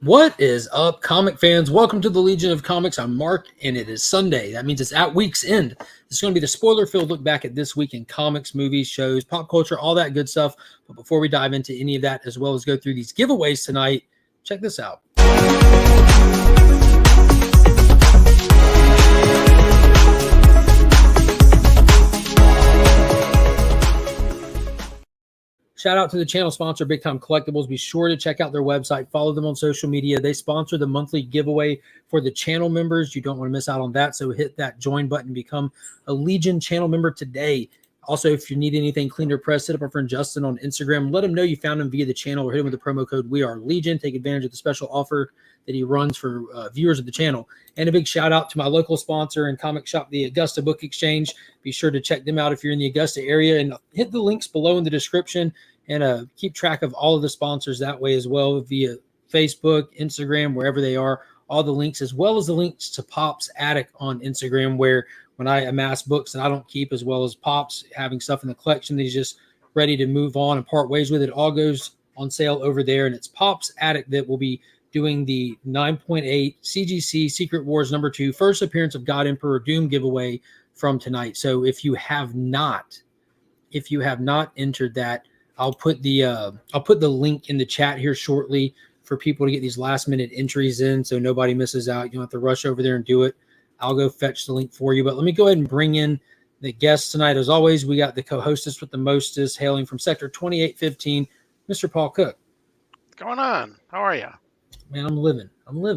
What is up, comic fans? Welcome to the Legion of Comics. I'm Mark, and it is Sunday. That means it's at week's end. It's going to be the spoiler-filled look back at this week in comics, movies, shows, pop culture, all that good stuff. But before we dive into any of that, as well as go through these giveaways tonight, check this out. Shout out to the channel sponsor, Big Time Collectibles. Be sure to check out their website. Follow them on social media. They sponsor the monthly giveaway for the channel members. You don't want to miss out on that, so hit that join button. Become a Legion channel member today. Also, if you need anything cleaned or pressed, hit up our friend Justin on Instagram. Let him know you found him via the channel or hit him with the promo code WeAreLegion. Take advantage of the special offer that he runs for viewers of the channel. And a big shout out to my local sponsor and comic shop, the Augusta Book Exchange. Be sure to check them out if you're in the Augusta area, and hit the links below in the description. And keep track of all of the sponsors that way as well via Facebook, Instagram, wherever they are. All the links, as well as the links to Pop's Attic on Instagram, where when I amass books that I don't keep, as well as Pop's having stuff in the collection that he's just ready to move on and part ways with, it all goes on sale over there. And it's Pop's Attic that will be doing the 9.8 CGC Secret Wars #2 first appearance of God Emperor Doom giveaway from tonight. So if you have not entered that, I'll put the link in the chat here shortly for people to get these last minute entries in, so nobody misses out. You don't have to rush over there and do it. I'll go fetch the link for you. But let me go ahead and bring in the guests tonight. As always, we got the co-hostess with the mostest, hailing from Sector 2815, Mr. Paul Cook. What's going on? How are you? Man, I'm living.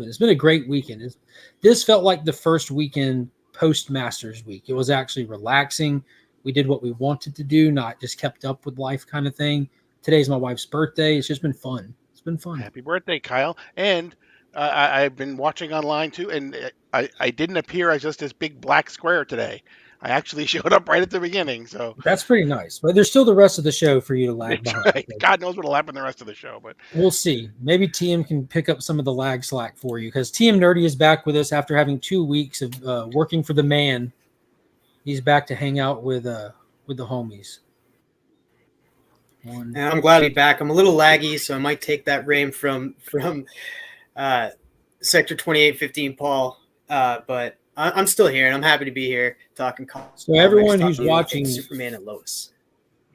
It's been a great weekend. This felt like the first weekend post Masters week. It was actually relaxing. We did what we wanted to do, not just kept up with life kind of thing. Today's my wife's birthday. It's just been fun. It's been fun. Happy birthday, Kyle. And I've been watching online too, and I didn't appear as just this big black square today. I actually showed up right at the beginning. So that's pretty nice. But there's still the rest of the show for you to lag behind. Right. God knows what'll happen the rest of the show, but we'll see. Maybe TM can pick up some of the lag slack for you, because TM Nerdy is back with us after having 2 weeks of working for the man. He's back to hang out with the homies. And I'm glad to be back. I'm a little laggy, so I might take that reign from Sector 2815, Paul. But I'm still here, and I'm happy to be here talking. So everyone who's watching, Superman and Lois.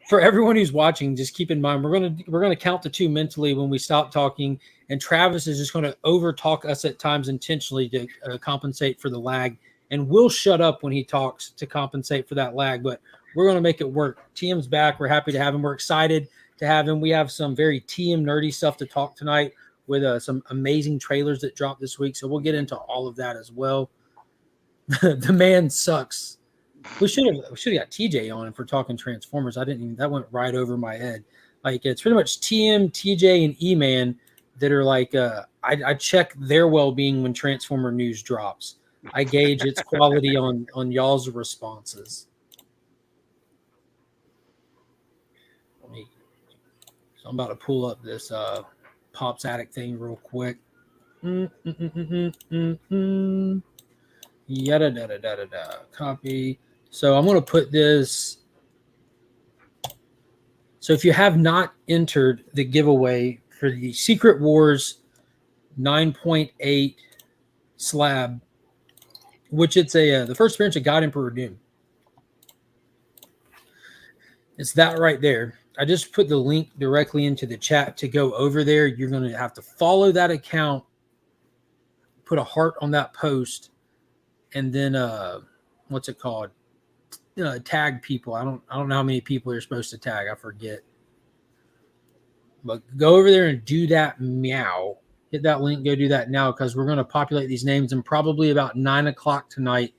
For everyone who's watching, just keep in mind we're gonna count to 2 mentally when we stop talking, and Travis is just going to over talk us at times intentionally to compensate for the lag. And we'll shut up when he talks to compensate for that lag, but we're going to make it work. TM's back. We're happy to have him. We're excited to have him. We have some very TM nerdy stuff to talk tonight with some amazing trailers that dropped this week. So we'll get into all of that as well. The man sucks. We should have got TJ on for talking Transformers. That went right over my head. Like, it's pretty much TM, TJ, and E-Man that are like, I check their well-being when Transformer news drops. I gauge its quality on y'all's responses. So I'm about to pull up this Pop's Attic thing real quick. Yada da da da da da. Copy. So I'm going to put this. So if you have not entered the giveaway for the Secret Wars 9.8 slab, which it's the first appearance of God Emperor Doom. It's that right there. I just put the link directly into the chat to go over there. You're going to have to follow that account, put a heart on that post, and then what's it called? Tag people. I don't know how many people you're supposed to tag. I forget. But go over there and do that meow. Hit that link, go do that now, because we're going to populate these names, and probably about 9 o'clock tonight,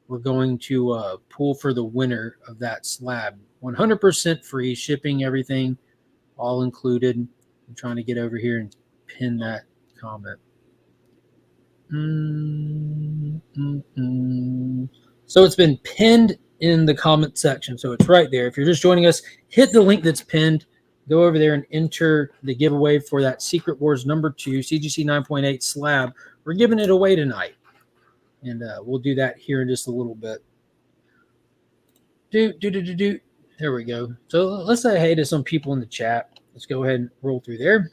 we're going to pull for the winner of that slab. 100% free shipping, everything, all included. I'm trying to get over here and pin that comment. So it's been pinned in the comment section, so it's right there. If you're just joining us, hit the link that's pinned. Go over there and enter the giveaway for that Secret Wars #2 CGC 9.8 slab. We're giving it away tonight, and we'll do that here in just a little bit. There we go. So let's say hey to some people in the chat. Let's go ahead and roll through there.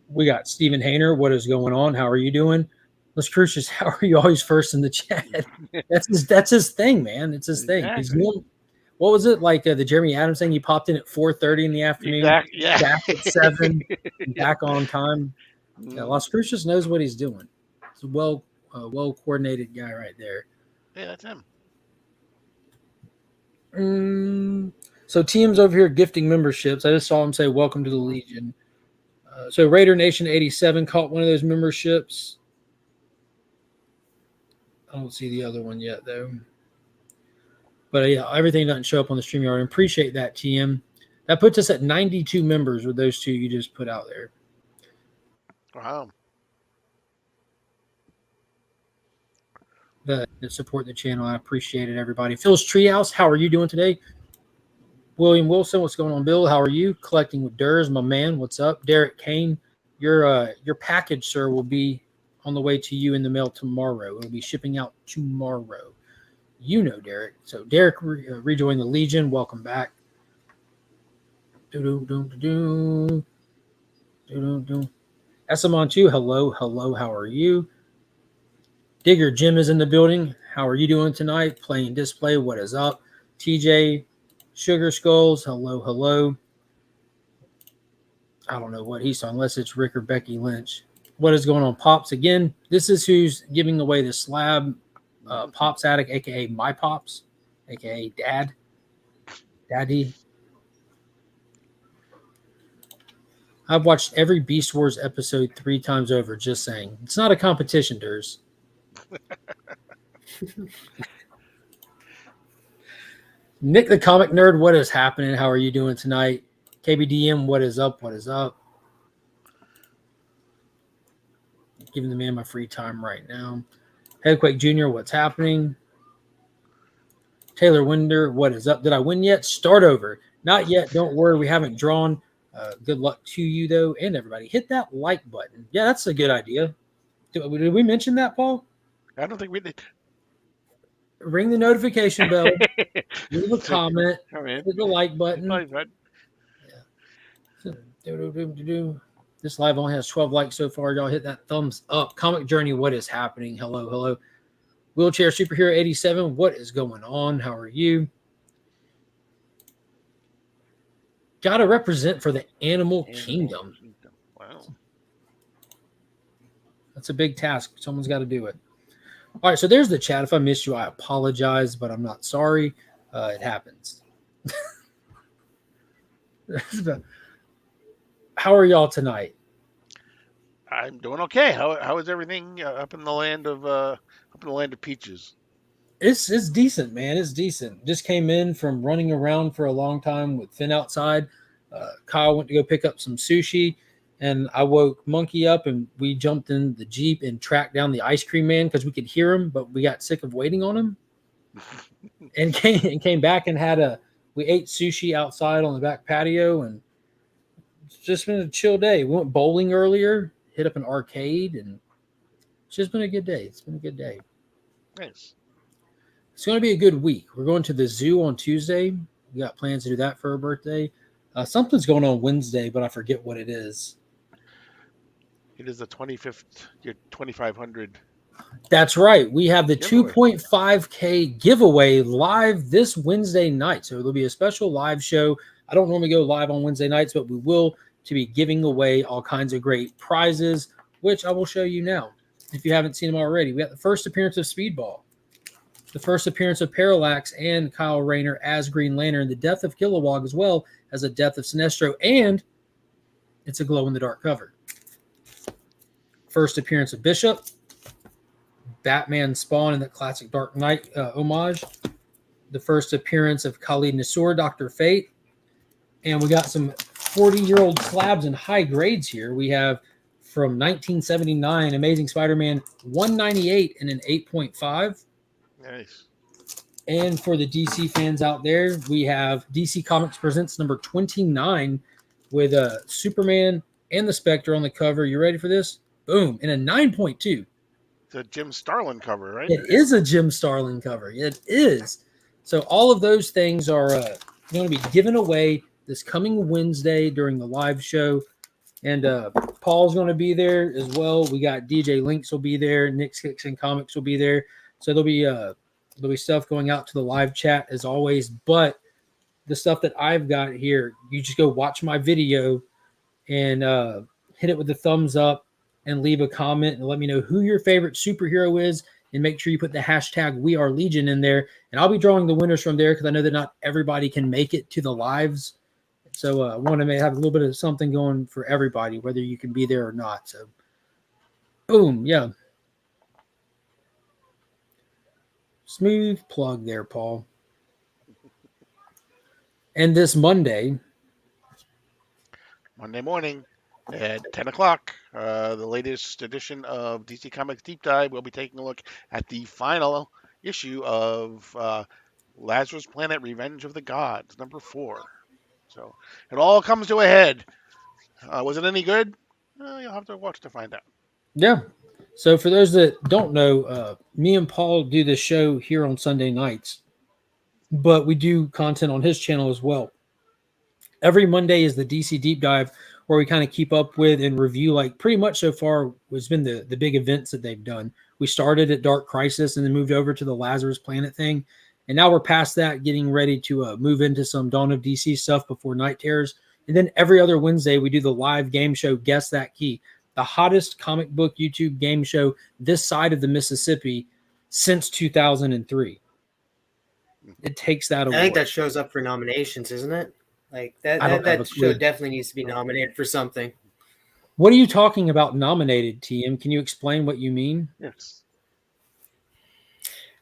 We got Stephen Hayner. What is going on? How are you doing? Let's Crucius. How are you always first in the chat? That's his thing, man. It's his thing. He's Exactly. doing, what was it like the Jeremy Adams thing? He popped in at 4:30 in the afternoon, Exactly. Yeah. back at 7, Yeah. back on time. Yeah, Las Crucius knows what he's doing. He's a well coordinated guy right there. Yeah, that's him. So teams over here gifting memberships. I just saw him say welcome to the Legion. So Raider Nation 87 caught one of those memberships. I don't see the other one yet though. But yeah, everything doesn't show up on the StreamYard. Appreciate that, TM. That puts us at 92 members with those two you just put out there. Wow. That support the channel. I appreciate it, everybody. Phil's Treehouse, how are you doing today? William Wilson, what's going on, Bill? How are you? Collecting with Durs, my man. What's up? Derek Kane, your package, sir, will be on the way to you in the mail tomorrow. It'll be shipping out tomorrow. You know Derek. So Derek rejoined the Legion. Welcome back. Esamon 2, hello. How are you? Digger Jim is in the building. How are you doing tonight? Playing display. What is up? TJ Sugar Skulls. Hello. I don't know what he's on, unless it's Rick or Becky Lynch. What is going on, Pops? Again, this is who's giving away the slab. Pops Attic, a.k.a. My Pops, a.k.a. Daddy. I've watched every Beast Wars episode 3 times over, just saying. It's not a competition, Durs. Nick the Comic Nerd, what is happening? How are you doing tonight? KBDM, what is up? Giving the man my free time right now. Headquake Jr., what's happening? Taylor Winder, what is up? Did I win yet? Start over. Not yet. Don't worry. We haven't drawn. Good luck to you, though, and everybody. Hit that like button. Yeah, that's a good idea. Did we mention that, Paul? I don't think we did. Ring the notification bell. Leave a comment. Hit the like button. Yeah. This live only has 12 likes so far. Y'all hit that thumbs up. Comic Journey, what is happening? Hello. Wheelchair Superhero 87, what is going on? How are you? Got to represent for the Animal Kingdom. Wow. That's a big task. Someone's got to do it. All right, so there's the chat. If I missed you, I apologize, but I'm not sorry. It happens. How are y'all tonight? I'm doing okay. How is everything up in the land of peaches? It's decent, man. It's decent. Just came in from running around for a long time with Finn outside. Kyle went to go pick up some sushi, and I woke Monkey up, and we jumped in the Jeep and tracked down the ice cream man because we could hear him, but we got sick of waiting on him. And came back and we ate sushi outside on the back patio, and it's just been a chill day. We went bowling earlier, hit up an arcade, and it's just been a good day. It's been a good day. Nice. It's going to be a good week. We're going to the zoo on Tuesday. We got plans to do that for her birthday. Something's going on Wednesday, but I forget what it is. It is the 25th, your 2,500. That's right. We have the Giveaway. 2.5K giveaway live this Wednesday night. So there'll be a special live show. I don't normally go live on Wednesday nights, but we will to be giving away all kinds of great prizes, which I will show you now. If you haven't seen them already, we got the first appearance of Speedball, the first appearance of Parallax and Kyle Rayner as Green Lantern, the death of Kilowog as well as a death of Sinestro, and it's a glow-in-the-dark cover. First appearance of Bishop, Batman Spawn in the classic Dark Knight homage, the first appearance of Khalid Nassour, Dr. Fate, and we got some 40-year-old slabs in high grades here. We have from 1979 Amazing Spider-Man 198 and an 8.5. Nice. And for the DC fans out there, we have DC Comics Presents number 29 with Superman and the Spectre on the cover. You ready for this? Boom. And a 9.2. It's a Jim Starlin cover, right? It is a Jim Starlin cover. It is. So all of those things are going to be given away this coming Wednesday during the live show. And Paul, Paul's going to be there as well. We got DJ Links will be there. Nick Kicks and Comicx will be there. So there'll be stuff going out to the live chat as always. But the stuff that I've got here, you just go watch my video and hit it with the thumbs up and leave a comment and let me know who your favorite superhero is. And make sure you put the hashtag We Are Legion in there. And I'll be drawing the winners from there because I know that not everybody can make it to the lives. So I want to have a little bit of something going for everybody, whether you can be there or not. So, boom, yeah. Smooth plug there, Paul. And this Monday morning at 10 o'clock, the latest edition of DC Comics Deep Dive. We'll be taking a look at the final issue of Lazarus Planet Revenge of the Gods, number 4. So it all comes to a head. Was it any good? You'll have to watch to find out. Yeah. So for those that don't know, me and Paul do this show here on Sunday nights, but we do content on his channel as well. Every Monday is the DC Deep Dive, where we kind of keep up with and review, like pretty much so far has been the big events that they've done. We started at Dark Crisis and then moved over to the Lazarus Planet thing. And now we're past that, getting ready to move into some Dawn of DC stuff before Night Terrors. And then every other Wednesday, we do the live game show, Guess That Key, the hottest comic book YouTube game show this side of the Mississippi since 2003. It takes that award. I think that shows up for nominations, isn't it? Like that show definitely needs to be nominated for something. What are you talking about nominated, TM? Can you explain what you mean? Yes.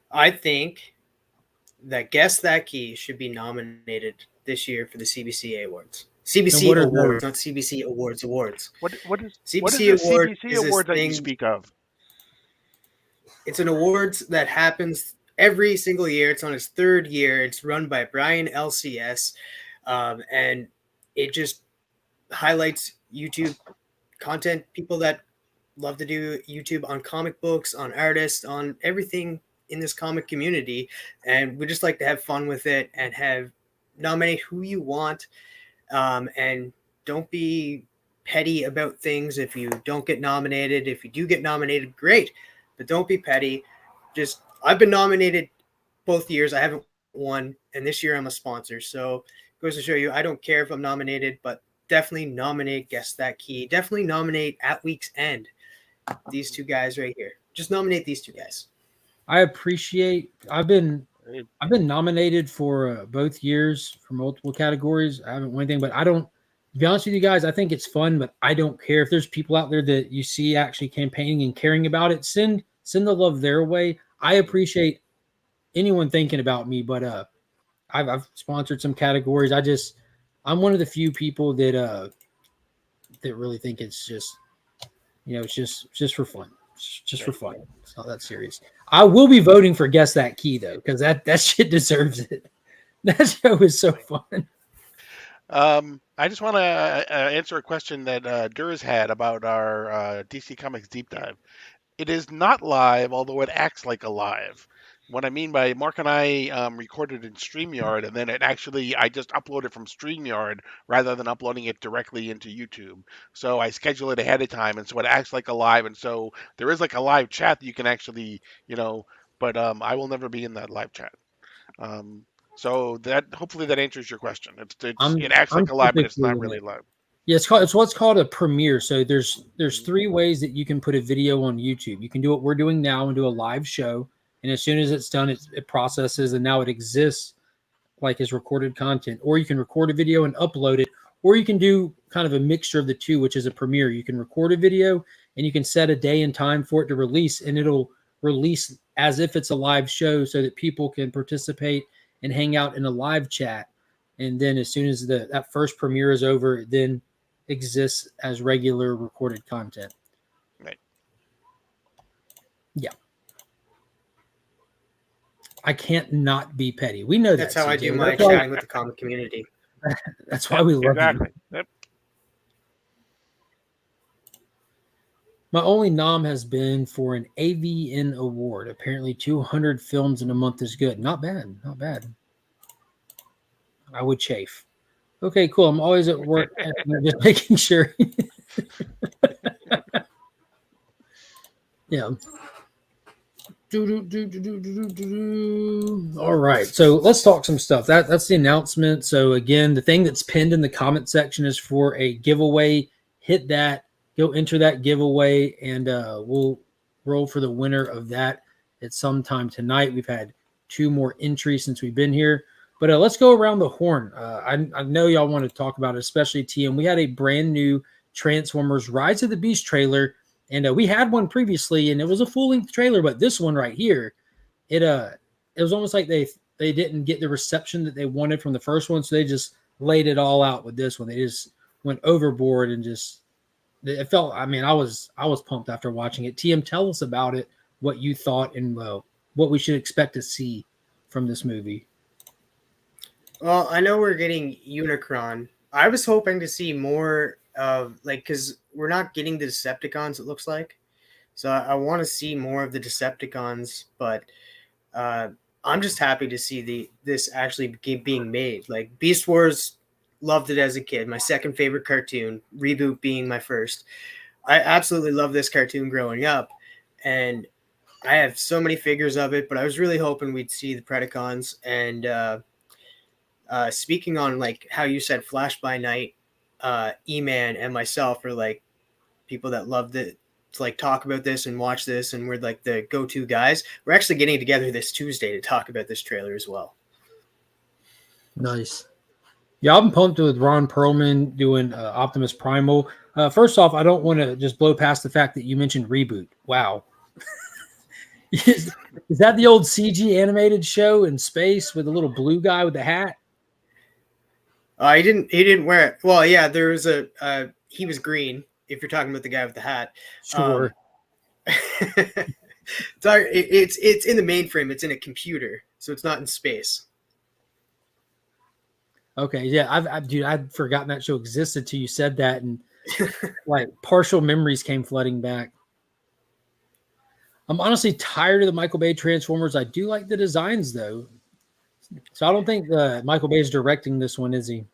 I think that Guess That Key should be nominated this year for the CBCA Awards. CBC Awards, not CBC Awards. What is CBC what is the Award CBC Award that you speak of? It's an awards that happens every single year. It's on its 3rd year. It's run by Brian LCS. And it just highlights YouTube content, people that love to do YouTube on comic books, on artists, on everything in this comic community. And we just like to have fun with it and nominate who you want. And don't be petty about things if you don't get nominated. If you do get nominated, great, but don't be petty. I've been nominated both years. I haven't won, and this year I'm a sponsor. So it goes to show you, I don't care if I'm nominated, but definitely nominate Guess That Key. Definitely nominate At Week's End. These two guys right here. Just nominate these two guys. I appreciate. I've been nominated for both years for multiple categories. I haven't won anything, but I don't. To be honest with you guys, I think it's fun, but I don't care if there's people out there that you see actually campaigning and caring about it. Send the love their way. I appreciate anyone thinking about me, but I've sponsored some categories. I'm one of the few people that really think it's just, it's just for fun. It's just for fun. It's not that serious. I will be voting for Guess That Key though, because that shit deserves it. That show is so fun. I just want to answer a question that Durs had about our DC Comics Deep Dive. It is not live, although it acts like a live. What I mean by Mark and I recorded in StreamYard, and then I just uploaded from StreamYard rather than uploading it directly into YouTube. So I schedule it ahead of time, and so it acts like a live. And so there is like a live chat that you can actually, but I will never be in that live chat. So that hopefully that answers your question. It acts like a live, but it's not really live. Yeah, it's what's called a premiere. So there's 3 ways that you can put a video on YouTube. You can do what we're doing now and do a live show. And as soon as it's done, it processes, and now it exists like as recorded content. Or you can record a video and upload it, or you can do kind of a mixture of the two, which is a premiere. You can record a video, and you can set a day and time for it to release, and it'll release as if it's a live show so that people can participate and hang out in a live chat. And then as soon as that first premiere is over, it then exists as regular recorded content. Right. Yeah. I can't not be petty. We know that's that. How I do my chatting with the comic community. That's why we love exactly. you. Yep. My only nom has been for an AVN award. Apparently 200 films in a month is good. Not bad. Not bad. I would chafe. Okay, cool. I'm always at work just making sure. Yeah. All right, so let's talk some stuff. That's the announcement. So again, the thing that's pinned in the comment section is for a giveaway. Hit that, go enter that giveaway, and we'll roll for the winner of that at some time tonight. We've had 2 more entries since we've been here, but let's go around the horn. I know y'all want to talk about it, especially TM. We had a brand new Transformers Rise of the Beast trailer. And we had one previously, and it was a full-length trailer. But this one right here, it was almost like they didn't get the reception that they wanted from the first one, so they just laid it all out with this one. They just went overboard and just it felt. I mean, I was pumped after watching it. TM, tell us about it, what you thought, and what we should expect to see from this movie. Well, I know we're getting Unicron. I was hoping to see more of because we're not getting the Decepticons. It looks like, so I want to see more of the Decepticons. But I'm just happy to see this actually being made. Like Beast Wars, loved it as a kid. My second favorite cartoon. Reboot being my first. I absolutely love this cartoon growing up, and I have so many figures of it. But I was really hoping we'd see the Predacons and. Speaking on like how you said Flash by Night, Eman and myself are like people that love to like talk about this and watch this, and we're like the go-to guys. We're actually getting together this Tuesday to talk about this trailer as well. Nice. Yeah, I'm pumped with Ron Perlman doing Optimus Primal. First off, I don't want to just blow past the fact that you mentioned Reboot. Wow. Is that the old CG animated show in space with the little blue guy with the hat? He didn't wear it. Well, yeah, there was he was green. If you're talking about the guy with the hat, Sure. It's in the mainframe. It's in a computer, so it's not in space. Okay, yeah, I'd forgotten that show existed till you said that, and like partial memories came flooding back. I'm honestly tired of the Michael Bay Transformers. I do like the designs though, so I don't think Michael Bay is directing this one, is he?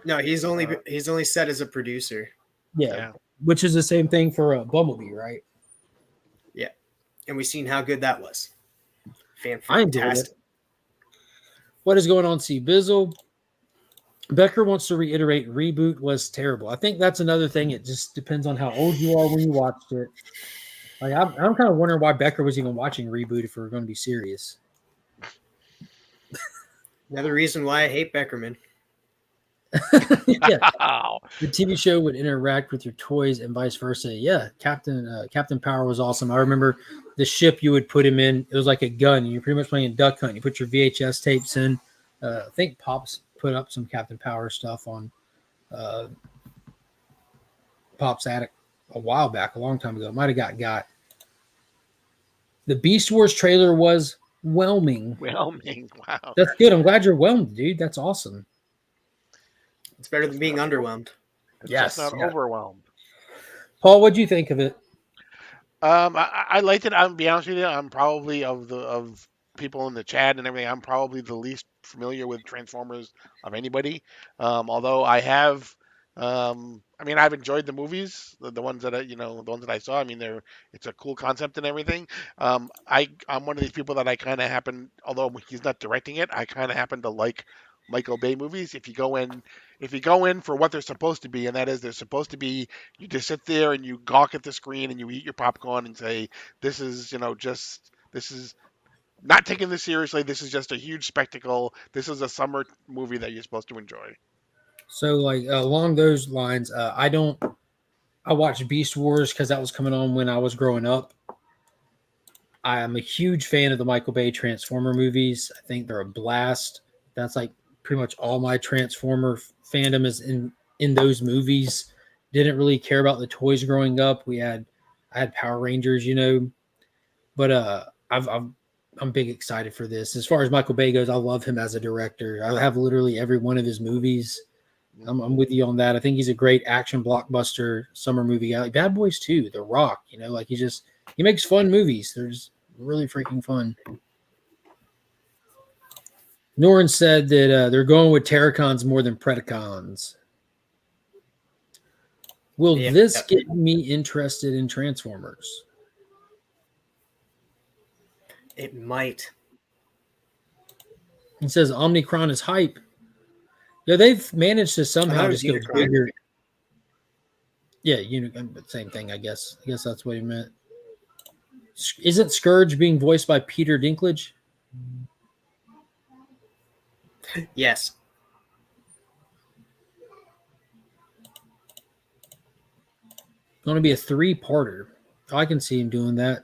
No, he's only set as a producer. Yeah, which is the same thing for Bumblebee, right? Yeah, and we've seen how good that was. I enjoyed it. What is going on, C. Bizzle? Becker wants to reiterate Reboot was terrible. I think that's another thing. It just depends on how old you are when you watched it. Like I'm kind of wondering why Becker was even watching Reboot if we're going to be serious. Another reason why I hate Beckerman. Yeah. The TV show would interact with your toys and vice versa. Yeah, Captain Power was awesome. I remember the ship you would put him in. It was like a gun. You're pretty much playing Duck Hunt. You put your VHS tapes in. I think Pops put up some Captain Power stuff on Pop's attic a while back, a long time ago. Might have got. The Beast Wars trailer was whelming. Wow. That's good. I'm glad you're whelmed, dude. That's awesome. It's better than being underwhelmed. Yes, not overwhelmed. Paul, what'd you think of it? I liked it. I'll be honest with you. I'm probably of people in the chat and everything. I'm probably the least familiar with Transformers of anybody. Although I have, I've enjoyed the movies, the ones that the ones that I saw. I mean, it's a cool concept and everything. I'm one of these people that I kind of happen, although he's not directing it, I kind of happen to like Michael Bay movies. If you go in for what they're supposed to be, and that is they're supposed to be, you just sit there and you gawk at the screen and you eat your popcorn and say, this is not taking this seriously. This is just a huge spectacle. This is a summer movie that you're supposed to enjoy. So, like along those lines, I watched Beast Wars because that was coming on when I was growing up. I am a huge fan of the Michael Bay Transformer movies. I think they're a blast. That's like pretty much all my Transformer fandom is in those movies. Didn't really care about the toys growing up. I had Power Rangers, but I'm big excited for this. As far as Michael Bay goes, I love him as a director. I have literally every one of his movies. I'm with you on that. I think he's a great action blockbuster summer movie guy. Like Bad Boys 2, The Rock, like he makes fun movies. They're just really freaking fun. Norin said that they're going with Terracons more than Predacons. Will this get me interested in Transformers? It might. It says Omnicron is hype. Yeah, they've managed to I somehow thought it was just go Unicron. bigger. Yeah, same thing, I guess. I guess that's what he meant. Isn't Scourge being voiced by Peter Dinklage? Yes. Going to be a 3-parter. I can see him doing that.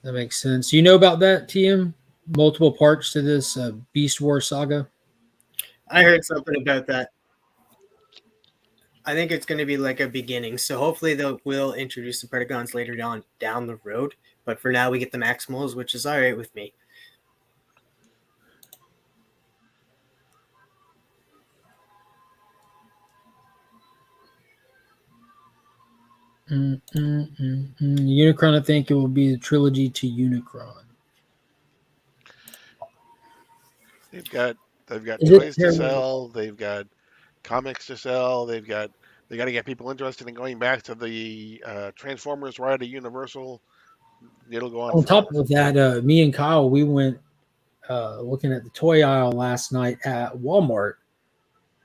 That makes sense. You know about that, TM? Multiple parts to this Beast War saga? I heard something about that. I think it's going to be like a beginning. So hopefully they will introduce the Predacons later down the road. But for now, we get the Maximals, which is all right with me. Unicron, I think it will be the trilogy to Unicron. They've got Is it toys to terrible? sell. They've got comics to sell. They got to get people interested in going back to the Transformers ride at Universal. It'll go on On forever. top of that, me and Kyle, we went looking at the toy aisle last night at Walmart,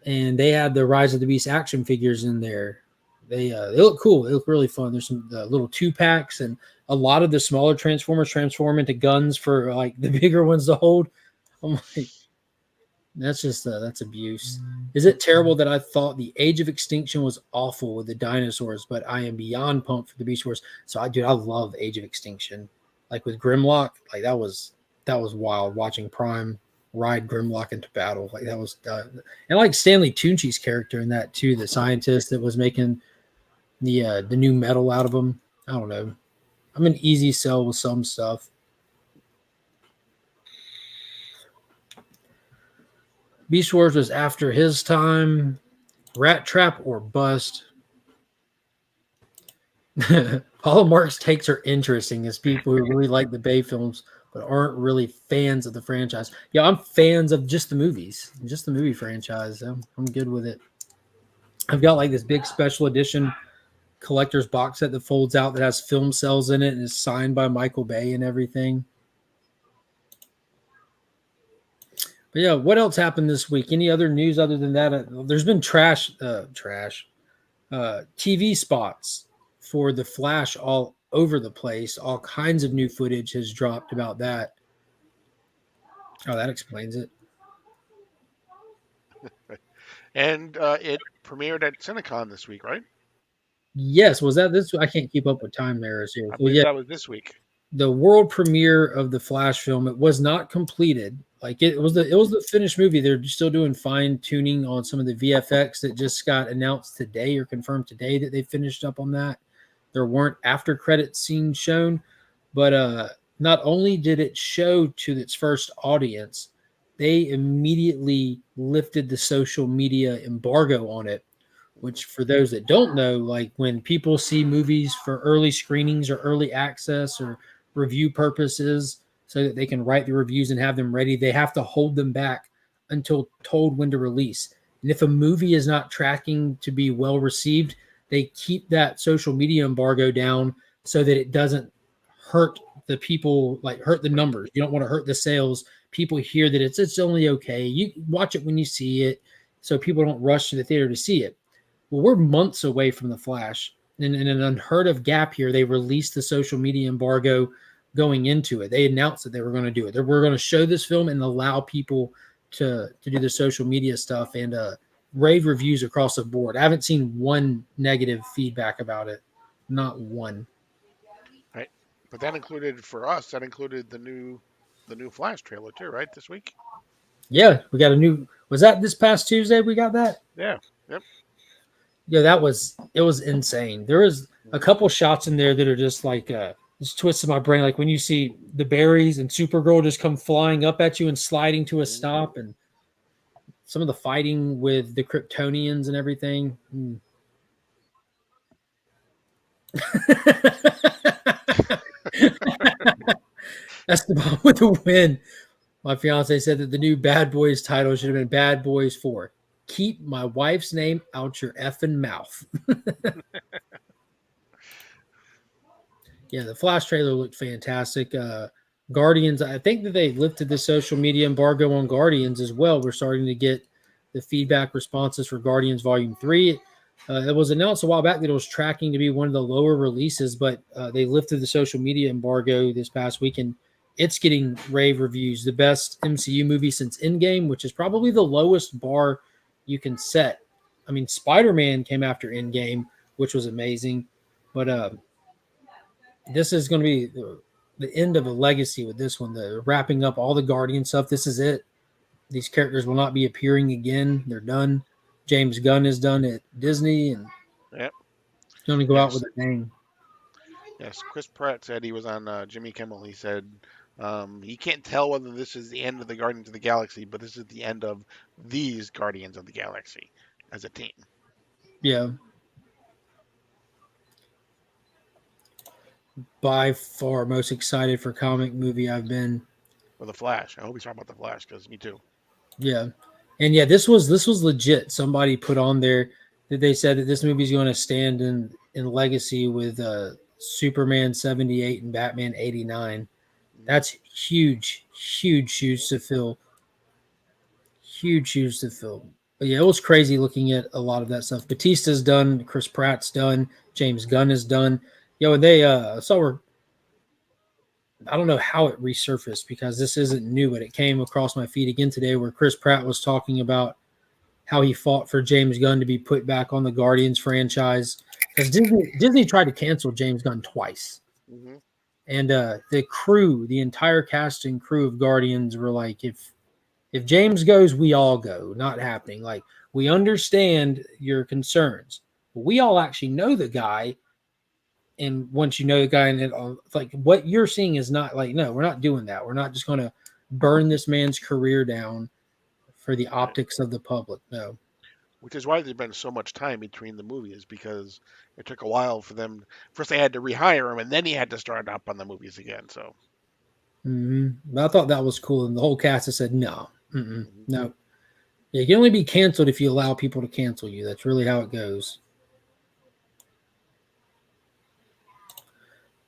and they had the Rise of the Beast action figures in there. They look cool. They look really fun. There's some little 2-packs, and a lot of the smaller Transformers transform into guns for like the bigger ones to hold. I'm like, that's just that's abuse. Is it terrible that I thought the Age of Extinction was awful with the dinosaurs, but I am beyond pumped for the Beast Wars? So I love Age of Extinction, like with Grimlock. Like that was wild watching Prime ride Grimlock into battle. Like that was and like Stanley Tucci's character in that too, the scientist that was making the new metal out of them. I don't know. I'm an easy sell with some stuff. Beast Wars was after his time. Rat Trap or bust. Paula Mark's takes are interesting as people who really like the Bay films but aren't really fans of the franchise. Yeah, I'm fans of just the movies, just the movie franchise. I'm good with it. I've got like this big special edition collector's box set that folds out that has film cells in it and is signed by Michael Bay and everything. But yeah, what else happened this week? Any other news other than that? There's been TV spots for the Flash all over the place. All kinds of new footage has dropped about that. Oh, that explains it. And it premiered at Cinecon this week, right? Yes, was that this? I can't keep up with time errors here. I Well, believe yeah, that was this week. the world premiere of the Flash film. It was not completed. Like it was the finished movie. They're still doing fine tuning on some of the VFX that just got announced today or confirmed today that they finished up on that. There weren't after credit scenes shown, but not only did it show to its first audience, they immediately lifted the social media embargo on it. Which, for those that don't know, like when people see movies for early screenings or early access or review purposes so that they can write the reviews and have them ready, they have to hold them back until told when to release. And if a movie is not tracking to be well received, they keep that social media embargo down so that it doesn't hurt the people, like hurt the numbers. You don't want to hurt the sales. People hear that it's only okay. You watch it when you see it so people don't rush to the theater to see it. Well, we're months away from the Flash. In an unheard of gap here, they released the social media embargo going into it. They announced that they were going to do it. We're going to show this film and allow people to do the social media stuff and rave reviews across the board. I haven't seen one negative feedback about it. Not one. Right. But that included, for us, that included the new Flash trailer too, right? This week? Yeah, we got a new. Was that this past Tuesday we got that? Yeah. Yep. Yeah, it was insane. There was a couple shots in there that are just like just twisted my brain. Like when you see the berries and Supergirl just come flying up at you and sliding to a stop, and some of the fighting with the Kryptonians and everything. That's the bomb with the win. My fiance said that the new Bad Boys title should have been Bad Boys 4. Keep my wife's name out your effing mouth. Yeah, the Flash trailer looked fantastic. Guardians, I think that they lifted the social media embargo on Guardians as well. We're starting to get the feedback responses for Guardians Volume 3. It was announced a while back that it was tracking to be one of the lower releases, but they lifted the social media embargo this past week, and it's getting rave reviews. The best MCU movie since Endgame, which is probably the lowest bar you can set. I mean, Spider-Man came after Endgame, which was amazing, but this is going to be the end of a legacy with this one. The wrapping up all the Guardian stuff. This is it. These characters will not be appearing again. They're done. James Gunn is done at Disney and Yep. going to go out Yes. with a bang. Yes. Chris Pratt said he was on Jimmy Kimmel. He said he can't tell whether this is the end of the Guardians of the Galaxy, but this is the end of these Guardians of the Galaxy as a team. Yeah. By far most excited for comic movie I've been. For the Flash. I hope he's talking about the Flash because me too. Yeah. And yeah, this was legit. Somebody put on there that they said that this movie is going to stand in legacy with Superman 78 and Batman 89. That's huge, huge shoes to fill. Huge shoes to fill. But yeah, it was crazy looking at a lot of that stuff. Batista's done, Chris Pratt's done, James Gunn is done. Yo, and they saw I don't know how it resurfaced because this isn't new, but it came across my feed again today where Chris Pratt was talking about how he fought for James Gunn to be put back on the Guardians franchise because Disney tried to cancel James Gunn twice. Mm-hmm. And the crew, the entire cast and crew of Guardians were like, if James goes, we all go. Not happening. Like, we understand your concerns, but we all actually know the guy. And once you know the guy, and it's like what you're seeing is not like, no, we're not doing that. We're not just going to burn this man's career down for the optics of the public. No. Which is why there's been so much time between the movies because it took a while for them. First, they had to rehire him, and then he had to start up on the movies again. So, But I thought that was cool. And the whole cast has said, no, mm-hmm. no. Yeah, you can only be canceled if you allow people to cancel you. That's really how it goes.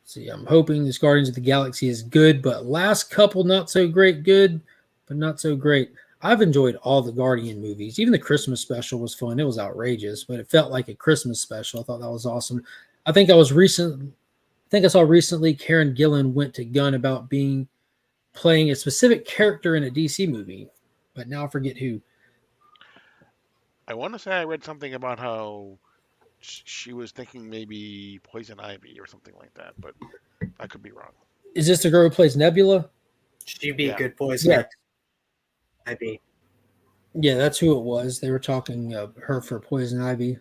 See, I'm hoping this Guardians of the Galaxy is good, but last couple not so great. Good, but not so great. I've enjoyed all the Guardian movies. Even the Christmas special was fun. It was outrageous, but it felt like a Christmas special. I thought that was awesome. I think I saw recently Karen Gillan went to Gunn about playing a specific character in a DC movie, but now I forget who. I want to say I read something about how she was thinking maybe Poison Ivy or something like that, but I could be wrong. Is this the girl who plays Nebula? She'd be Yeah. a good poison. Yeah. Ivy. Yeah, that's who it was. They were talking her for Poison Ivy.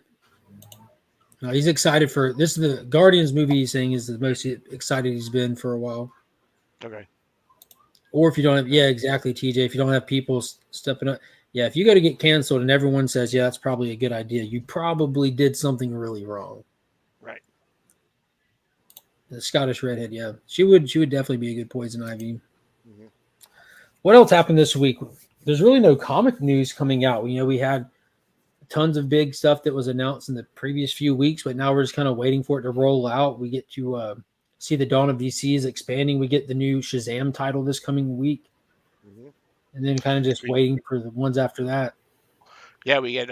He's excited for this. Is the Guardians movie he's saying is the most excited he's been for a while. Okay. Or if you don't have, yeah, exactly, TJ. If you don't have people stepping up, yeah, if you go to get canceled and everyone says, yeah, that's probably a good idea, you probably did something really wrong. Right. The Scottish redhead, yeah, she would definitely be a good Poison Ivy. Mm-hmm. What else happened this week? There's really no comic news coming out. You know, we had tons of big stuff that was announced in the previous few weeks, but now we're just kind of waiting for it to roll out. We get to see the Dawn of DC is expanding. We get the new Shazam title this coming week. Mm-hmm. And then kind of just waiting for the ones after that. Yeah, we get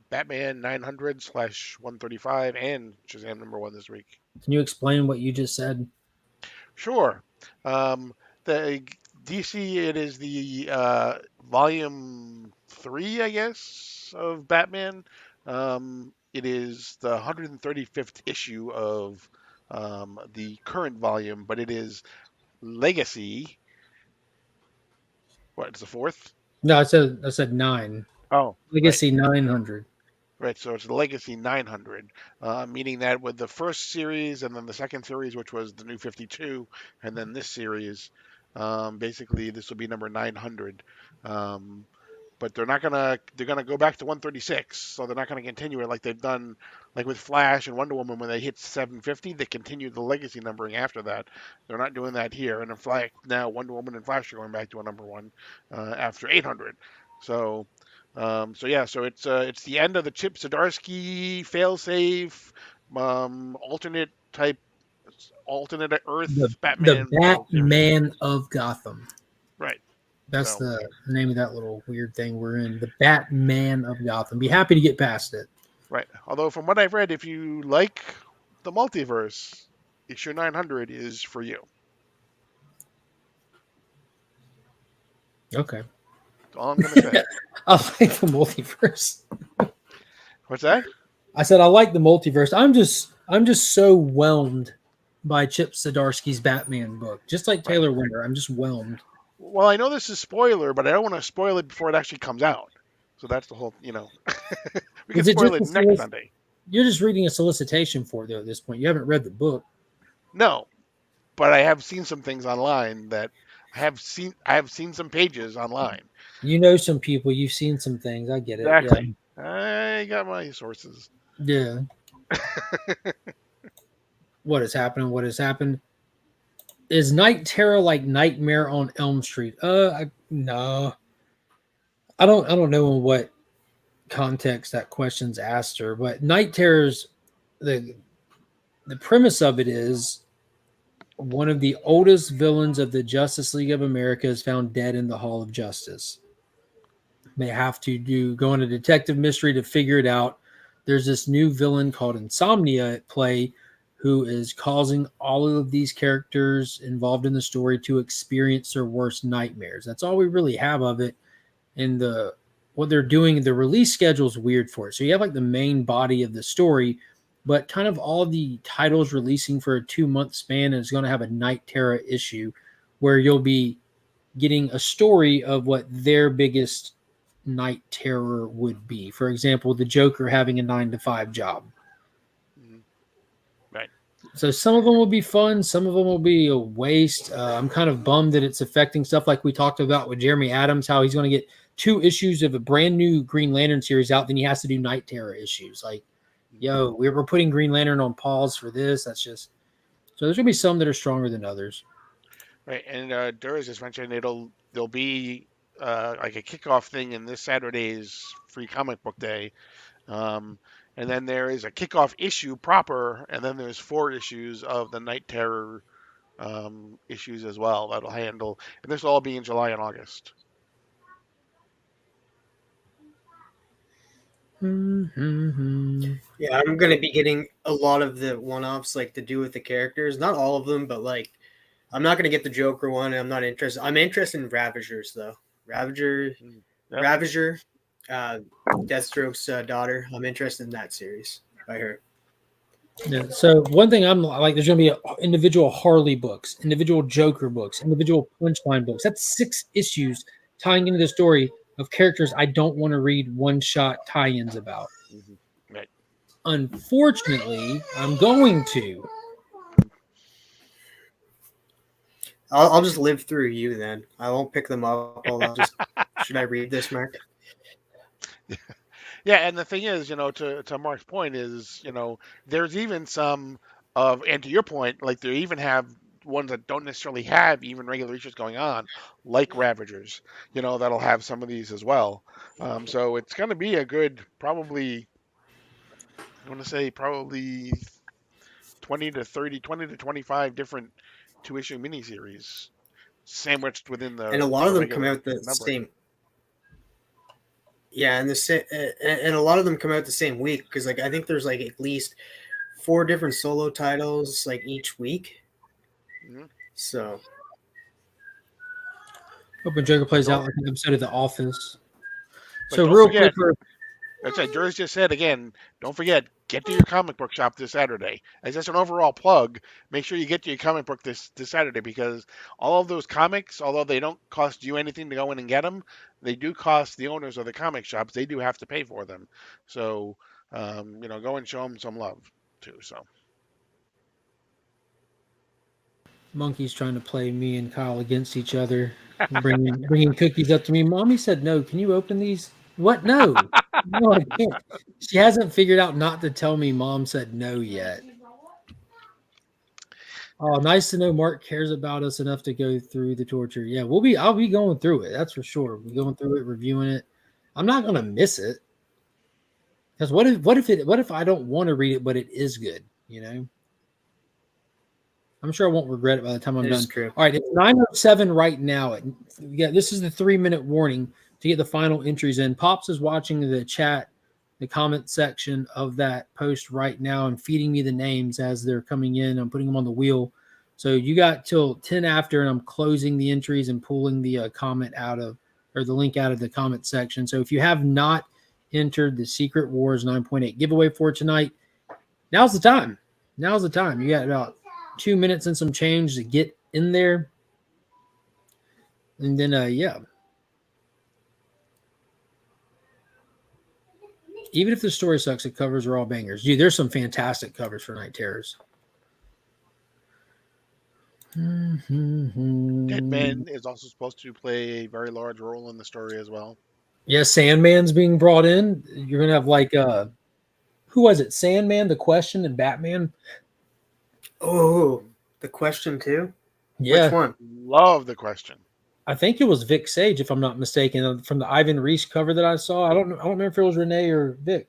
Batman 900/135 and Shazam #1 this week. Can you explain what you just said? Sure. The DC, it is the volume 3, I guess, of Batman. It is the 135th issue of the current volume, but it is Legacy. What, it's the 4th? No, I said 9. Oh, Legacy 900. Right, so it's Legacy 900, meaning that with the first series and then the second series, which was the New 52, and then this series, basically this will be number 900. But they're gonna go back to 136, so they're not gonna continue it like they've done, like with Flash and Wonder Woman when they hit 750, they continued the Legacy numbering after that. They're not doing that here, and in fact now Wonder Woman and Flash are going back to a #1 after 800. So it's the end of the Chip Zdarsky failsafe alternate type alternate Earth The Batman. Batman of Gotham. Right. That's So, the name of that little weird thing we're in. The Batman of Gotham. Be happy to get past it. right. Although from what I've read, if you like the multiverse, issue 900 is for you. Okay. That's all I'm going to say. I like the multiverse. What's that? I said I like the multiverse. I'm just so whelmed by Chip Zdarsky's Batman book. Just like Taylor Winter, I'm just whelmed. Well, I know this is spoiler, but I don't want to spoil it before it actually comes out. So that's the whole, we can spoil it next Sunday. You're just reading a solicitation for it, though, at this point. You haven't read the book. No, but I have seen some things online that I have seen some pages online. You know some people. You've seen some things. I get it. Exactly. Yeah. I got my sources. Yeah. What has happened? What has happened? Is Night Terror like Nightmare on Elm Street? No. I don't know in what context that question's asked her, but Night Terror's the premise of it is one of the oldest villains of the Justice League of America is found dead in the Hall of Justice. They have to go on a detective mystery to figure it out. There's this new villain called Insomnia at play who is causing all of these characters involved in the story to experience their worst nightmares. That's all we really have of it. And what they're doing, the release schedule is weird for it. So you have like the main body of the story, but kind of all the titles releasing for a 2-month span is going to have a Night Terror issue where you'll be getting a story of what their biggest night terror would be. For example, the Joker having a 9-to-5 job. Right. So some of them will be fun. Some of them will be a waste. I'm kind of bummed that it's affecting stuff like we talked about with Jeremy Adams, how he's going to get 2 issues of a brand new Green Lantern series out. Then he has to do Night Terror issues. Like, yo, we're putting Green Lantern on pause for this. That's just, so there's going to be some that are stronger than others. Right. And Doris just mentioned there'll be like a kickoff thing in this Saturday's free comic book day. And then there is a kickoff issue proper, and then there's 4 issues of the Night Terror issues as well that'll handle, and this will all be in July and August. Mm-hmm. Yeah, I'm going to be getting a lot of the one-offs, like to do with the characters. Not all of them, but like, I'm not going to get the Joker one. I'm not interested. I'm interested in Ravagers, though. Ravager, Deathstroke's daughter. I'm interested in that series by her. Yeah. So one thing I'm like, there's going to be individual Harley books, individual Joker books, individual Punchline books. That's 6 issues tying into the story of characters I don't want to read one-shot tie-ins about. Mm-hmm. Right. Unfortunately, I'm going to. I'll just live through you then. I won't pick them up. I'll just. Should I read this, Mark? Yeah, and the thing is, to Mark's point is, there's even some of, and to your point, like they even have ones that don't necessarily have even regular issues going on, like Ravagers, that'll have some of these as well. So it's going to be a good, probably, I want to say probably 20 to 25 different 2-issue miniseries sandwiched within the. And a lot of them come out the same. Yeah, and and a lot of them come out the same week because, like, I think there's like at least 4 different solo titles like each week. Mm-hmm. So, Hoping Joker plays out like an episode of The Office. But So don't real forget, quick, that's like Juris just said again. Don't forget, get to your comic book shop this Saturday. As just an overall plug, make sure you get to your comic book this Saturday because all of those comics, although they don't cost you anything to go in and get them, they do cost the owners of the comic shops. They do have to pay for them. So, go and show them some love too. So. Monkey's trying to play me and Kyle against each other, bringing cookies up to me. Mommy said no. Can you open these? What? No. No, I can't. She hasn't figured out not to tell me Mom said no yet. Oh, nice to know Mark cares about us enough to go through the torture. Yeah, I'll be going through it. That's for sure. We're going through it, reviewing it. I'm not gonna miss it. Because what if I don't want to read it, but it is good, I'm sure I won't regret it by the time I'm That done. is true. All right, it's 9:07 right now. Yeah, this is the 3-minute warning to get the final entries in. Pops is watching the chat, the comment section of that post right now, and feeding me the names as they're coming in. I'm putting them on the wheel. So you got till 10 after, and I'm closing the entries and pulling the comment out of, or the link out of the comment section. So if you have not entered the Secret Wars 9.8 giveaway for tonight, now's the time. Now's the time. You got about 2 minutes and some change to get in there. And then, yeah. Even if the story sucks, the covers are all bangers. Dude, there's some fantastic covers for Night Terrors. Deadman is also supposed to play a very large role in the story as well. Yeah, Sandman's being brought in. You're going to have like, who was it? Sandman, The Question, and Batman? Oh, The Question too? Yeah. Which one? Love The Question. I think it was Vic Sage, if I'm not mistaken, from the Ivan Reese cover that I saw. I don't remember if it was Renee or Vic.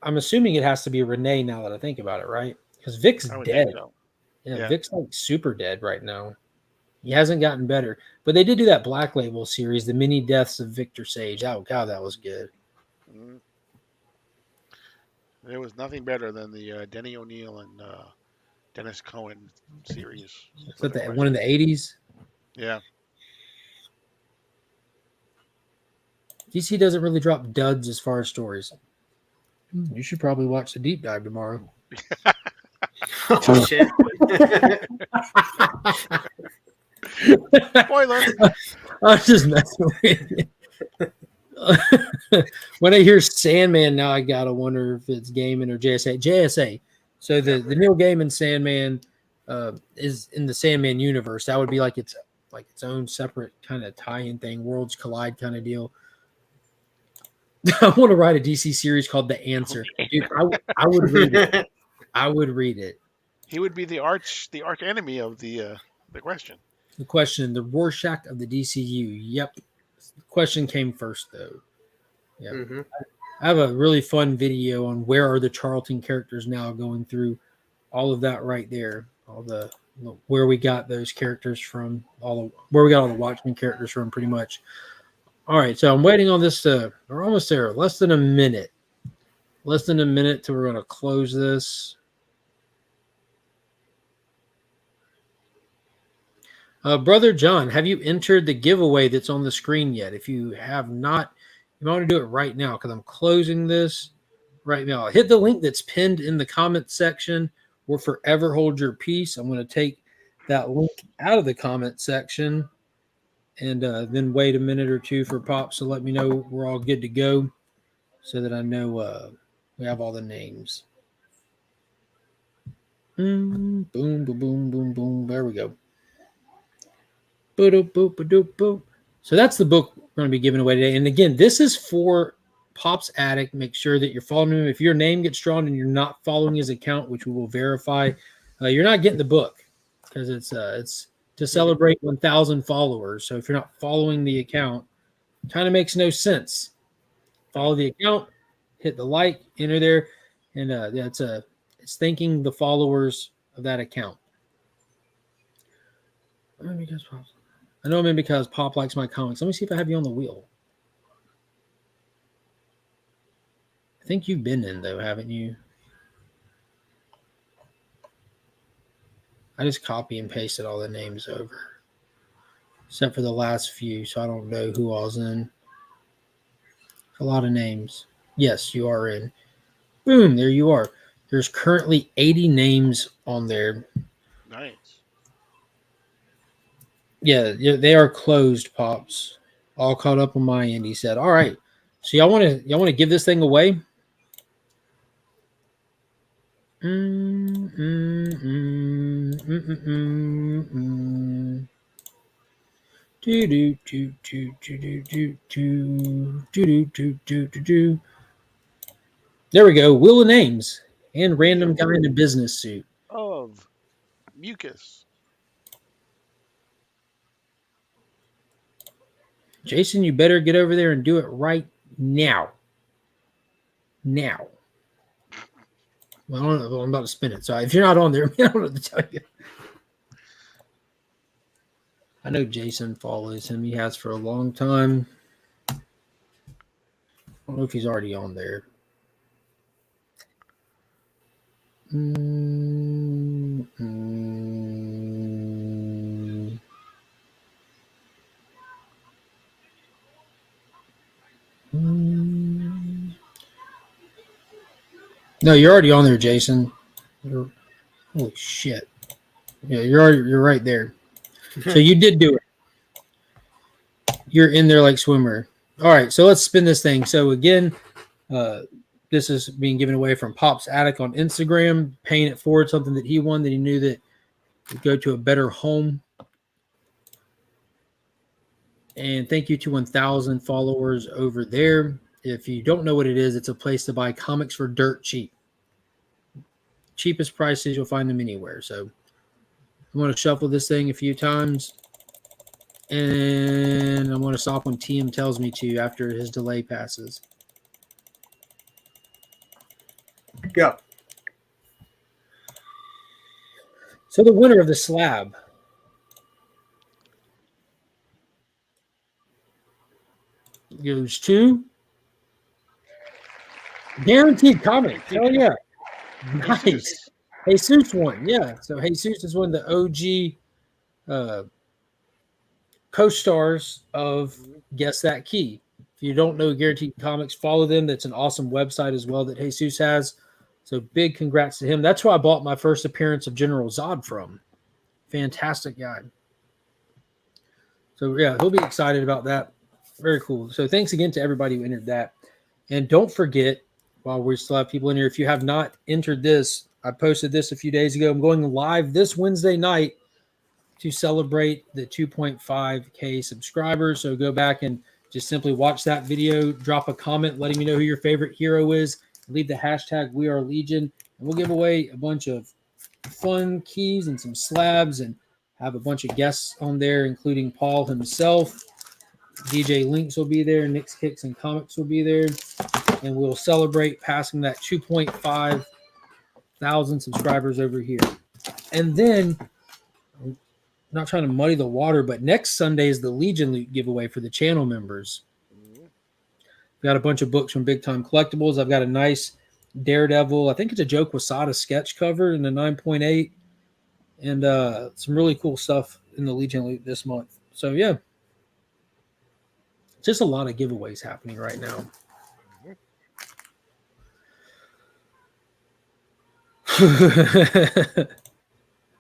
I'm assuming it has to be Renee now that I think about it, right? Because Vic's I would dead. think so. Yeah, Yeah. Vic's like super dead right now. He hasn't gotten better. But they did do that Black Label series, The Many Deaths of Victor Sage. Oh, God, that was good. Mhm. There was nothing better than the Denny O'Neil and Dennis Cohen series. Is that the one in the 80s? Yeah. DC doesn't really drop duds as far as stories. You should probably watch the deep dive tomorrow. Oh, shit. Spoiler. I'm just messing with you. When I hear Sandman now, I gotta wonder if it's Gaiman or JSA. JSA. So the Neil Gaiman Sandman is in the Sandman universe. That would be like its own separate kind of tie-in thing, worlds collide kind of deal. I want to write a DC series called The Answer. Dude, I would read it. I would read it. He would be the arch enemy of the Question. The Question, the Rorschach of the DCU. Yep. The Question came first, though. Yeah. Mm-hmm. I have a really fun video on where are the Charlton characters now, going through all of that right there. All the where we got those characters from, where we got all the Watchmen characters from, pretty much. All right, so I'm waiting on this to. We're almost there. Less than a minute. Less than a minute till we're going to close this. Brother John, have you entered the giveaway that's on the screen yet? If you have not, you want to do it right now because I'm closing this right now. Hit the link that's pinned in the comment section or forever hold your peace. I'm going to take that link out of the comment section and then wait a minute or two for Pops to let me know we're all good to go so that I know we have all the names. Boom, boom, boom, boom, boom. There we go. Boop, boop, boop, boop. So that's the book we're going to be giving away today. And again, this is for Pop's Attic. Make sure that you're following him. If your name gets drawn and you're not following his account, which we will verify, you're not getting the book because it's to celebrate 1,000 followers. So if you're not following the account, it kind of makes no sense. Follow the account, hit the like, enter there, and it's thanking the followers of that account. I know maybe because Pop likes my comics. Let me see if I have you on the wheel. I think you've been in, though, haven't you? I just copy and pasted all the names over. Except for the last few, so I don't know who all's in. A lot of names. Yes, you are in. Boom, there you are. There's currently 80 names on there. Nice. Yeah, they are closed, Pops. All caught up on my end, he said. All right. So y'all want to give this thing away? There we go. Wheel of names and random guy in a business suit. Of mucus. Jason, you better get over there and do it right now. Now. Well, I don't know. I'm about to spin it. So if you're not on there, I don't know what to tell you. I know Jason follows him. He has for a long time. I don't know if he's already on there. No, you're already on there, Jason. Holy shit! Yeah, you're right there. So you did do it. You're in there like swimmer. All right, so let's spin this thing. So again, this is being given away from Pop's Attic on Instagram, paying it forward, something that he won that he knew that would go to a better home. And thank you to 1,000 followers over there. If you don't know what it is, it's a place to buy comics for dirt cheap. Cheapest prices, you'll find them anywhere. So I'm going to shuffle this thing a few times. And I'm going to stop when TM tells me to after his delay passes. Go. So the winner of the slab goes to Guaranteed Comics. Hell yeah. Nice. Jesus won. Yeah. So Jesus is one of the OG co-stars of Guess That Key. If you don't know Guaranteed Comics, follow them. That's an awesome website as well that Jesus has. So big congrats to him. That's who I bought my first appearance of General Zod from. Fantastic guy. So yeah, he'll be excited about that. Very cool. So thanks again to everybody who entered that. And don't forget, while we still have people in here, if you have not entered this, I posted this a few days ago. I'm going live this Wednesday night to celebrate the 2.5K subscribers. So go back and just simply watch that video, drop a comment letting me know who your favorite hero is, leave the hashtag We Are Legion, and we'll give away a bunch of fun keys and some slabs and have a bunch of guests on there, including Paul himself. DJ Links will be there, Nick's Kicks and Comicx will be there, and we'll celebrate passing that 2.5 thousand subscribers over here. And then, I'm not trying to muddy the water, but next Sunday is the Legion Loot giveaway for the channel members. We got a bunch of books from Big Time Collectibles. I've got a nice Daredevil, I think it's a Joe Quesada sketch cover in the 9.8, and some really cool stuff in the Legion Loot this month. So yeah, just a lot of giveaways happening right now.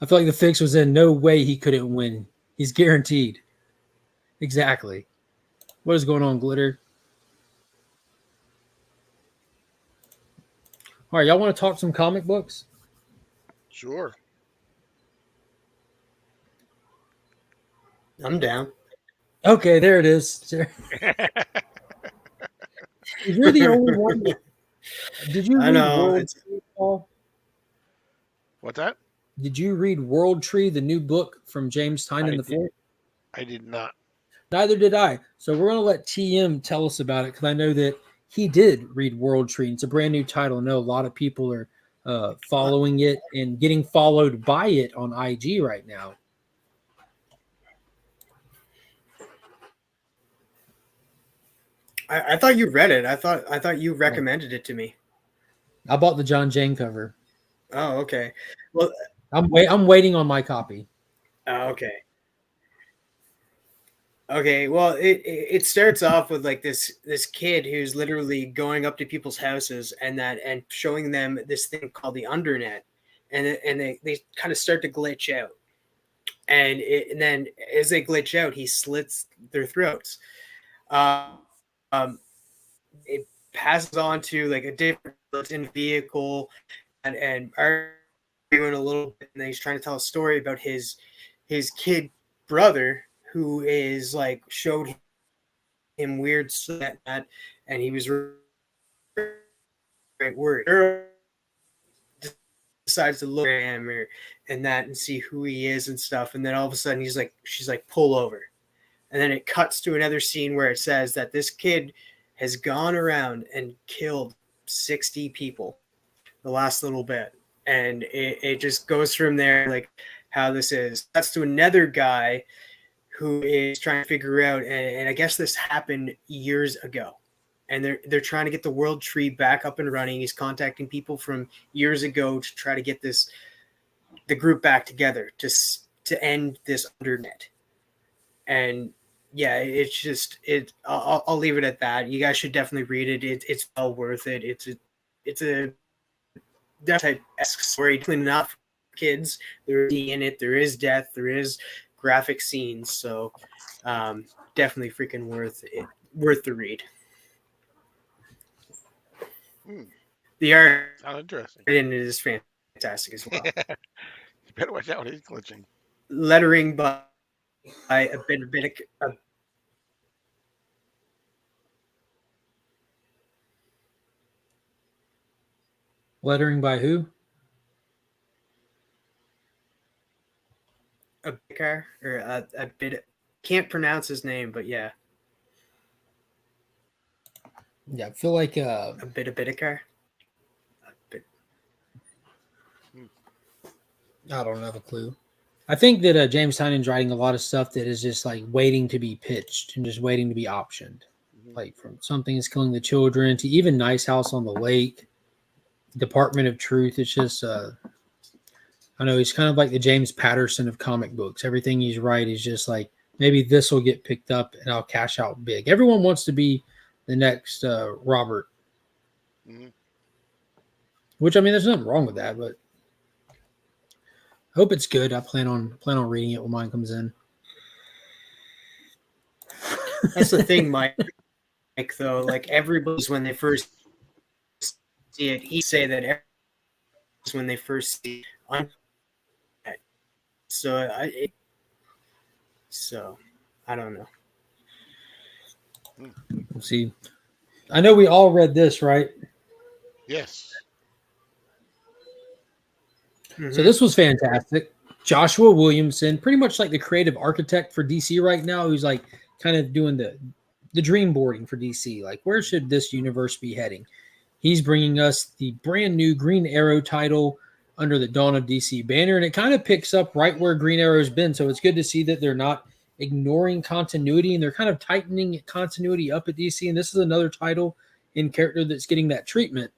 I feel like the fix was in no way he couldn't win. He's guaranteed. Exactly. What is going on, Glitter? All right, y'all want to talk some comic books? Sure. I'm down. Okay, there it is. You're the only one. Did you read World Tree, Paul? What's that? Did you read World Tree, the new book from James Tynion IV? I did not. Neither did I. So we're going to let TM tell us about it because I know that he did read World Tree. It's a brand new title. I know a lot of people are following it and getting followed by it on IG right now. I thought you read it. I thought you recommended it to me. I bought the John Jane cover. Oh, okay. Well, I'm waiting on my copy. Okay. Okay. Well, it starts off with like this kid who's literally going up to people's houses and showing them this thing called the undernet, and they kind of start to glitch out, and then as they glitch out, he slits their throats. It passes on to like a different vehicle, and arguing a little bit, and then he's trying to tell a story about his kid brother who is like showed him weird stuff and he was great word. Decides to look at him and that and see who he is and stuff, and then all of a sudden she's like pull over, and then it cuts to another scene where it says that this kid has gone around and killed 60 people the last little bit, and it just goes from there, like how this is. That's to another guy who is trying to figure out, and I guess this happened years ago, and they're trying to get the world tree back up and running. He's contacting people from years ago to try to get the group back together to end this undernet. And yeah, it's just it. I'll leave it at that. You guys should definitely read it. It's well worth it. It's a that type story, definitely not for kids. There is in it. There is death. There is graphic scenes. So definitely freaking worth it. Worth the read. The art Sounds interesting. in it is fantastic as well. You better watch out. He's glitching. Lettering by a bit of Lettering by who? a car or a bit. Can't pronounce his name, but yeah, Yeah, I feel like a bit of car. I don't have a clue. I think that James Tynion's writing a lot of stuff that is just like waiting to be pitched and just waiting to be optioned. Like from Something is Killing the Children to even Nice House on the Lake, Department of Truth. It's just, I know he's kind of like the James Patterson of comic books. Everything he's writing is just like, maybe this will get picked up and I'll cash out big. Everyone wants to be the next Robert. Which, I mean, there's nothing wrong with that, but I hope it's good. I plan on reading it when mine comes in. That's the thing, Mike. Though, like everybody's when they first see it, he say that when they first see it. So I don't know. We'll see. I know we all read this, right? Yes. Mm-hmm. So this was fantastic. Joshua Williamson, pretty much like the creative architect for DC right now, who's like kind of doing the dream boarding for DC. Like, where should this universe be heading? He's bringing us the brand new Green Arrow title under the Dawn of DC banner, and it kind of picks up right where Green Arrow's been. So it's good to see that they're not ignoring continuity and they're kind of tightening continuity up at DC. And this is another title in character that's getting that treatment.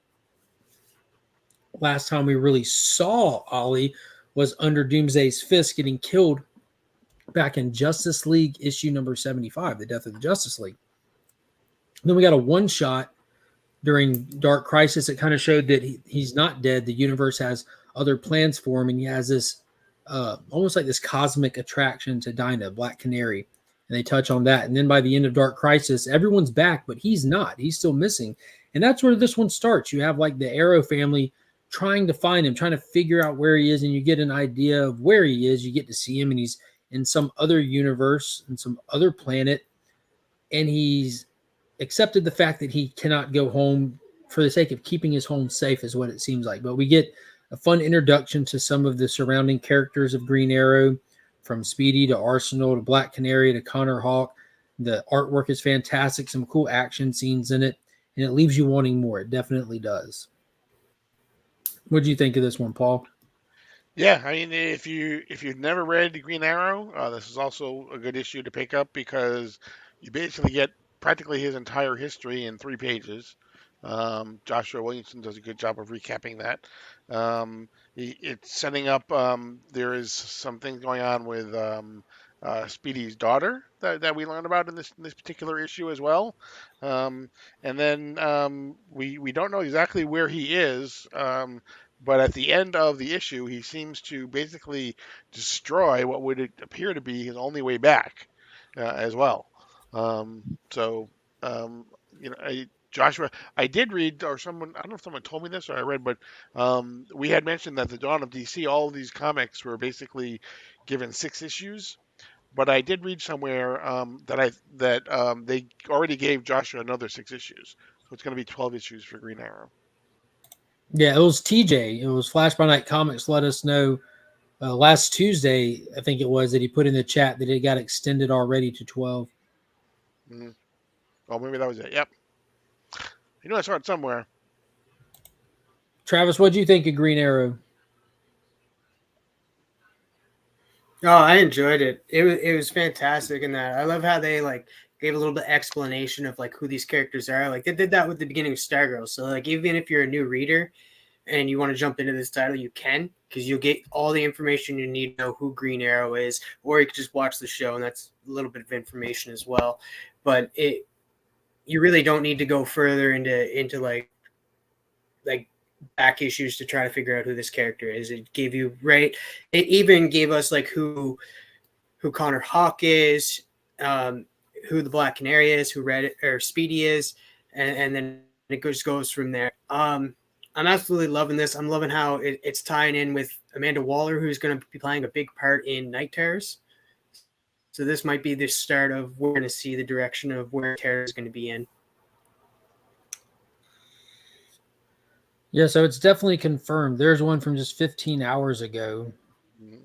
Last time we really saw Ollie was under Doomsday's fist getting killed back in Justice League issue number 75, The Death of the Justice League. Then we got a one-shot during Dark Crisis. It kind of showed that he's not dead. The universe has other plans for him, and he has this almost like this cosmic attraction to Dinah, Black Canary, and they touch on that. And then by the end of Dark Crisis, everyone's back, but he's not. He's still missing. And that's where this one starts. You have like the Arrow family trying to find him, trying to figure out where he is, and you get an idea of where he is. You get to see him, and he's in some other universe, in some other planet, and he's accepted the fact that he cannot go home for the sake of keeping his home safe is what it seems like. But we get a fun introduction to some of the surrounding characters of Green Arrow, from Speedy to Arsenal to Black Canary to Connor Hawk. The artwork is fantastic, some cool action scenes in it, and it leaves you wanting more. It definitely does. What do you think of this one, Paul? Yeah, I mean, if you've never read the Green Arrow, this is also a good issue to pick up because you basically get practically his entire history in 3 pages. Joshua Williamson does a good job of recapping that. It's setting up. There is some things going on with Speedy's daughter that we learn about in this particular issue as well. And then we don't know exactly where he is. But at the end of the issue, he seems to basically destroy what would appear to be his only way back as well. Joshua, I did read, or someone, I don't know if someone told me this or I read, but we had mentioned that the Dawn of DC, all of these comics were basically given 6 issues. But I did read somewhere that they already gave Joshua another 6 issues. So it's going to be 12 issues for Green Arrow. Yeah, it was TJ. It was Flash by Night Comics let us know last Tuesday, I think it was, that he put in the chat that it got extended already to 12. Mm-hmm. Oh, maybe that was it. Yep. I saw it somewhere. Travis, what do you think of Green Arrow? Oh, I enjoyed it. It was fantastic in that. I love how they like gave a little bit explanation of like who these characters are. Like they did that with the beginning of Stargirl. So like even if you're a new reader and you want to jump into this title, you can because you'll get all the information you need to know who Green Arrow is, or you can just watch the show and that's a little bit of information as well. But you really don't need to go further into like back issues to try to figure out who this character is. It gave you it even gave us like who Connor Hawk is, who the Black Canary is, who Red or Speedy is, and then it just goes from there. I'm absolutely loving this. I'm loving how it's tying in with Amanda Waller, who's going to be playing a big part in Night Terrors. So this might be the start of we're going to see the direction of where Terror is going to be in. Yeah, so it's definitely confirmed. There's one from just 15 hours ago. Mhm.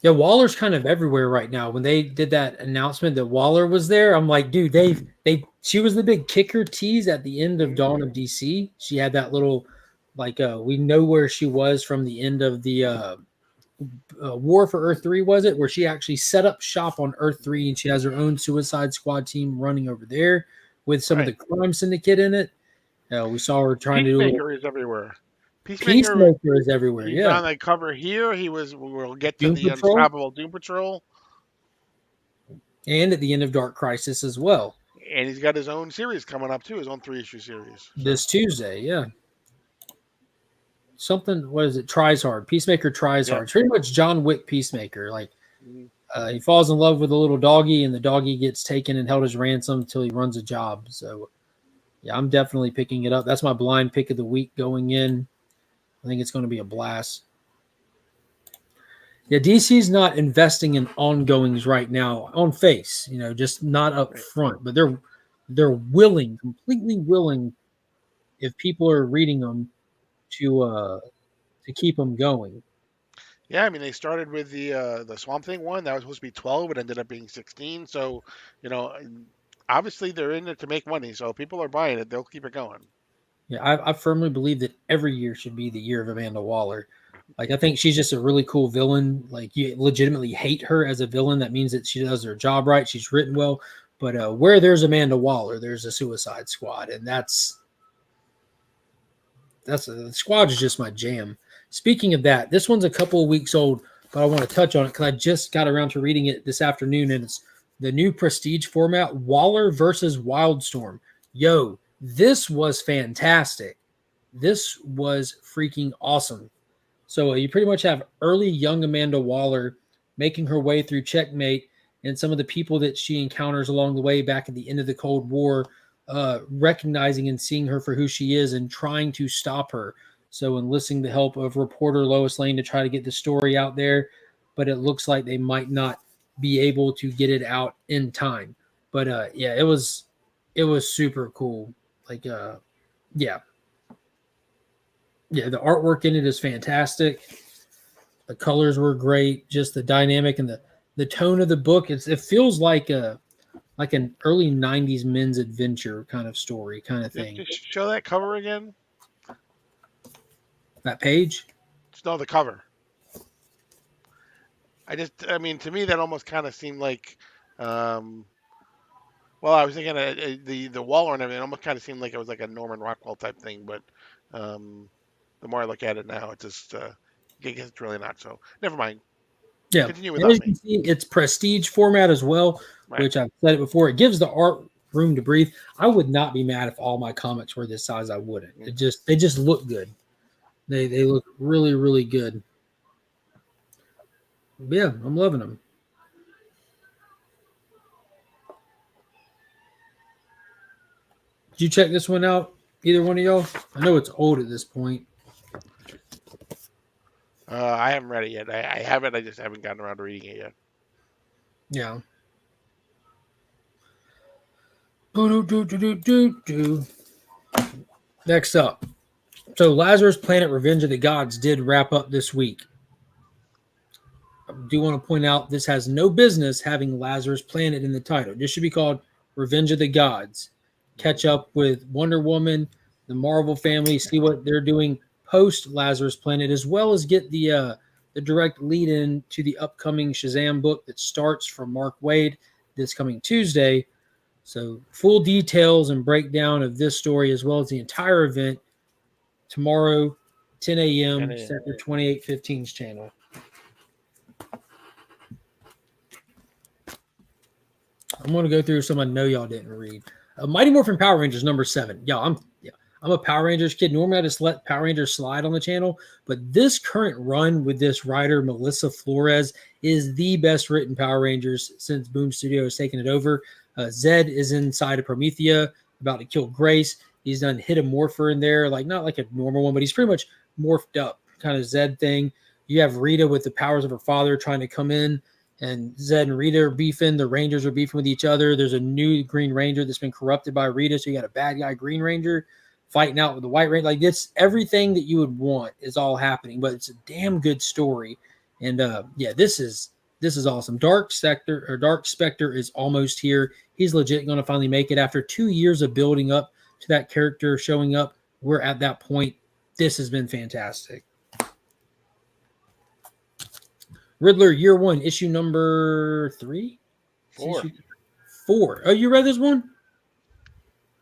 Yeah, Waller's kind of everywhere right now. When they did that announcement that Waller was there, I'm like, dude, she was the big kicker tease at the end of Dawn of DC. She had that little, like, we know where she was from the end of the War for Earth 3, was it? Where she actually set up shop on Earth 3 and she has her own Suicide Squad team running over there with some of the crime syndicate in it. We saw her trying to do Peacemaker is everywhere. Peacemaker is everywhere. He's Yeah, on the cover here. We'll get to Doom the Patrol? Unstoppable Doom Patrol. And at the end of Dark Crisis as well. And he's got his own series coming up too, his own 3-issue series. So. This Tuesday, yeah. Something, what is it? Tries hard. Peacemaker tries hard. It's pretty much John Wick Peacemaker. Like, he falls in love with a little doggy, and the doggy gets taken and held as ransom until he runs a job. So, yeah, I'm definitely picking it up. That's my blind pick of the week going in. I think it's going to be a blast. Yeah, DC's not investing in ongoings right now on face, just not up front, but they're willing, completely willing, if people are reading them, to keep them going. Yeah, I mean they started with the Swamp Thing one that was supposed to be 12, it ended up being 16. So obviously they're in it to make money. So if people are buying it, they'll keep it going. Yeah, I firmly believe that every year should be the year of Amanda Waller. Like, I think she's just a really cool villain. Like, you legitimately hate her as a villain. That means that she does her job right. She's written well. But where there's Amanda Waller, there's a Suicide Squad, and the Squad is just my jam. Speaking of that, this one's a couple of weeks old, but I want to touch on it because I just got around to reading it this afternoon, and it's the new Prestige format, Waller versus Wildstorm. Yo, this was fantastic. This was freaking awesome. So you pretty much have early young Amanda Waller making her way through Checkmate and some of the people that she encounters along the way back at the end of the Cold War, recognizing and seeing her for who she is and trying to stop her. So enlisting the help of reporter Lois Lane to try to get the story out there, but it looks like they might not be able to get it out in time. But yeah, it was super cool. Like yeah. Yeah, the artwork in it is fantastic. The colors were great. Just the dynamic and the tone of the book. It feels like an early '90s men's adventure kind of story, kind of thing. Just show that cover again. That page? No, the cover. I mean, to me that almost kind of seemed like, well, I was thinking the Waller and everything. It almost kind of seemed like it was like a Norman Rockwell type thing, but the more I look at it now, it just I guess it's really not. So never mind. Yeah, continue without me. See, it's Prestige format as well, right. Which I've said it before. It gives the art room to breathe. I would not be mad if all my comics were this size. I wouldn't. They just look good. They look really, really good. Yeah, I'm loving them. Did you check this one out? Either one of y'all? I know it's old at this point. I haven't read it yet. I have it. I just haven't gotten around to reading it yet. Yeah. Next up. So Lazarus Planet Revenge of the Gods did wrap up this week. I do want to point out this has no business having Lazarus Planet in the title. This should be called Revenge of the Gods. catch up with Wonder Woman, the Marvel family, see what they're doing post Lazarus Planet, as well as get the direct lead in to the upcoming Shazam book that starts from Mark Waid this coming Tuesday. So full details and breakdown of this story as well as the entire event tomorrow, 10 a.m. Sector 2815's channel. I'm going to go through some I know y'all didn't read. Mighty Morphin Power Rangers number 7. I'm a Power Rangers kid. Normally I just let Power Rangers slide on the channel, but this current run with this writer, Melissa Flores, is the best written Power Rangers since Boom Studio has taken it over. Zed is inside of Promethea, about to kill Grace. He's done hit a morpher in there, like not like a normal one, but he's pretty much morphed up, kind of Zed thing. You have Rita with the powers of her father trying to come in, and Zed and Rita are beefing. The Rangers are beefing with each other. There's a new Green Ranger that's been corrupted by Rita, so you got a bad guy Green Ranger fighting out with the White Ranger. Like, it's everything that you would want is all happening, but it's a damn good story. And this is awesome. Dark Spectre is almost here. He's legit going to finally make it after 2 years of building up to that character showing up. We're at that point. This has been fantastic. Riddler Year 1, issue number 3? 4. 4. Oh, you read this one?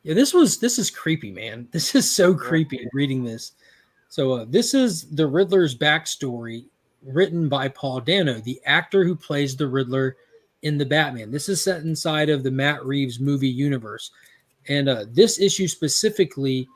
Yeah, this is creepy, man. This is so creepy reading this. So this is the Riddler's backstory written by Paul Dano, the actor who plays the Riddler in the Batman. This is set inside of the Matt Reeves movie universe. And this issue specifically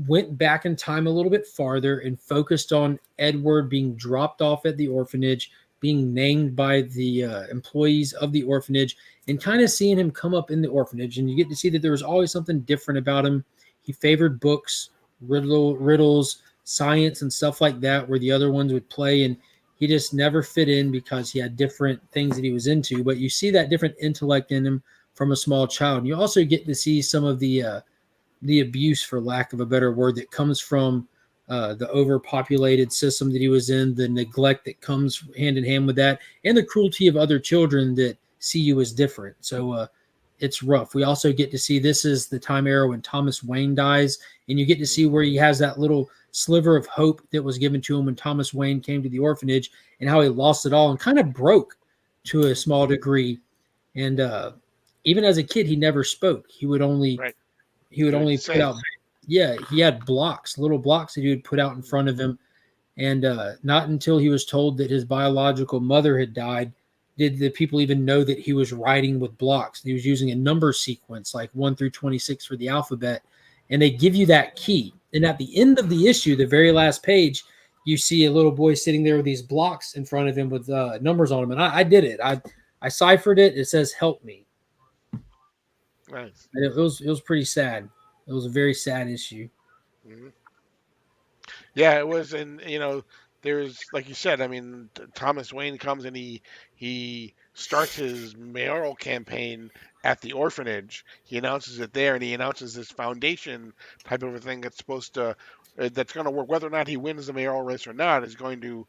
went back in time a little bit farther and focused on Edward being dropped off at the orphanage, being named by the employees of the orphanage, and kind of seeing him come up in the orphanage. And you get to see that there was always something different about him. He favored books, riddles, science, and stuff like that, where the other ones would play. And he just never fit in because he had different things that he was into. But you see that different intellect in him from a small child. And you also get to see some of the abuse, for lack of a better word, that comes from the overpopulated system that he was in, the neglect that comes hand in hand with that, and the cruelty of other children that see you as different. So it's rough. We also get to see this is the time era when Thomas Wayne dies, and you get to see where he has that little sliver of hope that was given to him when Thomas Wayne came to the orphanage, and how he lost it all and kind of broke to a small degree. And even as a kid, he never spoke. He would only put out. Yeah, he had little blocks that he would put out in front of him. And not until he was told that his biological mother had died did the people even know that he was writing with blocks. He was using a number sequence like 1 through 26 for the alphabet. And they give you that key. And at the end of the issue, the very last page, you see a little boy sitting there with these blocks in front of him with numbers on them. And I did it. I ciphered it. It says, "Help me." Nice. And it was pretty sad. It was a very sad issue. Mm-hmm. Yeah, it was, and there's, like you said, I mean, Thomas Wayne comes and he starts his mayoral campaign at the orphanage. He announces it there, and he announces this foundation type of a thing that's supposed to that's going to work. Whether or not he wins the mayoral race or not is going to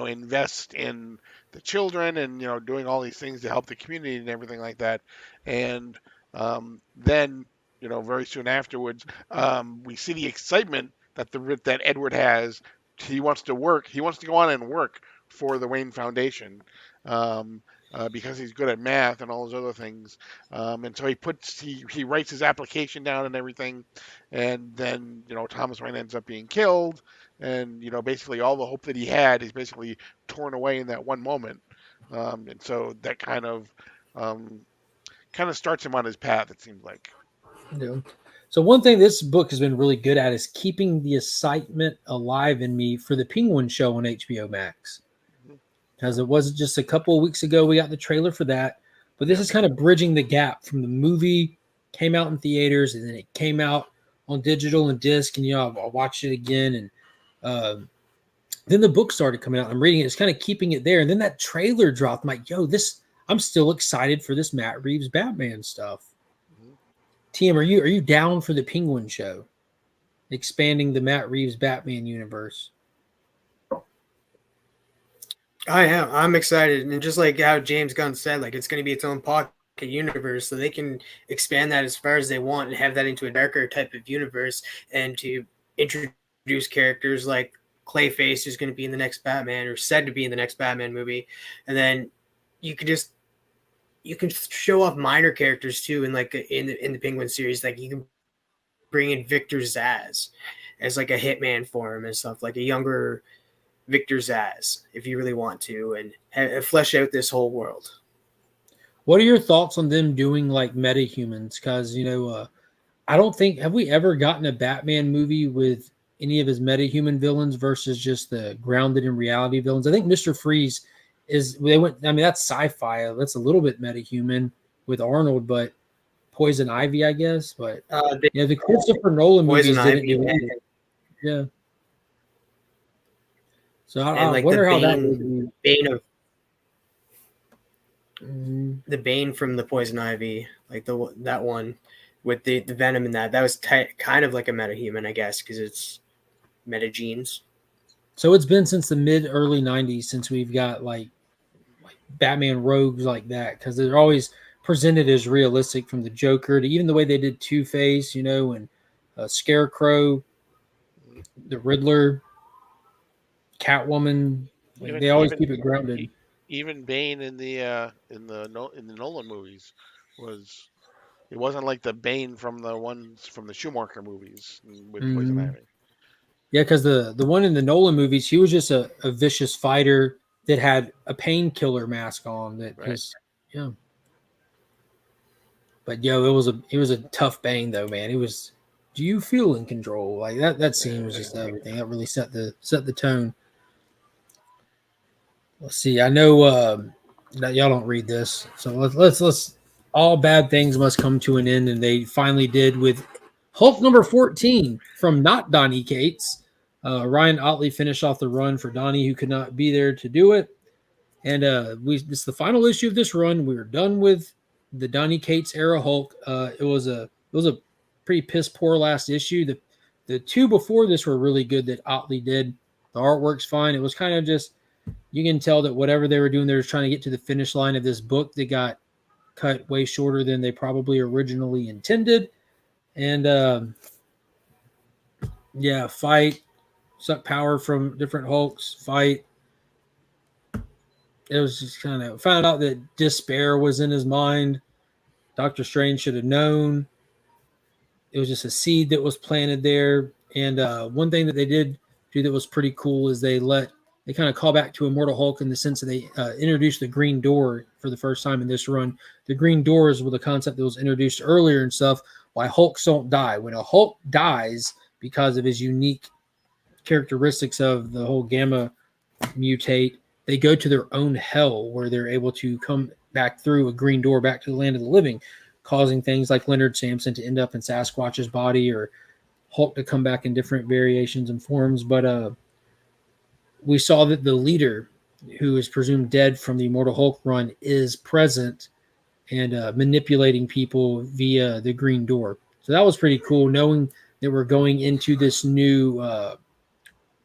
invest in the children and doing all these things to help the community and everything like that. And then very soon afterwards, we see the excitement that Edward has. He wants to go on and work for the Wayne Foundation because he's good at math and all those other things. And so he writes his application down and everything. And then, Thomas Wayne ends up being killed. And, basically all the hope that he had is basically torn away in that one moment. And so that kind of starts him on his path, it seems like. Yeah. So one thing this book has been really good at is keeping the excitement alive in me for the Penguin show on HBO Max. Because it wasn't just a couple of weeks ago we got the trailer for that, but this is kind of bridging the gap from the movie came out in theaters and then it came out on digital and disc, and I watched it again, and then the book started coming out. I'm reading it. It's kind of keeping it there, and then that trailer dropped. I'm like, I'm still excited for this Matt Reeves Batman stuff. TM, are you down for the Penguin show? Expanding the Matt Reeves Batman universe. I am. I'm excited. And just like how James Gunn said, like it's going to be its own podcast. universe, so they can expand that as far as they want and have that into a darker type of universe, and to introduce characters like Clayface, who's going to be in the next Batman, or said to be in the next Batman movie, and then you can show off minor characters too, in like in the Penguin series. Like you can bring in Victor Zsasz as like a hitman for him and stuff, like a younger Victor Zsasz, if you really want to, and flesh out this whole world. What are your thoughts on them doing like metahumans? Because I don't think, have we ever gotten a Batman movie with any of his metahuman villains versus just the grounded in reality villains? I think Mr. Freeze that's sci-fi. That's a little bit metahuman with Arnold, but Poison Ivy, I guess. But the Christopher Nolan movies didn't do it. Yeah. So I like wonder how Bane, that would be. The Bane from the Poison Ivy, like that one with the venom in that was kind of like a metahuman, I guess, because it's metagenes. So it's been since the mid-early 90s since we've got like Batman rogues like that, because they're always presented as realistic, from the Joker to even the way they did Two-Face, and Scarecrow, the Riddler, Catwoman. They always keep it grounded. Even Bane in the Nolan movies it wasn't like the Bane from the ones from the Schumacher movies with Poison Ivy. Yeah, because the one in the Nolan movies, he was just a vicious fighter that had a painkiller mask on. Yeah. But it was a tough Bane though, man. It was. Do you feel in control? Like that scene was just everything. That really set the tone. Let's see. I know that y'all don't read this, so let's. All bad things must come to an end, and they finally did with Hulk number 14 from not Donny Cates. Ryan Otley finished off the run for Donny, who could not be there to do it. And this is the final issue of this run. We were done with the Donny Cates era Hulk. It was a pretty piss poor last issue. The two before this were really good that Otley did. The artwork's fine. It was kind of just, you can tell that whatever they were doing, they were trying to get to the finish line of this book that got cut way shorter than they probably originally intended. And fight, suck power from different Hulks, fight. It was just kind of found out that despair was in his mind. Doctor Strange should have known. It was just a seed that was planted there. And one thing that they did do that was pretty cool is they kind of call back to Immortal Hulk in the sense that they introduced the Green Door for the first time in this run. The Green Door is with a concept that was introduced earlier and stuff, why Hulks don't die. When a Hulk dies because of his unique characteristics of the whole gamma mutate, they go to their own hell where they're able to come back through a green door back to the land of the living, causing things like Leonard Samson to end up in Sasquatch's body, or Hulk to come back in different variations and forms. But we saw that the leader, who is presumed dead from the Immortal Hulk run, is present and manipulating people via the Green Door. So that was pretty cool, knowing that we're going into this new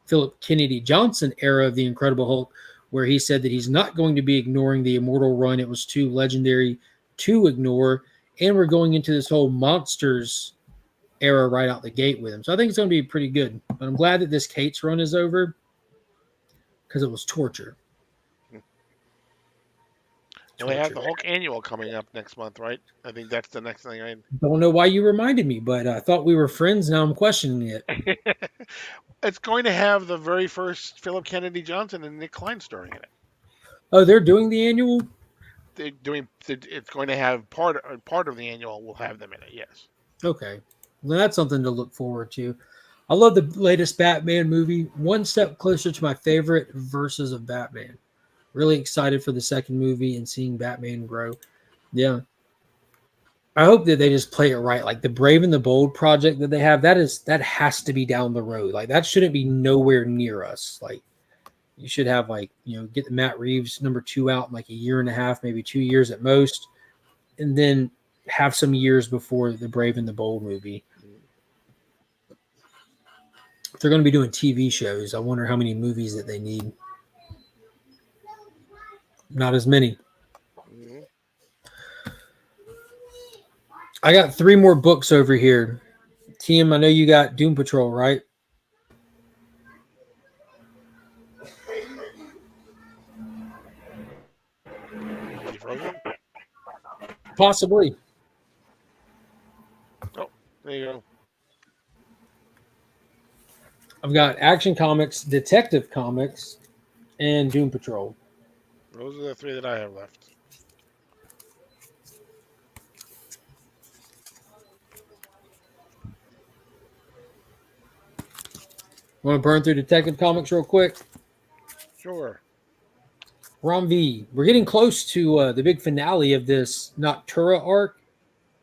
Philip Kennedy Johnson era of the Incredible Hulk, where he said that he's not going to be ignoring the Immortal run. It was too legendary to ignore. And we're going into this whole Monsters era right out the gate with him. So I think it's going to be pretty good. But I'm glad that this Cates run is over, because it was torture. Well, they have the Hulk Annual coming up next month, right? I think that's the next thing. I don't know why you reminded me, but I thought we were friends. Now I'm questioning it. It's going to have the very first Philip Kennedy Johnson and Nick Klein story in it. Oh, they're doing the annual? It's going to have part of the annual will have them in it, yes. Okay. Well, that's something to look forward to. I love the latest Batman movie. One step closer to my favorite verses of Batman. Really excited for the second movie and seeing Batman grow. Yeah. I hope that they just play it right. Like the Brave and the Bold project that they have, that has to be down the road. Like that shouldn't be nowhere near us. Like you should have get the Matt Reeves #2 out in like a year and a half, maybe 2 years at most. And then have some years before the Brave and the Bold movie. If they're going to be doing TV shows, I wonder how many movies that they need. Not as many. Mm-hmm. I got 3 more books over here. Tim, I know you got Doom Patrol, right? Is he frozen? Possibly. Oh, there you go. I've got Action Comics, Detective Comics, and Doom Patrol. Those are the 3 that I have left. Want to burn through Detective Comics real quick? Sure. Rom V. We're getting close to the big finale of this Noctura arc.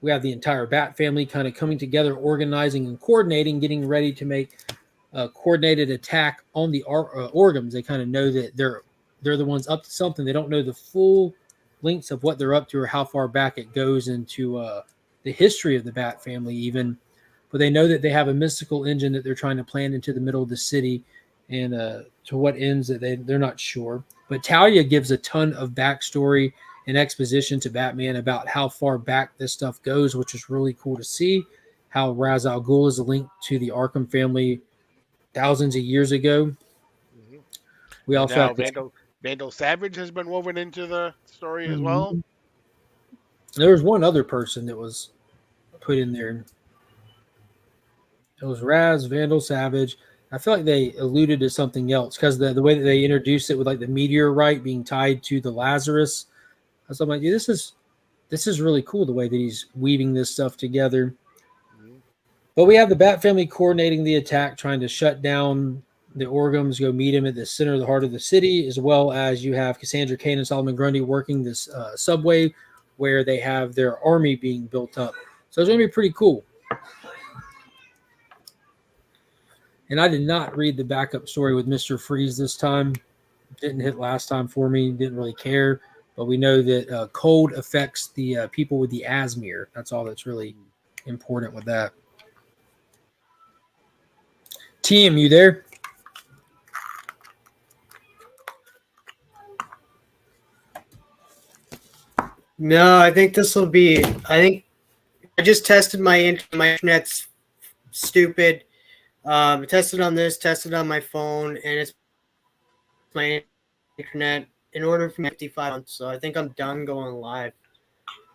We have the entire Bat family kind of coming together, organizing and coordinating, getting ready to make a coordinated attack on the Orgams. They kind of know that they're the ones up to something. They don't know the full lengths of what they're up to or how far back it goes into the history of the Bat family even. But they know that they have a mystical engine that they're trying to plant into the middle of the city, and to what ends that they're not sure. But Talia gives a ton of backstory and exposition to Batman about how far back this stuff goes, which is really cool to see. How Ra's al Ghul is linked to the Arkham family thousands of years ago. Hmm. We And also now have to, Vandal Savage has been woven into the story as well. there was one other person that was put in there. It was Raz, Vandal, Savage. I feel like they alluded to something else because the way that they introduced it with like the meteorite being tied to the Lazarus. I was like, yeah, this is really cool the way that he's weaving this stuff together. Mm-hmm. But we have the Bat family coordinating the attack, trying to shut down the Orgams, go meet him at the center of the heart of the city, as well as you have Cassandra Cain and Solomon Grundy working this subway where they have their army being built up. So it's going to be pretty cool. And I did not read the backup story with Mr. Freeze this time. Didn't hit last time for me. Didn't really care. But we know that cold affects the people with the Asmere. That's all that's really important with that. TM, you there? No, I think this will be. I think I just tested my internet's stupid. Tested on this, tested on my phone, and it's my internet in order for 55 months. So I think I'm done going live.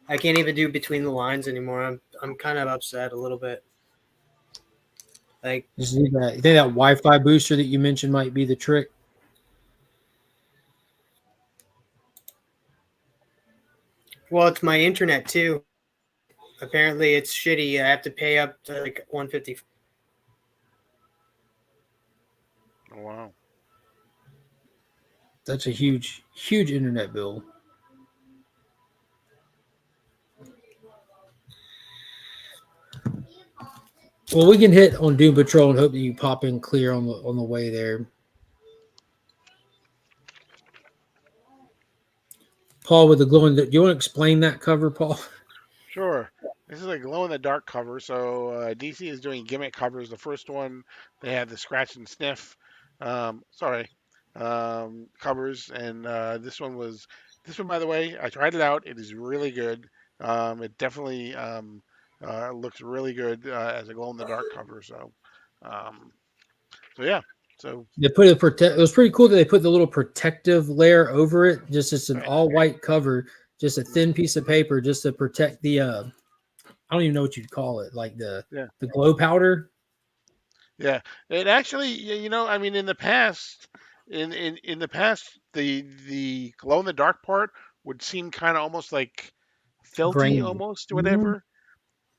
I can't even do between the lines anymore. I'm kind of upset a little bit. Like, You think that Wi-Fi booster that you mentioned might be the trick? well, it's my internet too. Apparently, it's shitty. I have to pay up to like 150. Oh, wow. That's a huge, huge internet bill. Well, we can hit on Doom Patrol and hope that you pop in clear on the way there. Paul with the glowing. Do you want to explain that cover, Paul? Sure. This is a glow in the dark cover. So DC is doing gimmick covers. The first one, they have the scratch and sniff. Covers, and this one, by the way, I tried it out. It is really good. It definitely looks really good as a glow in the dark cover. Um, so yeah. So They put it was pretty cool that they put the little protective layer over it. Just it's an right. all white cover, just a thin piece of paper, just to protect the. I don't even know what you'd call it, like the glow powder. Yeah, it actually, I mean, in the past, the glow in the dark part would seem kind of almost like felty, Grainy. almost whatever.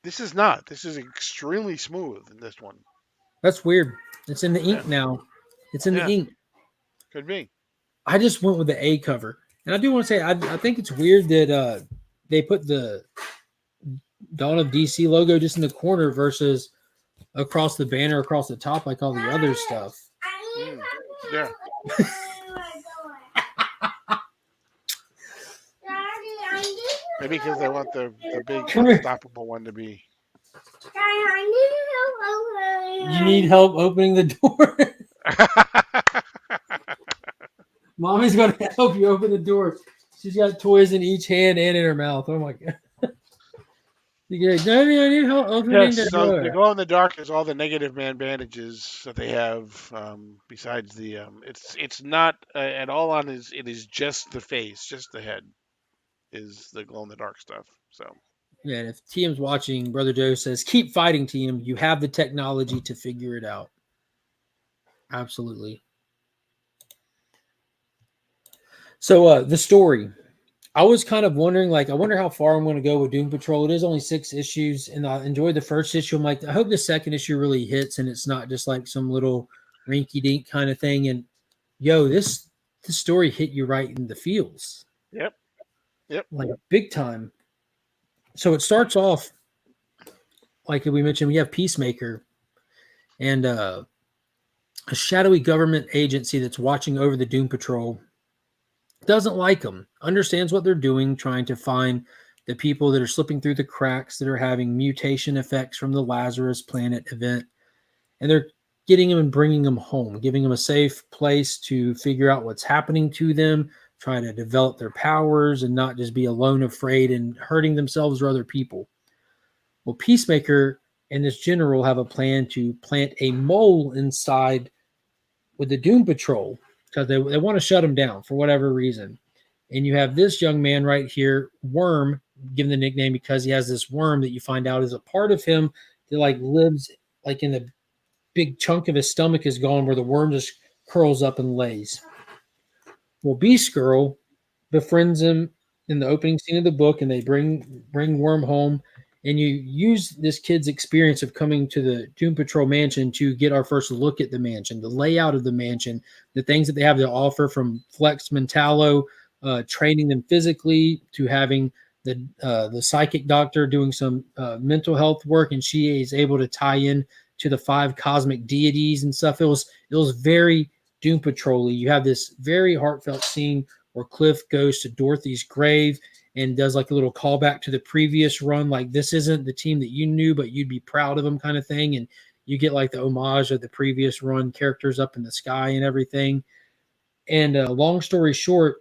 This is not. This is extremely smooth in this one. That's weird. It's in the ink Yeah, now. It's in the yeah, ink. could be. I just went with the A cover, and I do want to say I think it's weird that they put the Dawn of DC logo just in the corner versus across the banner, across the top, like all the other stuff. Mm, yeah. Maybe because they want the big unstoppable one to be. You need help opening the door. Mommy's going to help you open the door. She's got toys in each hand and in her mouth. Oh my god. You go, Yes, so the glow in the dark is all the negative man bandages that they have. Besides the, it's not at all on his. It is just the face, just the head, is the glow in the dark stuff. So Yeah, and if TM's watching, Brother Joe says, keep fighting, TM. You have the technology to figure it out. Absolutely. So the story. I was kind of wondering, like, I wonder how far I'm going to go with Doom Patrol. It is only 6 issues, and I enjoyed the first issue. I'm like, I hope the second issue really hits, and it's not just like some little rinky-dink kind of thing. And yo, this story hit you right in the feels, yep, yep, like big time. So it starts off like we mentioned. We have Peacemaker and a shadowy government agency that's watching over the Doom Patrol. Doesn't like them, understands what they're doing, trying to find the people that are slipping through the cracks, that are having mutation effects from the Lazarus Planet event, and they're getting them and bringing them home, giving them a safe place to figure out what's happening to them, trying to develop their powers and not just be alone, afraid, and hurting themselves or other people. Well, Peacemaker and this general have a plan to plant a mole inside with the Doom Patrol because they want to shut them down for whatever reason. And you have this young man right here, Worm, given the nickname because he has this worm that you find out is a part of him that like lives like in the big chunk of his stomach is gone where the worm just curls up and lays. Well, Beast Girl befriends him in the opening scene of the book, and they bring Worm home. And you use this kid's experience of coming to the Doom Patrol mansion to get our first look at the mansion, the layout of the mansion, the things that they have to offer, from Flex Mentallo, training them physically, to having the psychic doctor doing some mental health work, and she is able to tie in to the 5 cosmic deities and stuff. It was very Doom Patrol-y. You have this very heartfelt scene where Cliff goes to Dorothy's grave and does like a little callback to the previous run, like this isn't the team that you knew, but you'd be proud of them kind of thing. And you get like the homage of the previous run characters up in the sky and everything. And long story short,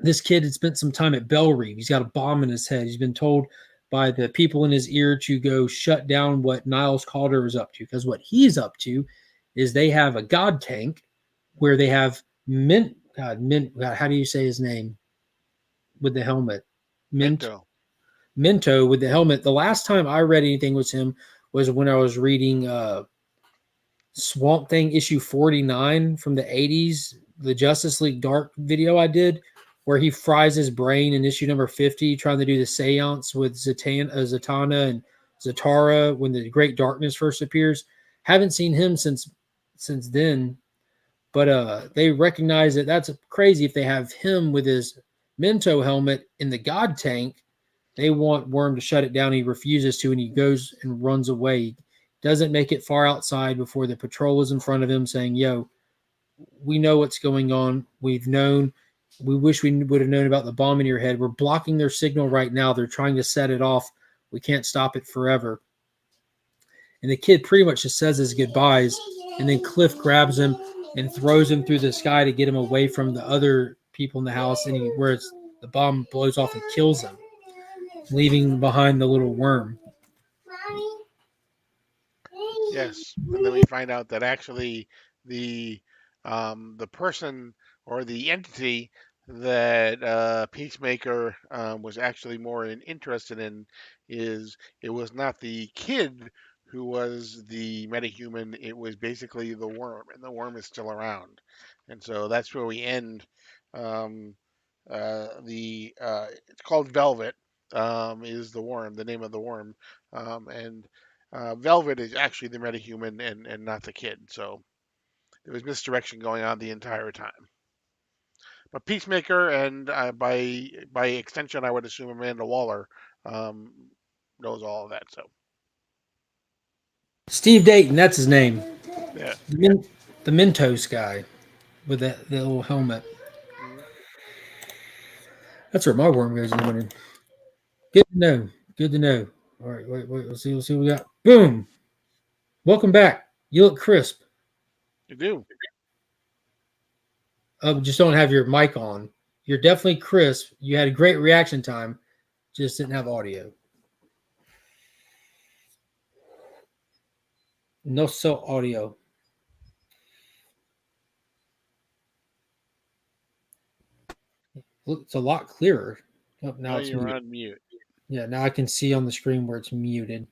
this kid had spent some time at Bell Reeve. He's got a bomb in his head. He's been told by the people in his ear to go shut down what Niles Calder is up to, because what he's up to is they have a god tank where they have God, how do you say his name with the helmet? Minto with the helmet. The last time I read anything with him was when I was reading Swamp Thing issue 49 from the 80s, the Justice League Dark video I did, where he fries his brain in issue number 50, trying to do the seance with Zatanna and Zatara when the Great Darkness first appears. Haven't seen him since then, but they recognize that that's crazy if they have him with his Minto helmet in the God tank. They want Worm to shut it down. He refuses to, and he goes and runs away. Doesn't make it far outside before the patrol is in front of him saying, yo, we know what's going on. We've known. We wish we would have known about the bomb in your head. We're blocking their signal right now. They're trying to set it off. We can't stop it forever. And the kid pretty much just says his goodbyes, and then Cliff grabs him and throws him through the sky to get him away from the other people in the house, and the bomb blows off and kills him, leaving behind the little worm. yes, and then we find out that actually the person or the entity that Peacemaker was actually more interested in is it was not the kid who was the metahuman. It was basically the worm, and the worm is still around, and so that's where we end. Um, it's called Velvet. Is the worm the name of the worm, and Velvet is actually the metahuman and not the kid. So there was misdirection going on the entire time. But Peacemaker and by extension, I would assume Amanda Waller um, knows all of that. So Steve Dayton, that's his name. yeah. The Mentos guy with the little helmet. Mhm. That's where my worm goes in the winter. Good to know. Good to know. All right, wait. Let's see what we got. Boom. Welcome back. You look crisp. You do. Just don't have your mic on. You're definitely crisp. You had a great reaction time. Just didn't have audio. No cell audio. Look, it's a lot clearer. Oh, now Now it's you're muted. on mute. Yeah, now I can see on the screen where it's muted.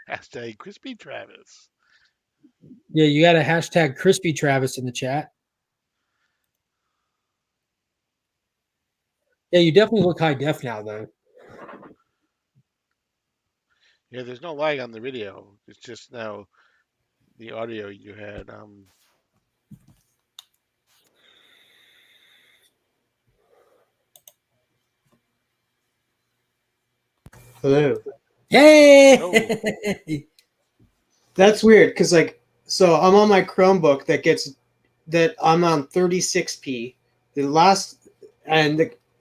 Hashtag Crispy Travis. Yeah, you got a hashtag Crispy Travis in the chat. Yeah, you definitely look high def now, though. Yeah, there's no lag on the video. It's just now the audio you had. Hello. Hey! That's weird because so I'm on my Chromebook that I'm on 36p. The last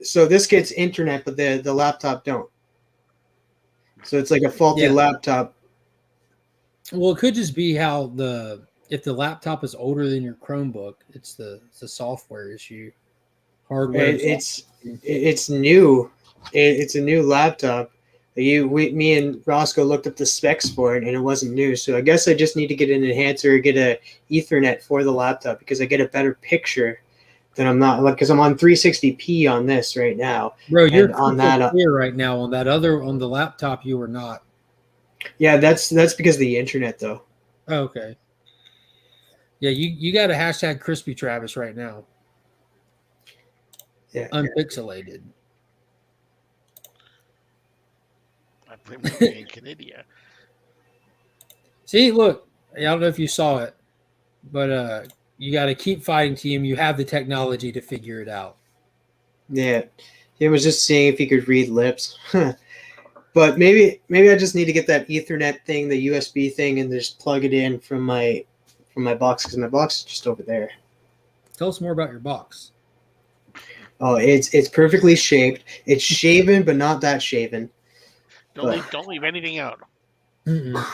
so this gets internet, but the laptop don't. So it's like a faulty Yeah. laptop. Well, it could just be how if the laptop is older than your Chromebook, it's the software issue, hardware. It's new. It's a new laptop. Me and Roscoe looked up the specs for it, and it wasn't new. So I guess I just need to get an enhancer, or get a Ethernet for the laptop because I get a better picture than I'm not because I'm on 360p on this right now. Bro, you're on that clear right now. On the laptop, you were not. Yeah, that's because of the internet though. Oh, okay. Yeah, you got a hashtag Crispy Travis right now. Yeah. Unpixelated. I blame in Canada. See, look, I don't know if you saw it, but you got to keep fighting, team. You have the technology to figure it out. Yeah, he was just seeing if he could read lips. But maybe I just need to get that Ethernet thing, the USB thing, and just plug it in from my box because my box is just over there. Tell us more about your box. Oh, it's perfectly shaped. It's shaven, but not that shaven. Don't leave anything out. Mm-mm.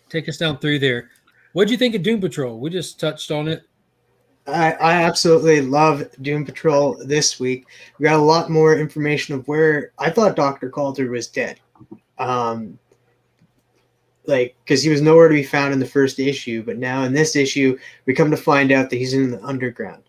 Take us down through there. What'd you think of Doom Patrol? We just touched on it. I absolutely love Doom Patrol this week. We got a lot more information of where I thought Dr. Coulter was dead. Because he was nowhere to be found in the first issue, but now in this issue, we come to find out that he's in the underground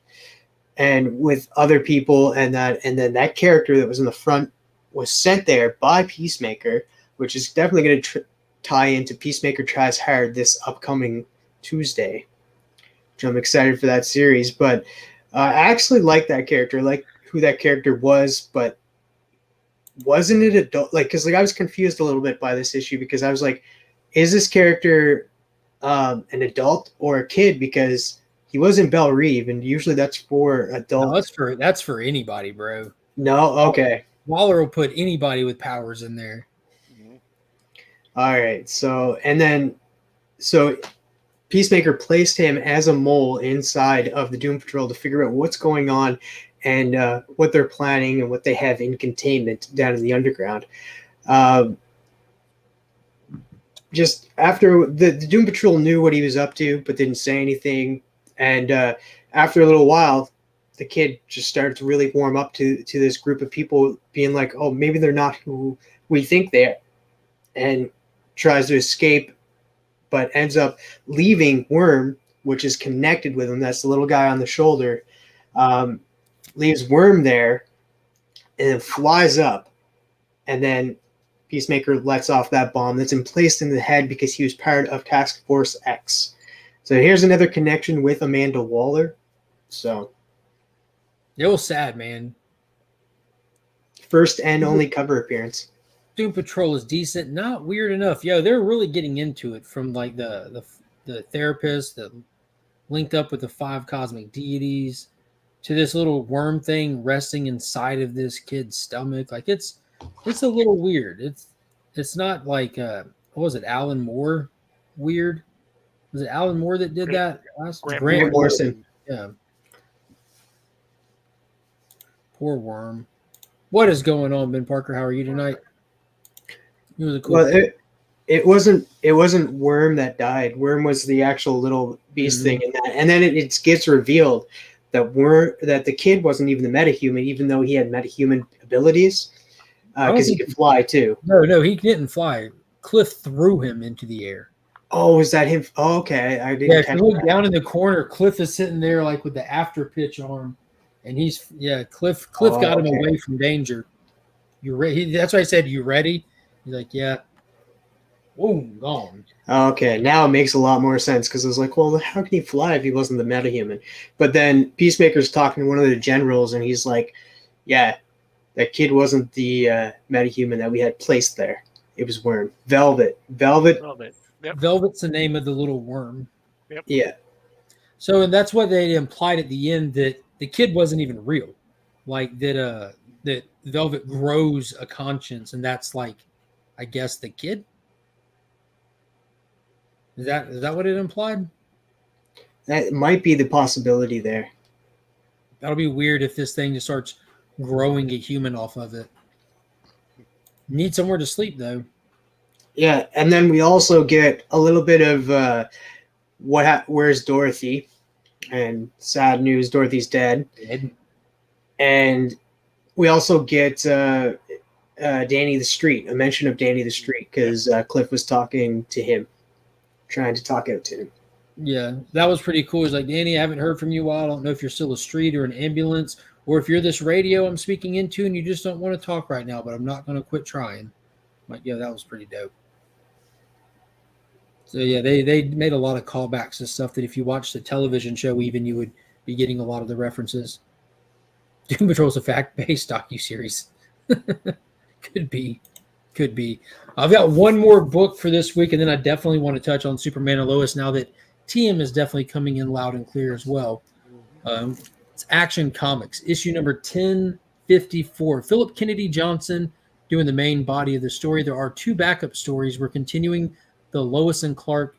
and with other people, and then that character that was in the front was sent there by Peacemaker, which is definitely going to tie into Peacemaker Tries Hard this upcoming Tuesday. I'm excited for that series, but I actually like that character, like who that character was, but wasn't it adult? Because I was confused a little bit by this issue because I was like, is this character an adult or a kid? Because he was in Belle Reve, and usually that's for adults. No, that's for anybody, bro. No, okay. Waller will put anybody with powers in there. Mm-hmm. All right, so Peacemaker placed him as a mole inside of the Doom Patrol to figure out what's going on and what they're planning and what they have in containment down in the underground. Just after the Doom Patrol knew what he was up to, but didn't say anything. And after a little while, the kid just started to really warm up to this group of people, being like, oh, maybe they're not who we think they are, and tries to escape, but ends up leaving Worm, which is connected with him. That's the little guy on the shoulder. Leaves Worm there and then flies up. And then Peacemaker lets off that bomb that's placed in the head because he was part of Task Force X. So here's another connection with Amanda Waller. So it was sad, man. First and only cover appearance. Doom Patrol is decent, not weird enough. Yo, they're really getting into it, from like the therapist that linked up with the 5 cosmic deities to this little worm thing resting inside of this kid's stomach. Like it's a little weird. It's not like what was it, Alan Moore weird? Was it Alan Moore that did that? Grant Morrison. Yeah. Poor Worm. What is going on, Ben Parker? How are you tonight? It was a cool. Well, it wasn't Worm that died. Worm was the actual little beast thing in that, and then it gets revealed that the kid wasn't even the metahuman, even though he had metahuman abilities, because he could fly too. No, he didn't fly. Cliff threw him into the air. Oh, is that him? Oh, okay. I Yeah, didn't if catch you look that. down in the corner, Cliff is sitting there like with the after pitch arm, and Cliff got him okay. away from danger. You ready? That's why I said, "You ready?" He's like, "Yeah." Boom, gone. Okay, now it makes a lot more sense because I was like, well, how can he fly if he wasn't the metahuman? But then Peacemaker's talking to one of the generals, and he's like, yeah, that kid wasn't the metahuman that we had placed there. It was Worm. Velvet. Velvet. A little bit. Yep. Velvet's the name of the little worm. Yep. Yeah. So, and that's what they implied at the end, that the kid wasn't even real, like that Velvet grows a conscience, and that's like, I guess, the kid. Is that what it implied? That might be the possibility there. That'll be weird if this thing just starts growing a human off of it. Need somewhere to sleep though. Yeah, and then we also get a little bit of where's Dorothy? And sad news, Dorothy's dead. And we also get Danny the Street, a mention of Danny the Street, because Cliff was talking to him, trying to talk out to him. Yeah, that was pretty cool. He's like, Danny, I haven't heard from you a while. I don't know if you're still a street or an ambulance, or if you're this radio I'm speaking into and you just don't want to talk right now, but I'm not going to quit trying. I'm like, yeah, that was pretty dope. So, yeah, they made a lot of callbacks to stuff that if you watch the television show, even, you would be getting a lot of the references. Doom Patrol is a fact-based docuseries. Could be. I've got one more book for this week, and then I definitely want to touch on Superman and Lois now that TM is definitely coming in loud and clear as well. It's Action Comics, issue number 1054. Philip Kennedy Johnson doing the main body of the story. There are two backup stories. We're continuing the Lois and Clark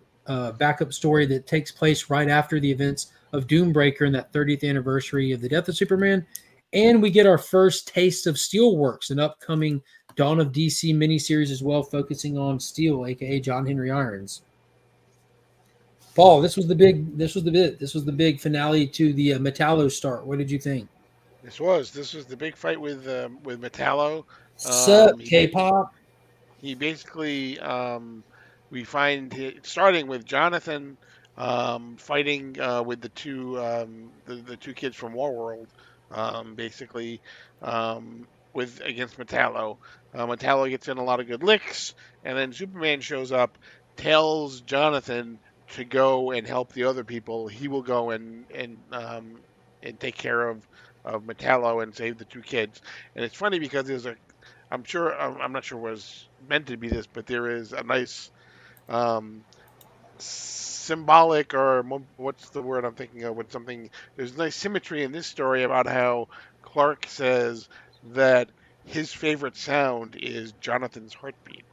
backup story that takes place right after the events of Doombreaker and that 30th anniversary of the death of Superman. And we get our first taste of Steelworks, an upcoming Dawn of DC miniseries as well, focusing on Steel, aka John Henry Irons. Paul, this was the big finale to the Metallo start. What did you think? This was the big fight with Metallo. Sup, K-pop? He basically we find starting with Jonathan fighting with the two kids from Warworld, basically against Metallo. Metallo gets in a lot of good licks, and then Superman shows up, tells Jonathan to go and help the other people. He will go and take care of Metallo and save the two kids. And it's funny because there's I'm not sure it was meant to be this, but there is a nice symbolic, or what's the word I'm thinking of, with something. There's nice symmetry in this story about how Clark says that his favorite sound is Jonathan's heartbeat,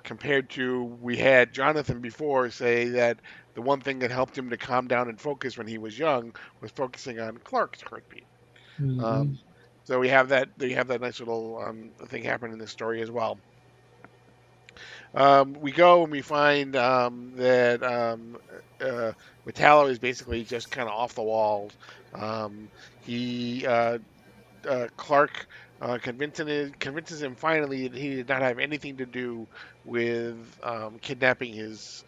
compared to, we had Jonathan before say that the one thing that helped him to calm down and focus when he was young was focusing on Clark's heartbeat. Mm-hmm. So we have that nice little thing happen in this story as well. We go and we find that Metallo is basically just kind of off the walls. Clark convinces him finally that he did not have anything to do with kidnapping his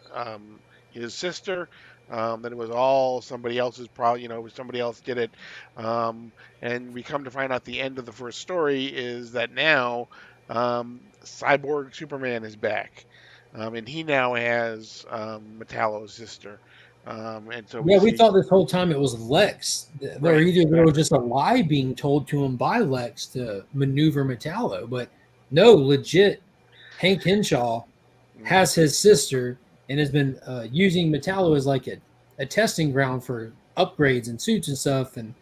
sister. That it was all somebody else's problem. Somebody else did it. And we come to find out the end of the first story is that now Cyborg Superman is back, and he now has Metallo's sister. And so we thought this whole time it was Lex. Or either there was just a lie being told to him by Lex to maneuver Metallo, but no, legit, Hank Henshaw has his sister and has been using Metallo as like a testing ground for upgrades and suits and stuff, and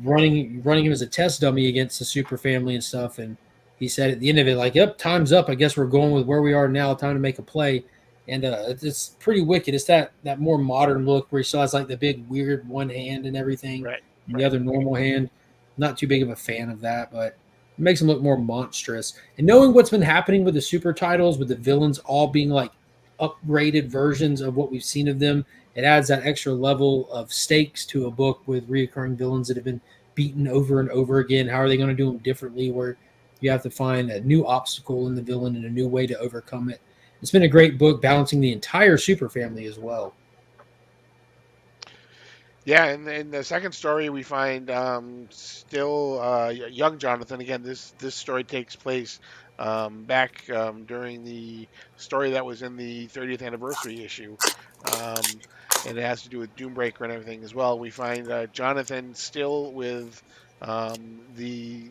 running him as a test dummy against the Super Family and stuff. And he said at the end of it, like, "Yep, time's up. I guess we're going with where we are now. Time to make a play." And it's pretty wicked. It's that more modern look where he still has like the big weird one hand and everything, and the other normal hand. Not too big of a fan of that, but it makes him look more monstrous. And knowing what's been happening with the super titles, with the villains all being like upgraded versions of what we've seen of them, it adds that extra level of stakes to a book with reoccurring villains that have been beaten over and over again. How are they going to do them differently? Where You have to find a new obstacle in the villain and a new way to overcome it. It's been a great book, balancing the entire super family as well. Yeah, and in the second story, we find still young Jonathan. Again, this story takes place back during the story that was in the 30th anniversary issue, um, and it has to do with Doombreaker and everything as well. We find Jonathan still with the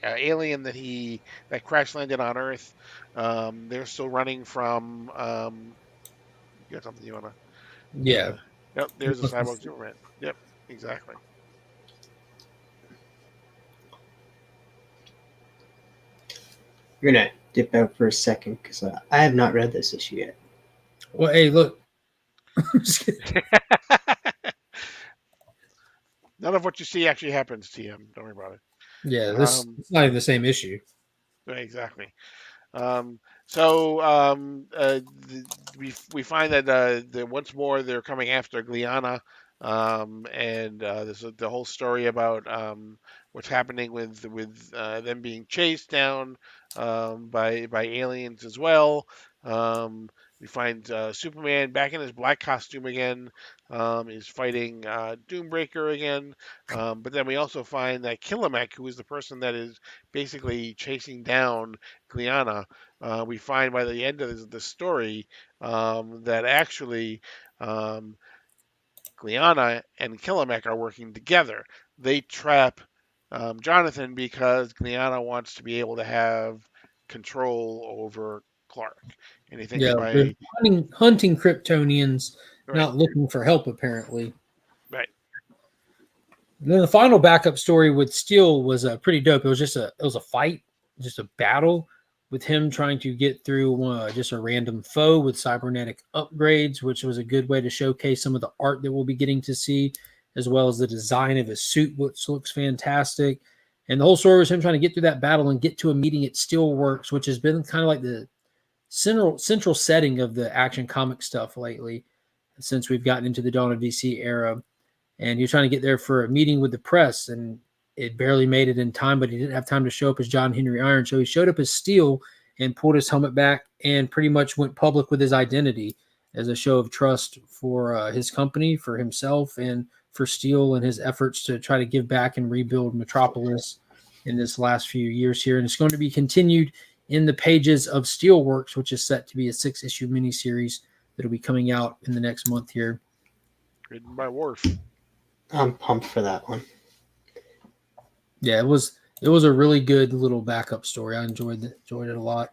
alien that crash landed on Earth. They're still running from. You got something you wanna? Yeah. Yep, there's a cyborg Superman. Yep, exactly. We're gonna dip out for a second because I have not read this issue yet. Well, hey, look. None of what you see actually happens, TM. Don't worry about it. Yeah, it's not even the same issue. Right, exactly. We find that once more they're coming after Gliana, and there's the whole story about what's happening with them being chased down by aliens as well. We find Superman back in his black costume again, is fighting Doombreaker again. But then we also find that Killamek, who is the person that is basically chasing down Gliana, we find by the end of the story that actually Gliana and Killamek are working together. They trap Jonathan because Gliana wants to be able to have control over Clark. And he thinks Yeah, they're by hunting Kryptonians, right, not looking for help, apparently. right. And then the final backup story with Steel was pretty dope. It was a fight, just a battle with him trying to get through just a random foe with cybernetic upgrades, which was a good way to showcase some of the art that we'll be getting to see, as well as the design of his suit, which looks fantastic. And the whole story was him trying to get through that battle and get to a meeting at Steelworks, which has been kind of like the central setting of the Action Comic stuff lately, since we've gotten into the Dawn of DC era. And he was trying to get there for a meeting with the press, and it barely made it in time, but he didn't have time to show up as John Henry Iron. So he showed up as Steel and pulled his helmet back and pretty much went public with his identity as a show of trust for his company, for himself, and for Steel and his efforts to try to give back and rebuild Metropolis in this last few years here. And it's going to be continued in the pages of Steelworks, which is set to be a 6-issue miniseries that will be coming out in the next month here. Written by Worf. I'm pumped for that one. Yeah, it was a really good little backup story. I enjoyed it a lot.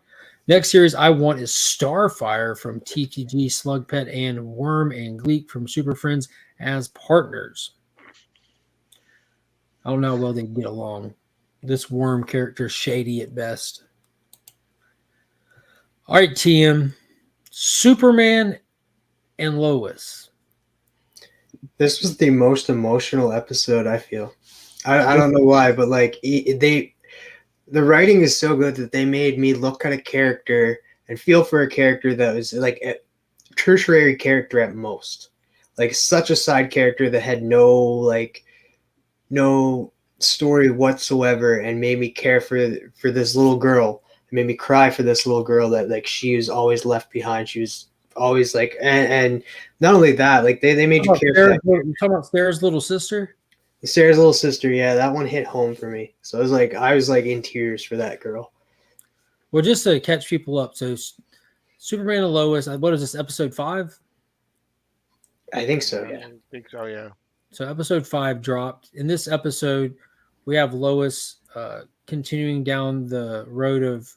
Next series I want is Starfire from TTG, Slugpet, and Worm and Gleek from Super Friends as partners. I don't know how well they get along. This Worm character is shady at best. All right, TM. Superman and Lois. This was the most emotional episode, I feel. I don't know why, but like the writing is so good that they made me look at a character and feel for a character that was like a tertiary character at most, like such a side character that had no story whatsoever, and made me care for this little girl. It made me cry for this little girl that like she was always left behind. She was always like, and not only that, like they made you care for that. You talking about Sarah's little sister? Sarah's little sister, yeah, that one hit home for me. So I was like in tears for that girl. Well, just to catch people up, so Superman and Lois, what is this, episode 5? I think so, yeah. I think so, yeah. So episode 5 dropped. In this episode, we have Lois continuing down the road of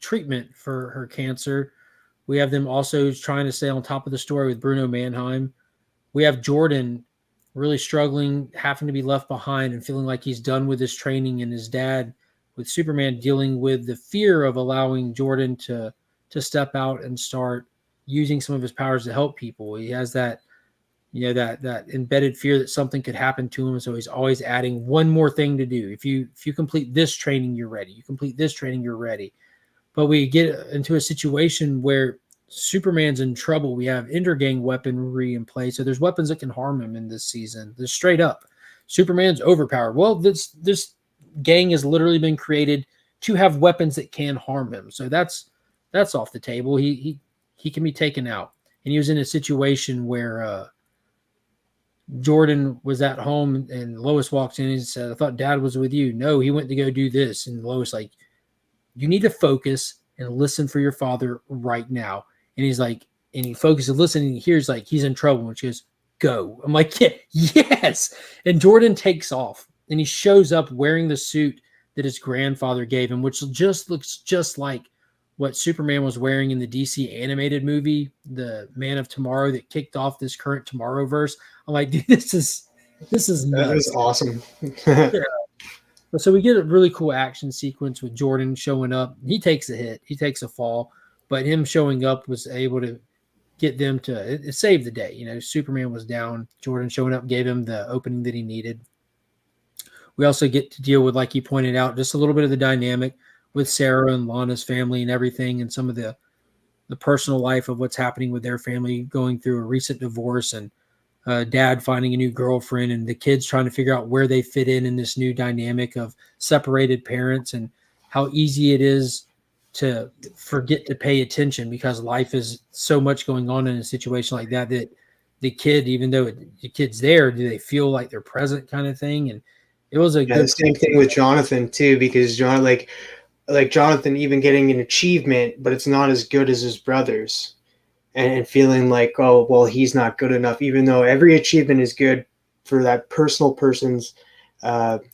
treatment for her cancer. We have them also trying to stay on top of the story with Bruno Mannheim. We have Jordan really struggling, having to be left behind and feeling like he's done with his training, and his dad with Superman dealing with the fear of allowing Jordan to step out and start using some of his powers to help people. He has that, that embedded fear that something could happen to him. So he's always adding one more thing to do. If you complete this training, you're ready. You complete this training, you're ready. But we get into a situation where Superman's in trouble. We have intergang weaponry in play, so there's weapons that can harm him in this season. This straight up, Superman's overpowered. Well, this gang has literally been created to have weapons that can harm him. So that's off the table. He can be taken out. And he was in a situation where Jordan was at home and Lois walks in and said, I thought Dad was with you. No, he went to go do this. And Lois like, you need to focus and listen for your father right now. And he's like, and he focuses, listening, and he hears like he's in trouble. And she goes, go. I'm like, yeah, yes. And Jordan takes off and he shows up wearing the suit that his grandfather gave him, which just looks just like what Superman was wearing in the DC animated movie, The Man of Tomorrow, that kicked off this current Tomorrowverse. I'm like, dude, this is nuts. That is awesome. Yeah. So we get a really cool action sequence with Jordan showing up. He takes a hit, he takes a fall, but him showing up was able to get them to it saved the day. You know, Superman was down. Jordan showing up gave him the opening that he needed. We also get to deal with, like you pointed out, just a little bit of the dynamic with Sarah and Lana's family and everything, and some of the personal life of what's happening with their family, going through a recent divorce, and Dad finding a new girlfriend, and the kids trying to figure out where they fit in this new dynamic of separated parents, and how easy it is to forget to pay attention because life is so much going on in a situation like that the kid, even though the kid's there, do they feel like they're present kind of thing? And it was a good the same thing with Jonathan too, because John like Jonathan even getting an achievement, but it's not as good as his brothers, and feeling like, oh, well, he's not good enough, even though every achievement is good for that person's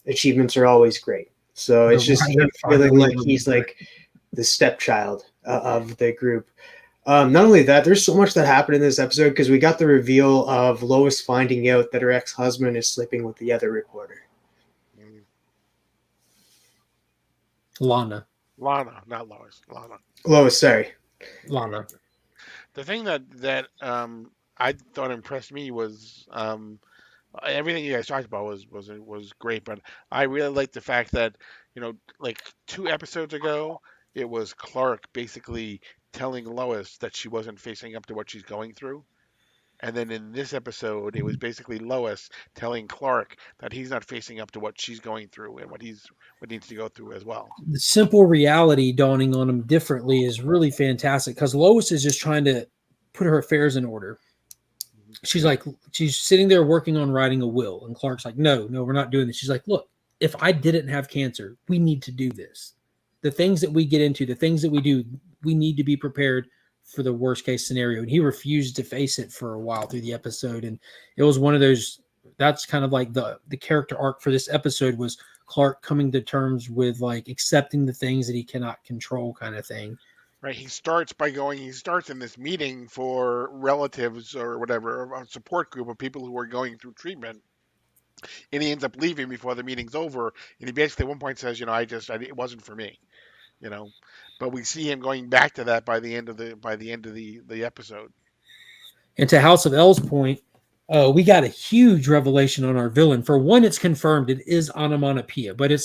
achievements are always great. So it's just feeling like he's like the stepchild of the group. Not only that, there's so much that happened in this episode because we got the reveal of Lois finding out that her ex-husband is sleeping with the other reporter. Lana, not Lois. Lois, sorry. Lana. The thing that I thought impressed me was everything you guys talked about was great, but I really liked the fact that, you know, like 2 episodes ago, it was Clark basically telling Lois that she wasn't facing up to what she's going through. And then in this episode, it was basically Lois telling Clark that he's not facing up to what she's going through and what needs to go through as well. The simple reality dawning on him differently is really fantastic because Lois is just trying to put her affairs in order. She's sitting there working on writing a will, and Clark's like, no, we're not doing this. She's like, look, if I didn't have cancer, we need to do this. The things that we get into, the things that we do, we need to be prepared for the worst case scenario. And he refused to face it for a while through the episode. And it was one of those, that's kind of like the character arc for this episode was Clark coming to terms with like accepting the things that he cannot control kind of thing. Right. He starts in this meeting for relatives or whatever, a support group of people who are going through treatment. And he ends up leaving before the meeting's over. And he basically at one point says, you know, it wasn't for me, you know. But we see him going back to that by the end of the episode. And to House of L's point, we got a huge revelation on our villain. For one, it's confirmed it is onomatopoeia, but it's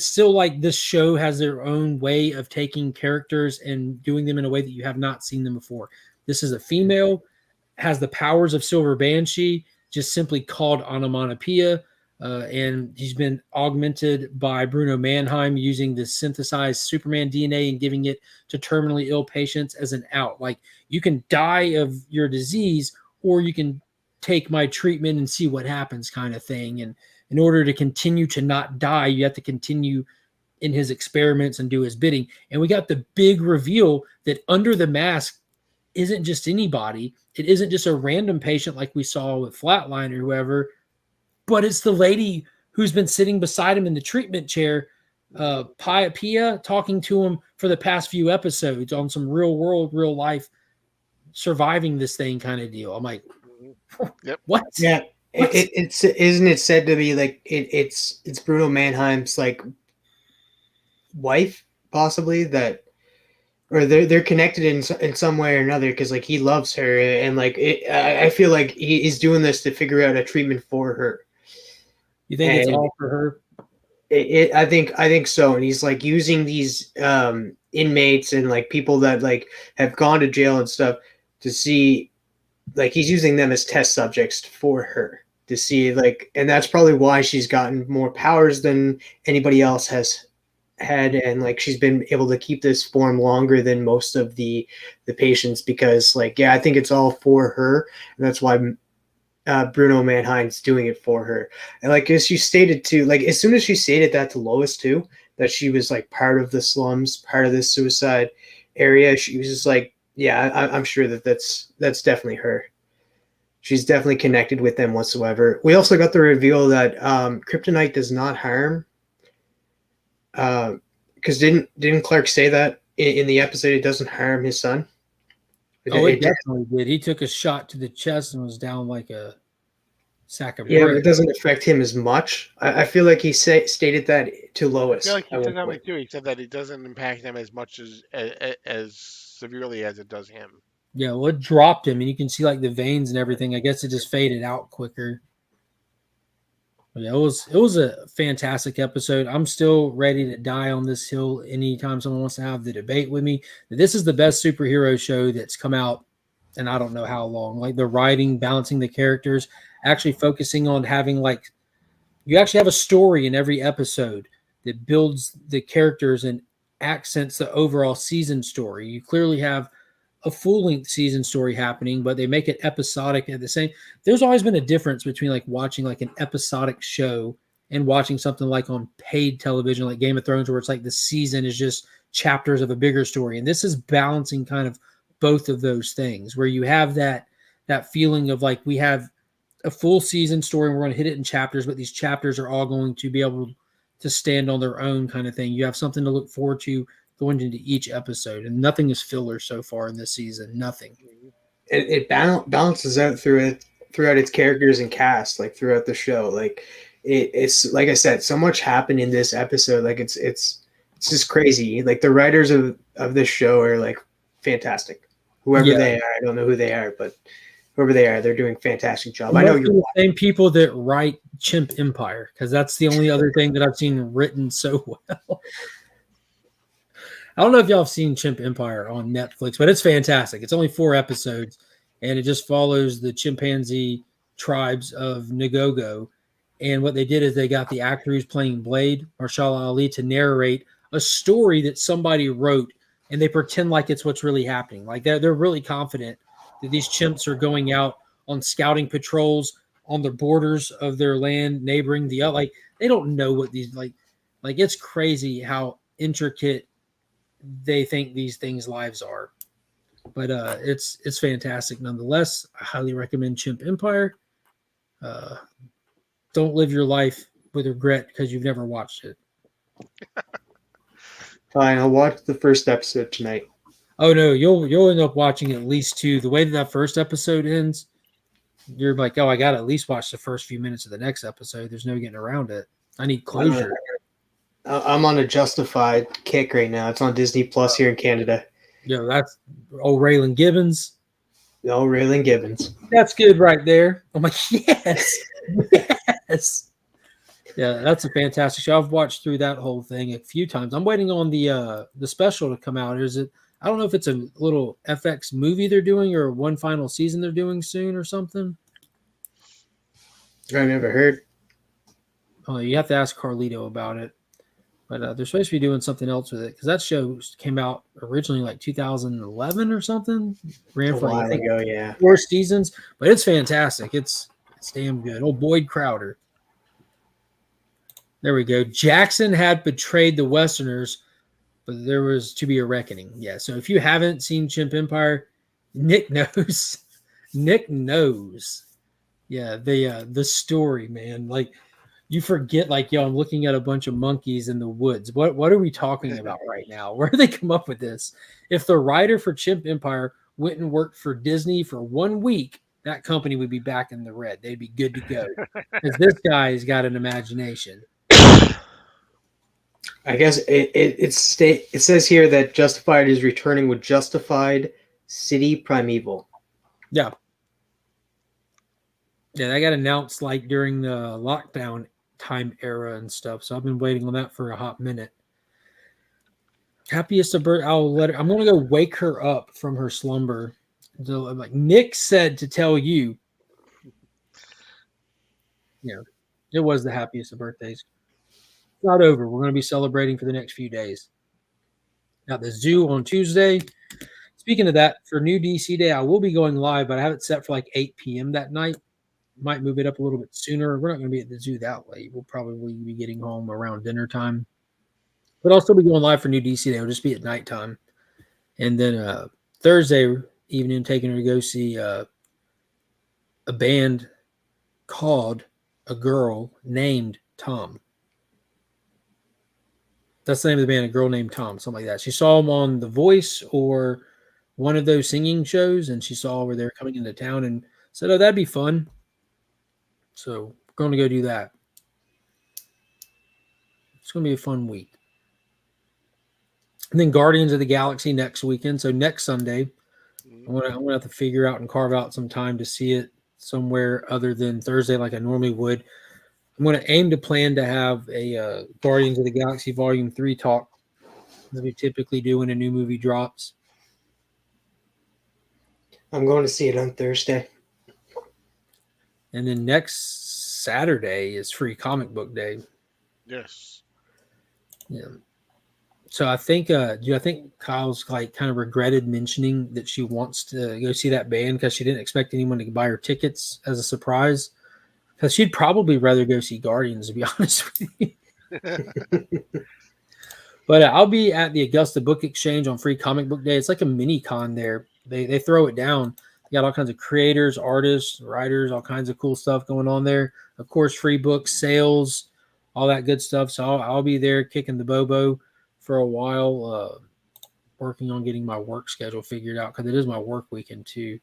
still like this show has their own way of taking characters and doing them in a way that you have not seen them before. This is a female, has the powers of Silver Banshee, just simply called onomatopoeia. And he's been augmented by Bruno Mannheim using the synthesized Superman DNA and giving it to terminally ill patients as an out. Like, you can die of your disease, or you can take my treatment and see what happens kind of thing. And in order to continue to not die, you have to continue in his experiments and do his bidding. And we got the big reveal that under the mask isn't just anybody. It isn't just a random patient like we saw with Flatline or whoever, but it's the lady who's been sitting beside him in the treatment chair, Pia, talking to him for the past few episodes on some real world, real life, surviving this thing kind of deal. I'm like, yep. What? Yeah, it's isn't it said to be like it's Bruno Mannheim's like wife possibly, that, or they're connected in some way or another because like he loves her, and like I feel like he's doing this to figure out a treatment for her. You think it's all for her? I think so. And he's like using these inmates and like people that like have gone to jail and stuff to see, like he's using them as test subjects for her. to see like, and that's probably why she's gotten more powers than anybody else has had, and like she's been able to keep this form longer than most of the patients, because like, yeah, I think it's all for her, and that's why Bruno Mannheim's doing it for her. And like, as you stated too, like as soon as she stated that to Lois too, that she was like part of the slums, part of this suicide area, she was just like, yeah, I'm sure that's definitely her. She's definitely connected with them whatsoever. We also got the reveal that kryptonite does not harm. Because didn't Clark say that in the episode it doesn't harm his son? It definitely did. He took a shot to the chest and was down like a sack of Yeah, but bricks. it doesn't affect him as much. I feel like he stated that to Lois. I feel like he said that too. He said that it doesn't impact him as much as severely as it does him. Yeah, well, it dropped him, and you can see like the veins and everything. I guess it just faded out quicker. But yeah, it was a fantastic episode. I'm still ready to die on this hill anytime someone wants to have the debate with me. This is the best superhero show that's come out, and I don't know how long. Like the writing, balancing the characters, actually focusing on having like you actually have a story in every episode that builds the characters and accents the overall season story. You clearly have a full-length season story happening, but they make it episodic at the same. There's always been a difference between like watching like an episodic show and watching something like on paid television, like Game of Thrones, where it's like the season is just chapters of a bigger story. And this is balancing kind of both of those things, where you have that feeling of like we have a full season story and we're going to hit it in chapters, but these chapters are all going to be able to stand on their own kind of thing. You have something to look forward to going into each episode, and nothing is filler so far in this season. Nothing. It balances out throughout its characters and cast, like throughout the show. Like it's like I said, so much happened in this episode. Like it's just crazy. Like the writers of this show are like fantastic. Whoever they are, I don't know who they are, but whoever they are, they're doing a fantastic job. I know you're the same people that write Chimp Empire, because that's the only other thing that I've seen written so well. I don't know if y'all have seen Chimp Empire on Netflix, but it's fantastic. It's only 4 episodes, and it just follows the chimpanzee tribes of Nagogo. And what they did is they got the actor who's playing Blade, Marshall Ali, to narrate a story that somebody wrote, and they pretend like it's what's really happening. Like they're really confident that these chimps are going out on scouting patrols on the borders of their land, neighboring the like. They don't know what these like it's crazy how intricate they think these things' lives are, but it's fantastic nonetheless. I highly recommend Chimp Empire. Don't live your life with regret because you've never watched it. fine. I'll watch the first episode tonight. Oh no, you'll end up watching at least 2. The way that first episode ends, you're like, oh, I got to at least watch the first few minutes of the next episode. There's no getting around it. I need closure. I'm on a Justified kick right now. It's on Disney Plus here in Canada. Yo, that's old Raylan Gibbons. No, Raylan Gibbons. That's good right there. I'm like, yes, yes. Yeah, that's a fantastic show. I've watched through that whole thing a few times. I'm waiting on the special to come out. Is it? I don't know if it's a little FX movie they're doing or one final season they're doing soon or something. I've never heard. Oh, you have to ask Carlito about it. But they're supposed to be doing something else with it because that show came out originally like 2011 or something. Ran for I think 4 seasons, but it's fantastic. It's damn good. Old Boyd Crowder. There we go. Jackson had betrayed the Westerners, but there was to be a reckoning. Yeah. So if you haven't seen Chimp Empire, Nick knows. Nick knows. Yeah. The story, man. Like. You forget, like, yo, I'm looking at a bunch of monkeys in the woods. What are we talking about right now? Where do they come up with this? If the writer for Chimp Empire went and worked for Disney for 1 week, that company would be back in the red. They'd be good to go. Because this guy's got an imagination. I guess it says here that Justified is returning with Justified City Primeval. Yeah. Yeah, that got announced like during the lockdown time era and stuff. So I've been waiting on that for a hot minute. Happiest of bird. I'll let her. I'm gonna go wake her up from her slumber. So, like Nick said to tell you, Yeah, it was the happiest of birthdays. It's not over. We're going to be celebrating for the next few days. At the zoo on Tuesday. Speaking of that, for New DC Day, I will be going live, but I have it set for like 8 p.m. that night. Might move it up a little bit sooner. We're not going to be at the zoo that late. We'll probably be getting home around dinner time. But I'll still be going live for New DC Day. It'll just be at nighttime. And then Thursday evening, taking her to go see a band called A Girl Named Tom. That's the name of the band, A Girl Named Tom, something like that. She saw them on The Voice or one of those singing shows, and she saw where they're coming into town and said, oh, that'd be fun. So we're going to go do that. It's going to be a fun week. And then Guardians of the Galaxy next weekend. So next Sunday, I'm gonna have to figure out and carve out some time to see it somewhere other than Thursday like I normally would. I'm going to aim to plan to have a Guardians of the Galaxy Volume 3 talk as we typically do when a new movie drops. I'm going to see it on Thursday. And then next Saturday is Free Comic Book Day. Yes. Yeah. So I think Kyle's like kind of regretted mentioning that she wants to go see that band because she didn't expect anyone to buy her tickets as a surprise. Because she'd probably rather go see Guardians, to be honest with you. But I'll be at the Augusta Book Exchange on Free Comic Book Day. It's like a mini con there. They throw it down. They got all kinds of creators, artists, writers, all kinds of cool stuff going on there. Of course, free books, sales, all that good stuff. So I'll be there kicking the bobo for a while, working on getting my work schedule figured out because it is my work weekend too.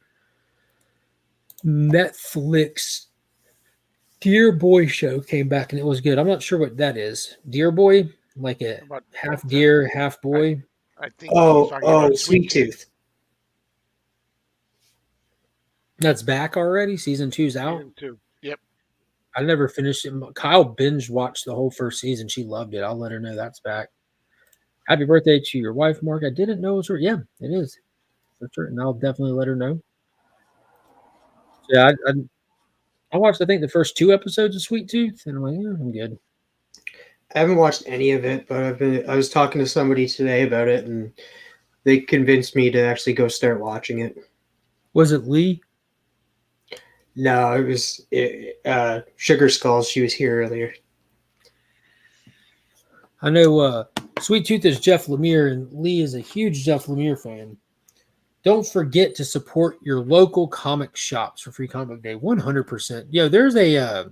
Netflix Dear Boy show came back and it was good. I'm not sure what that is. Dear Boy, like a half deer, half boy. I think. Oh, Sweet Tooth. That's back already. Season 2's out. Season 2. Yep. I never finished it. Kyle binge watched the whole first season. She loved it. I'll let her know that's back. Happy birthday to your wife, Mark. I didn't know it was her. Yeah, it is. For sure. And I'll definitely let her know. Yeah, I watched, I think, the first 2 episodes of Sweet Tooth, and I'm like, yeah, I'm good. I haven't watched any of it, but I was talking to somebody today about it, and they convinced me to actually go start watching it. Was it Lee? No, it was Sugar Skulls. She was here earlier. I know Sweet Tooth is Jeff Lemire, and Lee is a huge Jeff Lemire fan. Don't forget to support your local comic shops for Free Comic Book Day. 100%. Yo, there's a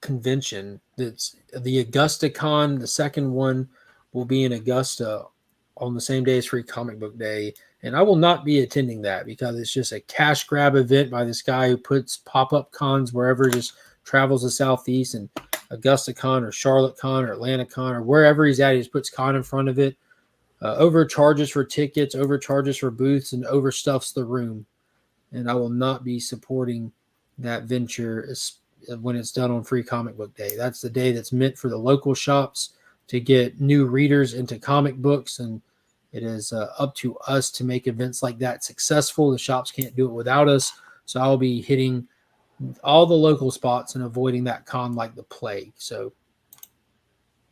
convention that's the Augusta Con. The second one will be in Augusta on the same day as Free Comic Book Day. And I will not be attending that because it's just a cash grab event by this guy who puts pop-up cons wherever, just travels the Southeast, and Augusta Con or Charlotte Con or Atlanta Con or wherever he's at, he just puts con in front of it. Overcharges for tickets, overcharges for booths, and overstuffs the room. And I will not be supporting that venture when it's done on Free Comic Book Day. That's the day that's meant for the local shops to get new readers into comic books, and it is up to us to make events like that successful. The shops can't do it without us, so I'll be hitting all the local spots and avoiding that con like the plague. So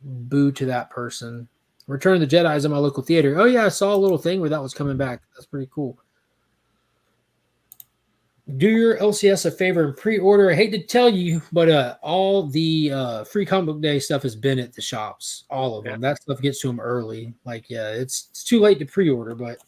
boo to that person. Return of the Jedi is in my local theater. Oh, yeah, I saw a little thing where that was coming back. That's pretty cool. Do your LCS a favor and pre-order. I hate to tell you, but all the Free Comic Book Day stuff has been at the shops. All of them. That stuff gets to them early. Like, yeah, it's too late to pre-order, but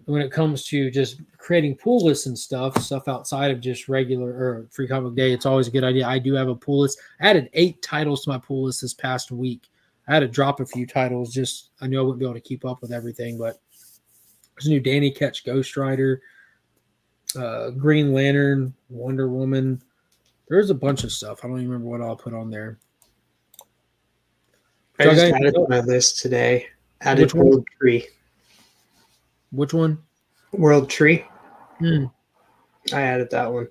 when it comes to just creating pool lists and stuff outside of just regular or Free Comic Book Day, it's always a good idea. I do have a pool list. I added 8 titles to my pool list this past week. I had to drop a few titles. Just I knew I wouldn't be able to keep up with everything, but there's a new Danny Ketch Ghost Rider, Green Lantern, Wonder Woman. There's a bunch of stuff. I don't even remember what I'll put on there. I just added to my list today. Added World Tree. Which one? World Tree. I added that one.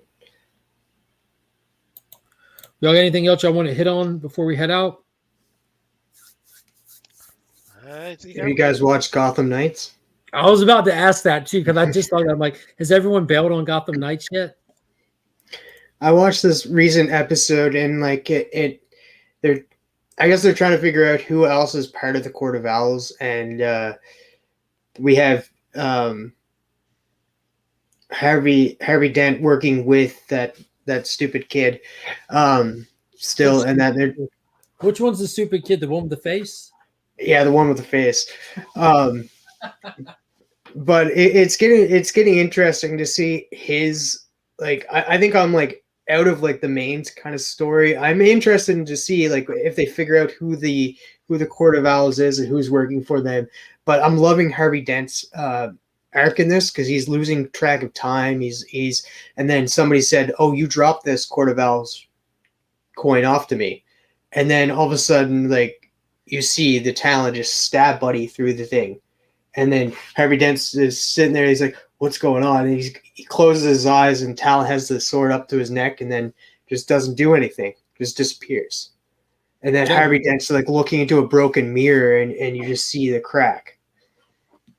Y'all got anything else y'all want to hit on before we head out? Have you guys watched Gotham Knights? I was about to ask that too because I just thought, I'm like, has everyone bailed on Gotham Knights yet? I watched this recent episode and like they're I guess they're trying to figure out who else is part of the Court of Owls, and we have Harvey Dent working with that stupid kid still, and that they're Which one's the stupid kid? The one with the face? yeah, the one with the face. But it's getting interesting to see his like I think I'm like out of like the main kind of story. I'm interested to see like if they figure out who the Court of Owls is and who's working for them. But I'm loving Harvey Dent's arc in this because he's losing track of time. He's and then somebody said, "Oh, you dropped this Court of Owls coin off to me," and then all of a sudden like you see the Talon just stab Buddy through the thing. And then Harvey Dent is sitting there. He's like, "What's going on?" And he closes his eyes, and Talon has the sword up to his neck, and then just doesn't do anything, just disappears. And then Harvey Dent's like looking into a broken mirror, and you just see the crack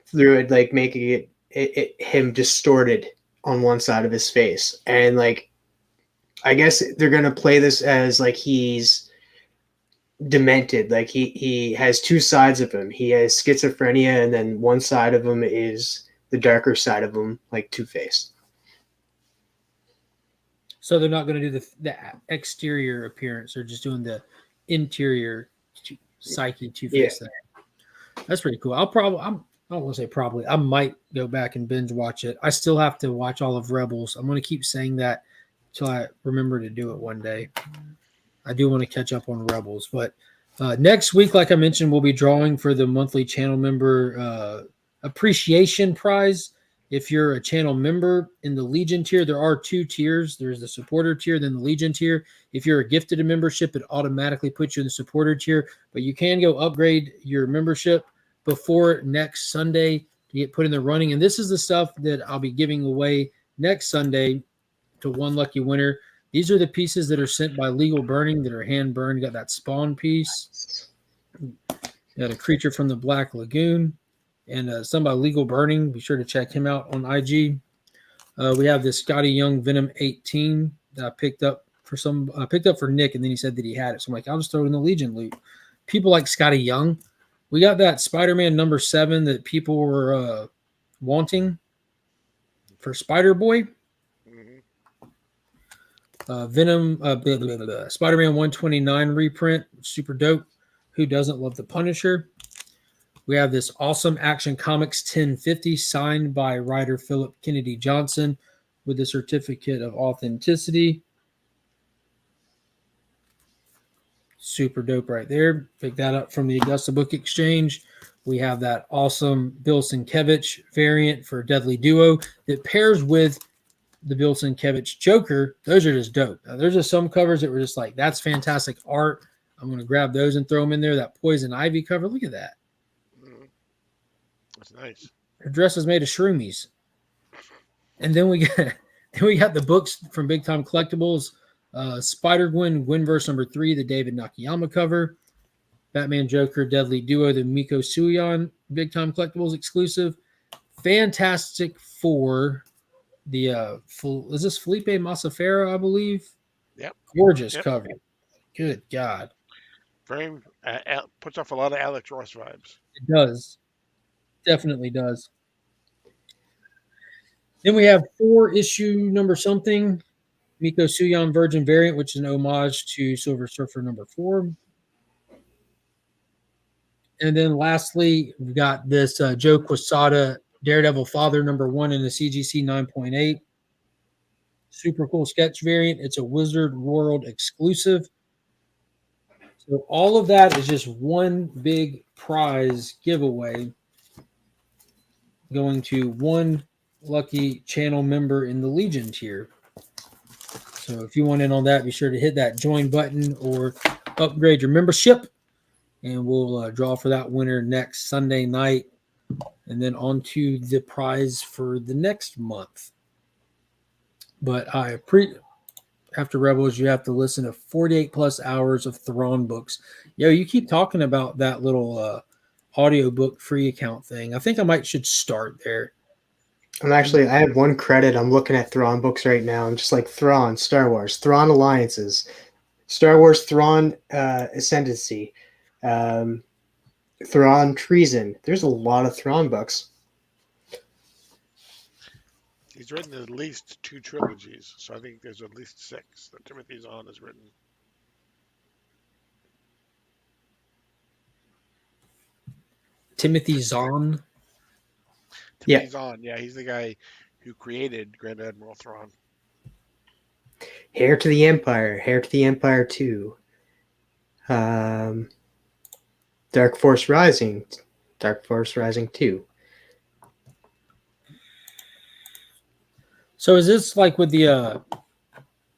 through it, like making it him distorted on one side of his face. And like, I guess they're gonna play this as like he's demented, like he has two sides of him. He has schizophrenia, and then one side of him is the darker side of him, like Two-Face. So they're not going to do the exterior appearance; they're just doing the interior psyche Two-Face thing. That's pretty cool. I don't want to say probably. I might go back and binge watch it. I still have to watch all of Rebels. I'm going to keep saying that until I remember to do it one day. I do want to catch up on Rebels, but next week, like I mentioned, we'll be drawing for the monthly channel member appreciation prize. If you're a channel member in the Legion tier, there are two tiers. There's the supporter tier, then the Legion tier. If you're gifted a membership, it automatically puts you in the supporter tier, but you can go upgrade your membership before next Sunday to get put in the running. And this is the stuff that I'll be giving away next Sunday to one lucky winner. These are the pieces that are sent by Legal Burning that are hand burned. You got that spawn piece. You got a creature from the Black Lagoon, and some by Legal Burning. Be sure to check him out on IG. We have this Scotty Young Venom 18 that I picked up for Nick, and then he said that he had it. So I'm like, I'll just throw it in the Legion loot. People like Scotty Young. We got that Spider-Man number 7 that people were wanting for Spider-Boy. Venom, Spider-Man 129 reprint, super dope. Who doesn't love the Punisher? We have this awesome Action Comics 1050 signed by writer Philip Kennedy Johnson with a certificate of authenticity. Super dope right there. Pick that up from the Augusta Book Exchange. We have that awesome Bill Sienkiewicz variant for Deadly Duo that pairs with the Bill Sienkiewicz Joker. Those are just dope. Now, there's just some covers that were just like, that's fantastic art. I'm going to grab those and throw them in there. That Poison Ivy cover, look at that. That's nice. Her dress is made of shroomies. And then we got the books from Big Time Collectibles. Spider-Gwen, Gwenverse number 3, the David Nakayama cover. Batman Joker, Deadly Duo, the Miko Suyon Big Time Collectibles exclusive. Fantastic Four. The is this Felipe Masafera, I believe? Yep. Gorgeous cover. Good God. Very puts off a lot of Alex Ross vibes. It does. Definitely does. Then we have 4-issue number something. Miko Suyon Virgin variant, which is an homage to Silver Surfer number 4. And then lastly, we've got this Joe Quesada Daredevil Father number 1 in the CGC 9.8. Super cool sketch variant. It's a Wizard World exclusive. So all of that is just one big prize giveaway going to one lucky channel member in the Legion tier. So if you want in on that, be sure to hit that join button or upgrade your membership. And we'll draw for that winner next Sunday night. And then on to the prize for the next month. But after Rebels, you have to listen to 48 plus hours of Thrawn books. Yo, you keep talking about that little audiobook free account thing. I think I should start there. I have one credit. I'm looking at Thrawn books right now. I'm just like Thrawn, Star Wars, Thrawn Alliances, Star Wars, Thrawn Ascendancy, um, Thrawn Treason. There's a lot of Thrawn books. He's written at least 2 trilogies, so I think there's at least 6 that Timothy Zahn has written. Timothy Zahn. Timothy Zahn, yeah, he's the guy who created Grand Admiral Thrawn. Heir to the Empire 2. Dark Force Rising 2. So is this like with the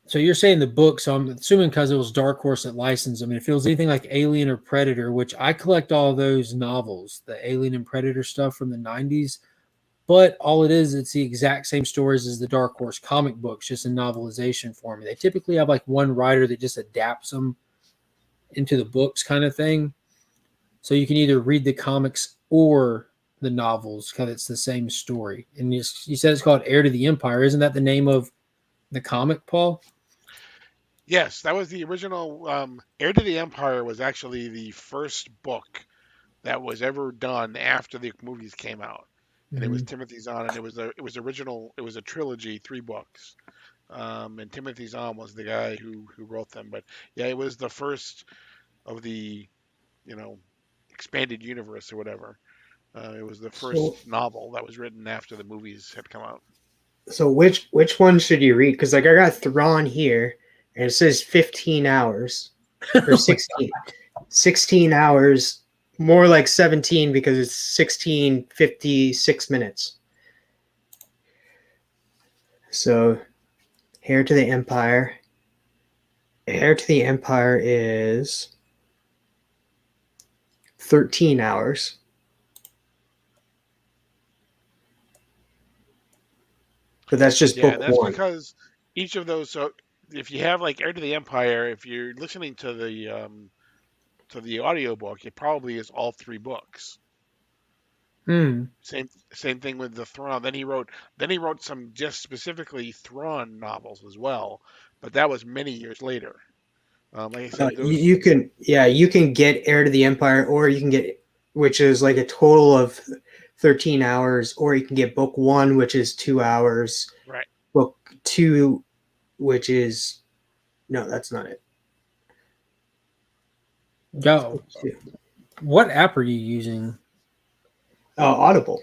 so you're saying the book, so I'm assuming because it was Dark Horse that licensed them. It feels anything like Alien or Predator, which I collect all those novels, the Alien and Predator stuff from the 90s. But all it is, it's the exact same stories as the Dark Horse comic books, just in novelization form. They typically have like one writer that just adapts them into the books kind of thing. So you can either read the comics or the novels because it's the same story. And you said it's called Heir to the Empire. Isn't that the name of the comic, Paul? Yes, that was the original. Heir to the Empire was actually the first book that was ever done after the movies came out, and it was Timothy Zahn, and it was original. It was a trilogy, 3 books, and Timothy Zahn was the guy who wrote them. But yeah, it was the first of the, expanded universe or whatever. It was the first novel that was written after the movies had come out. So which one should you read? Because like I got Thrawn here, and it says 15 hours or 16 hours, more like 17 because it's 16:56 minutes. So Heir to the Empire is 13 hours. But that's just book that's one. Because each of those. So if you have like Heir to the Empire, if you're listening to the audiobook, it probably is all 3 books. Same thing with the Thrawn. Then he wrote some just specifically Thrawn novels as well, but that was many years later. Like I said, you can get Heir to the Empire, or you can get, which is like a total of 13 hours, or you can get book 1, which is 2 hours. Right. Book 2, which is that's not it. Go. What app are you using? Audible.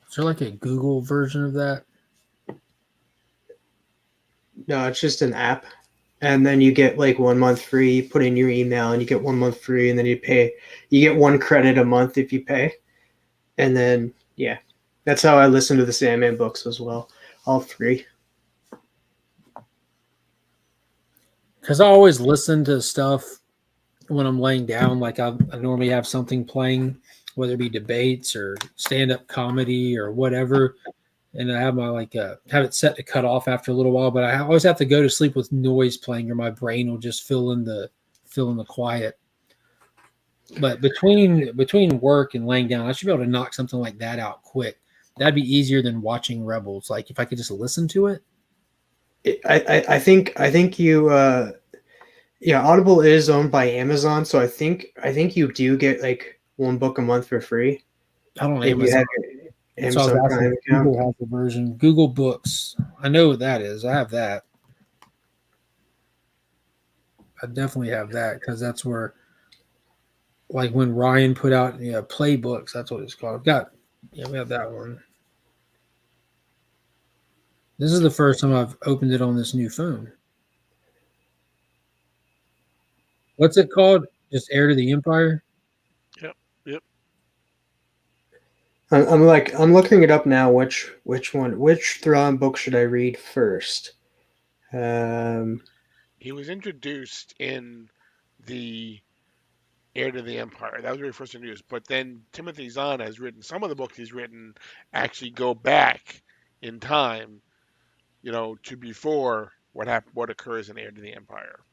Is there like a Google version of that? No, it's just an app. And then you get like 1 month free. You put in your email and you get 1 month free, and then you pay. You get 1 credit a month if you pay. And then, yeah, that's how I listen to the Sandman books as well. All 3. Because I always listen to stuff when I'm laying down. Like I normally have something playing, whether it be debates or stand-up comedy or whatever. And I have my have it set to cut off after a little while, but I always have to go to sleep with noise playing, or my brain will just fill in the quiet. But between work and laying down, I should be able to knock something like that out quick. That'd be easier than watching Rebels. Like if I could just listen to it. I think you Audible is owned by Amazon, so I think you do get like 1 book a month for free. I don't know. If you have Amazon Prime account. Google has the version. Google Books. I know what that is. I have that. I definitely have that because that's where, like when Ryan put out playbooks, that's what it's called. We have that one. This is the first time I've opened it on this new phone. What's it called? Just Heir to the Empire? Yep. I'm looking it up now. Which Thrawn book should I read first? He was introduced in the Heir to the Empire. That was where he first introduced. But then Timothy Zahn has written some of the books he's written actually go back in time, to before what occurs in Heir to the Empire.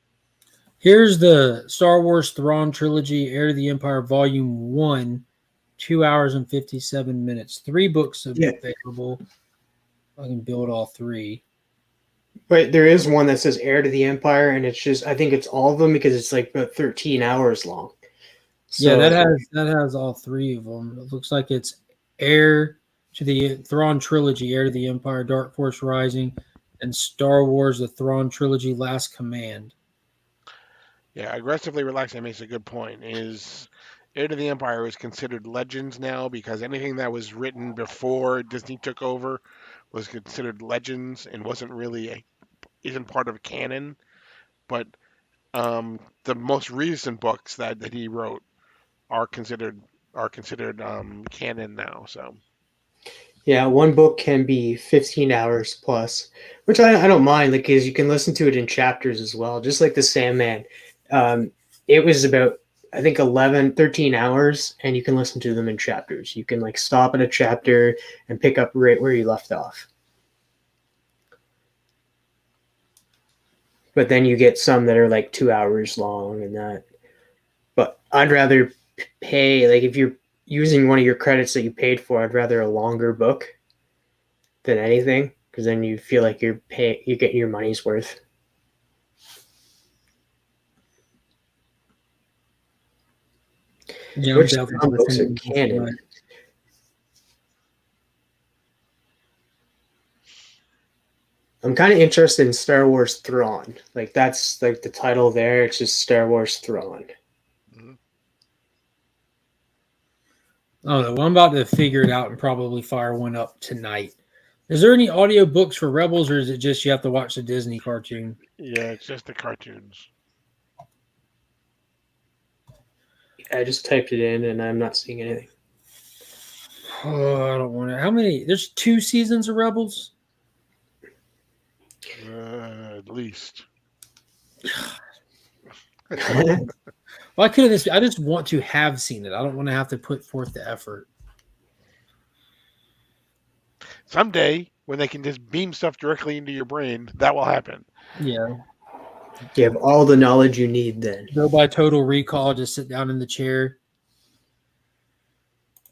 Here's the Star Wars Thrawn trilogy, Heir to the Empire, Volume 1, 2 hours and 57 minutes. 3 books Yeah. available. I can build all 3. But there is one that says Heir to the Empire, and it's just, I think it's all of them because it's like about 13 hours long. Yeah, So that has all 3 of them. It looks like it's Heir to the Thrawn trilogy, Heir to the Empire, Dark Force Rising, and Star Wars: The Thrawn trilogy, Last Command. Yeah, aggressively relaxing makes a good point. Is Heir to the Empire is considered legends now because anything that was written before Disney took over was considered legends and isn't part of canon. But the most recent books that he wrote are considered canon now. So yeah, one book can be 15 hours plus, which I don't mind, like, because you can listen to it in chapters as well, just like the Sandman. It was about, I think, 11, 13 hours, and you can listen to them in chapters. You can like stop at a chapter and pick up right where you left off. But then you get some that are like 2 hours long and that. But I'd rather pay, like, if you're using one of your credits that you paid for, I'd rather a longer book than anything, because then you feel like you're getting your money's worth. Yeah, Which I'm some books are listening to this canon. tonight. I'm kind of interested in Star Wars Thrawn. Like, that's like the title there. It's just Star Wars Thrawn. Oh, well, I'm about to figure it out and probably fire one up tonight. Is there any audio books for Rebels, or is it just you have to watch the Disney cartoon? yeah, it's just the cartoons. I just typed it in and I'm not seeing anything. Oh, I don't want to. How many? There's 2 seasons of Rebels. At least. Why couldn't this be? I just want to have seen it. I don't want to have to put forth the effort. Someday, when they can just beam stuff directly into your brain, that will happen. Yeah. You have all the knowledge you need then. Go by Total Recall, just sit down in the chair.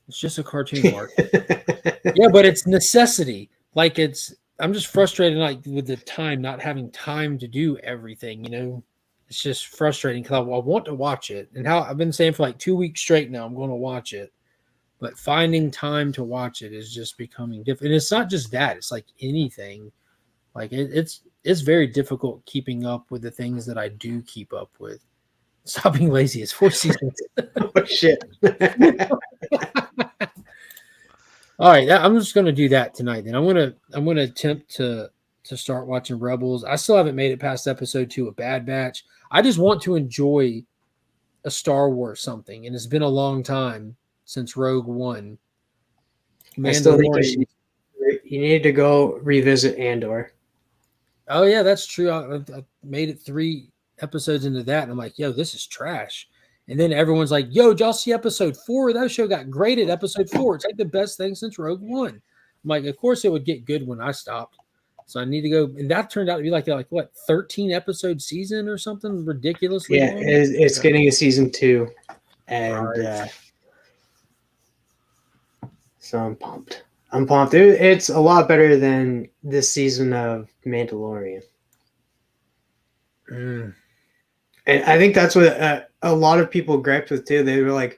It's just a cartoon, Mark. Yeah, but it's necessity. Like, I'm just frustrated, like, with the time, not having time to do everything, you know? It's just frustrating because I want to watch it. And how I've been saying for like 2 weeks straight now, I'm going to watch it. But finding time to watch it is just becoming difficult. And it's not just that. It's like anything. Like, it's very difficult keeping up with the things that I do keep up with. Stop being lazy. It's 4 seasons. Oh, shit. All right, I'm just going to do that tonight. Then I'm going to attempt to start watching Rebels. I still haven't made it past episode 2 of Bad Batch. I just want to enjoy a Star Wars something, and it's been a long time since Rogue One. I still think Mandalorian. you need to go revisit Andor. Oh yeah, that's true. I made it 3 episodes into that, and I'm like, yo, this is trash. And then everyone's like, yo, did y'all see episode 4? That show got graded episode 4. It's like the best thing since Rogue One. I'm like, of course it would get good when I stopped. So I need to go. And that turned out to be like what, 13 episode season or something ridiculously Yeah, long? it's getting a season 2. And Right. so I'm pumped. It's a lot better than this season of Mandalorian. Mm. And I think that's what a lot of people griped with too. They were like,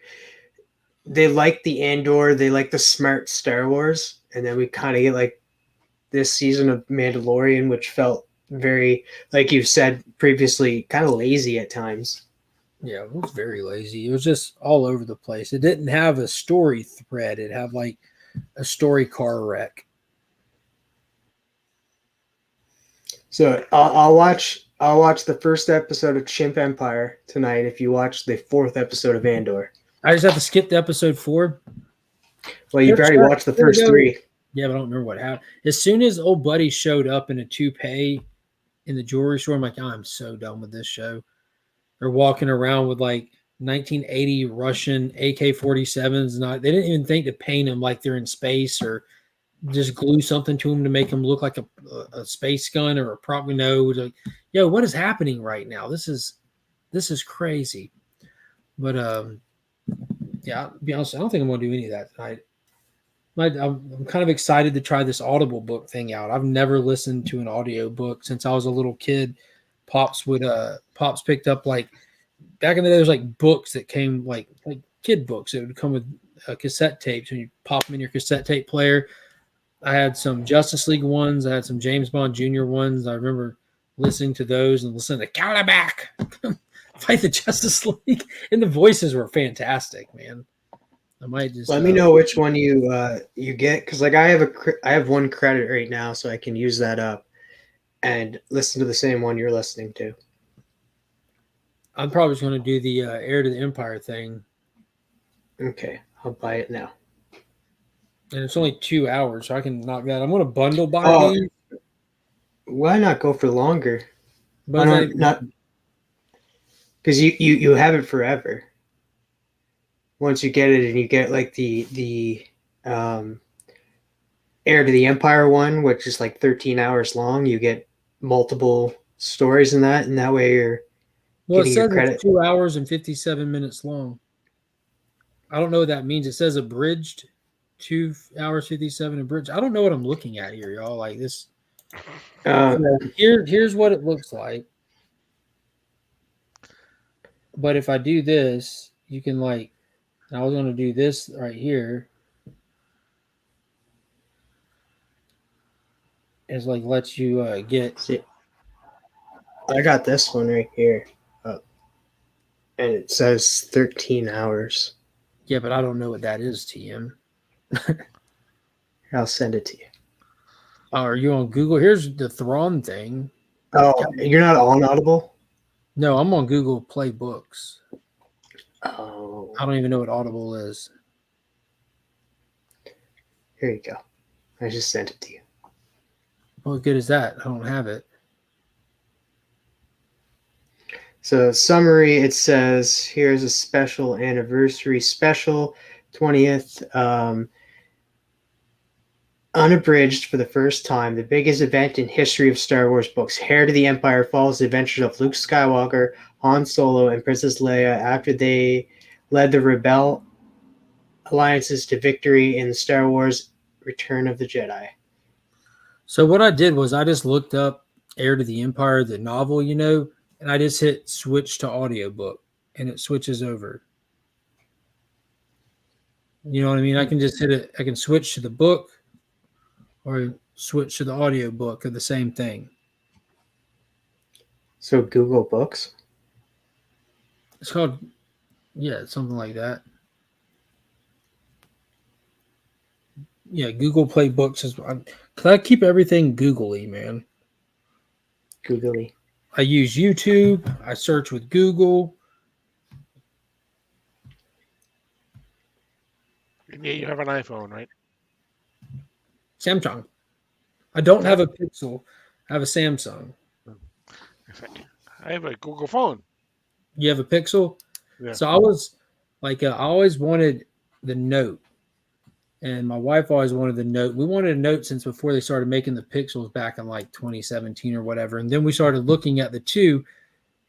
they like the Andor, they like the smart Star Wars, and then we kind of get like this season of Mandalorian, which felt very, like you've said previously, kind of lazy at times. Yeah, it was very lazy. It was just all over the place. It didn't have a story thread. It had like a story car wreck. So I'll watch the first episode of Chimp Empire tonight if you watch the 4th episode of Andor. I just have to skip to episode 4. Well, you've already watched the first 3. Yeah, but I don't remember what happened. As soon as old buddy showed up in a toupee in the jewelry store, I'm like, oh, I'm so done with this show. They're walking around with like 1980 Russian AK-47s. They didn't even think to paint them like they're in space or just glue something to them to make them look like a space gun or a prop. Like, yo, what is happening right now? This is crazy. But Yeah, to be honest, I don't think I'm going to do any of that tonight. I'm kind of excited to try this Audible book thing out. I've never listened to an audio book since I was a little kid. Pops picked up, like, back in the day, there's like books that came like kid books. It would come with cassette tapes, and you pop them in your cassette tape player. I had some Justice League ones. I had some James Bond Jr. ones. I remember listening to those and listening to Calabac fight the Justice League, and the voices were fantastic, man. I might just Let me know which one you get, because like I have one credit right now, so I can use that up and listen to the same one you're listening to. I'm probably just going to do the Heir to the Empire thing. Okay, I'll buy it now. And it's only 2 hours, so I can knock that. I'm going to bundle buy these. Why not go for longer? But not because you have it forever. Once you get it, and you get like the Heir to the Empire one, which is like 13 hours long, you get multiple stories in that, and that way you're well, it getting your says credit. it's 2 hours and 57 minutes long. I don't know what that means. It says abridged 2 hours 57 abridged. I don't know what I'm looking at here, y'all. Like this. Here's what it looks like. But if I do this, you can like. I was going to do this right here. It's like lets you get. See, I got this one right here, and it says 13 hours. Yeah, but I don't know what that is, TM. I'll send it to you. Oh, are you on Google? Here's the Thrawn thing. Oh, you're not on Audible? No, I'm on Google Play Books. Oh, I don't even know what Audible is. here you go. I just sent it to you. What good is that? I don't have it. So summary, it says here's a special anniversary special, 20th, unabridged for the first time, the biggest event in history of Star Wars books. Heir to the Empire follows the adventures of Luke Skywalker, Han Solo, and Princess Leia after they led the Rebel alliances to victory in Star Wars Return of the Jedi. So what I did was I just looked up Heir to the Empire, the novel, and I just hit switch to audiobook, and it switches over. You know what I mean? I can just hit it. I can switch to the book or switch to the audiobook of the same thing. So Google Books? It's called, yeah, something like that. Yeah, Google Play Books is. Cause I keep everything Googly, man. Googly. I use YouTube. I search with Google. Yeah, you have an iPhone, right? Samsung. I don't have a Pixel. I have a Samsung. I have a Google phone. You have a Pixel? Yeah. So I was like, I always wanted the Note. And my wife always wanted the Note. We wanted a Note since before they started making the Pixels back in like 2017 or whatever. And then we started looking at the two,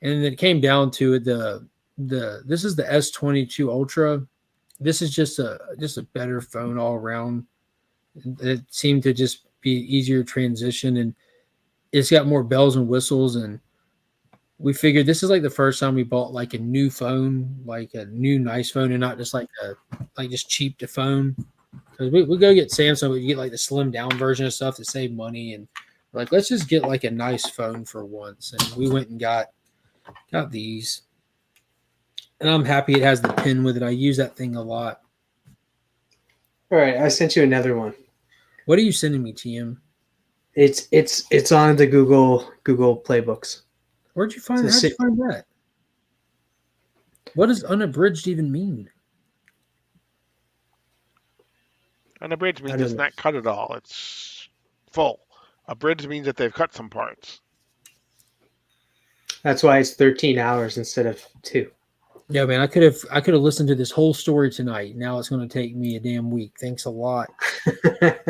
and it came down to it. This is the S22 Ultra. This is just a better phone all around. It seemed to just be easier transition, and it's got more bells and whistles. And we figured this is like the first time we bought like a new phone, like a new nice phone, and not just like just cheap to phone. Because we go get Samsung, but you get like the slim down version of stuff to save money, and we're like, let's just get like a nice phone for once. And we went and got these, and I'm happy it has the pen with it. I use that thing a lot. All right, I sent you another one. What are you sending me, TM? It's on the Google Playbooks. Where'd you find that? How'd you find that? What does unabridged even mean? Unabridged means it's not cut at all. It's full. Abridged means that they've cut some parts. That's why it's 13 hours instead of 2. Yeah, man, I could have listened to this whole story tonight. Now it's going to take me a damn week. Thanks a lot. Could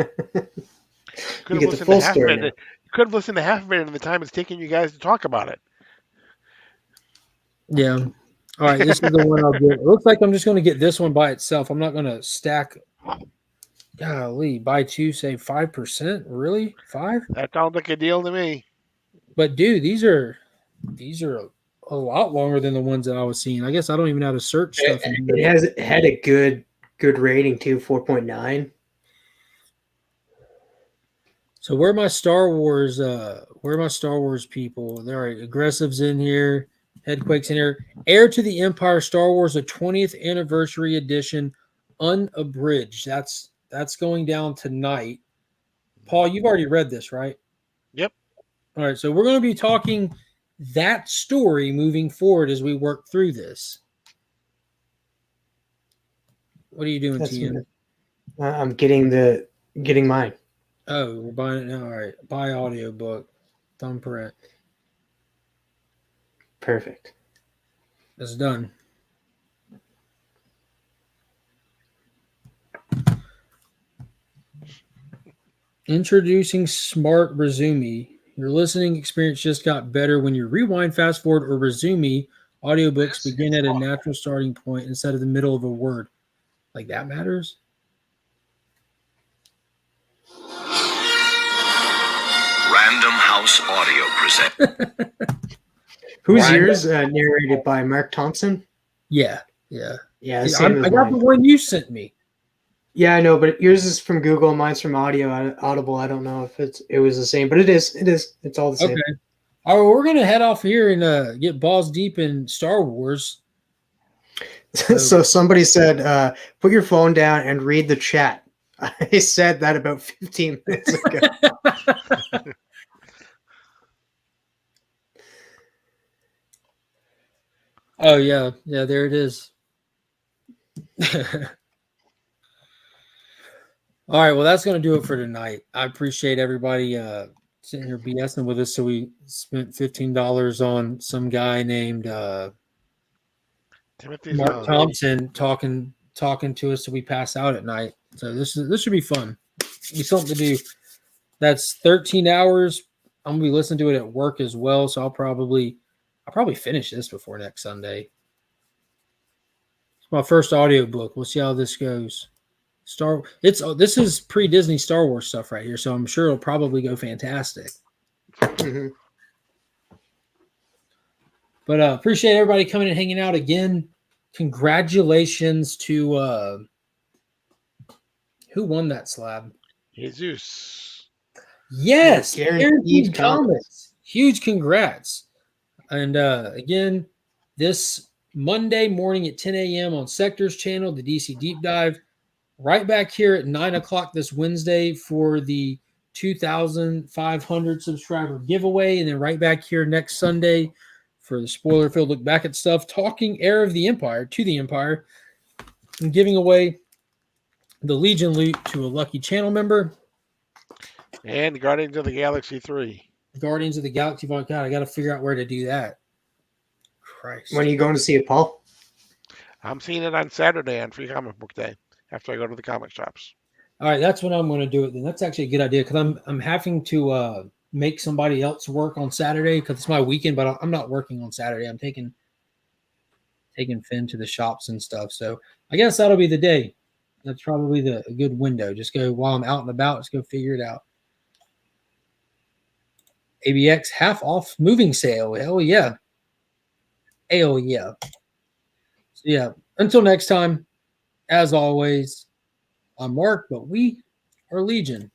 have listened to half of it. You could have listened to half of it in the time it's taking you guys to talk about it. Yeah, All right, this is the one I'll get. It looks like I'm just going to get this one by itself. I'm not going to stack. Golly, buy two, save 5%. Really, 5? That sounds like a deal to me. But dude, these are a lot longer than the ones that I was seeing. I guess I don't even know how to search stuff. It had a good rating too, 4.9. So where are my Star Wars people? There are aggressives in here, Headquakes in here. Heir to the Empire Star Wars, a 20th anniversary edition, unabridged. That's going down tonight. Paul, you've already read this, right? Yep. All right, so we're going to be talking that story moving forward as we work through this. What are you doing, TM? I'm getting mine. Oh, we're buying it now. All right. Buy audiobook. Thumbprint. Perfect. It's done. Introducing Smart Resume. Your listening experience just got better when you rewind, fast forward, or resume. Audiobooks begin at a natural starting point instead of the middle of a word. Like that matters? Random House Audio present. Who's yours? Narrated by Mark Thompson? Yeah. Yeah, same as I got mine. the one you sent me. Yeah, I know, but yours is from Google, mine's from Audible. I don't know if it was the same, but it is. It's all the same. Okay. All right, we're gonna head off here and get balls deep in Star Wars. So somebody said, put your phone down and read the chat. I said that about 15 minutes ago. Oh yeah, there it is. All right, well that's gonna do it for tonight. I appreciate everybody sitting here BSing with us. So we spent $15 on some guy named Timothy Mark Zahn. Thompson talking to us so we pass out at night. So this should be fun. Be something to do. That's 13 hours. I'm gonna be listening to it at work as well. So I'll probably finish this before next Sunday. It's my first audiobook. We'll see how this goes. This is pre-Disney Star Wars stuff right here, so I'm sure it'll probably go fantastic. Mhm. But appreciate everybody coming and hanging out again. Congratulations to who won that slab? Jesus. Yes, Guaranteed Comics. Huge congrats. And again, this Monday morning at 10 a.m. on Sector's channel, the DC Deep Dive. Right back here at 9 o'clock this Wednesday for the 2,500 subscriber giveaway. And then right back here next Sunday for the spoiler-filled look back at stuff, talking Heir of the Empire to the Empire and giving away the Legion loot to a lucky channel member. And Guardians of the Galaxy 3. Guardians of the Galaxy. God, I got to figure out where to do that. Christ. When are you going to see it, Paul? I'm seeing it on Saturday on Free Comic Book Day after I go to the comic shops. All right, that's when I'm going to do it then. That's actually a good idea because I'm having to make somebody else work on Saturday because it's my weekend, but I'm not working on Saturday. I'm taking Finn to the shops and stuff. So I guess that'll be the day. That's probably a good window. Just go while I'm out and about. Just go figure it out. ABX half off moving sale. Hell yeah. Hell yeah. So yeah, until next time, as always, I'm Mark, but we are Legion.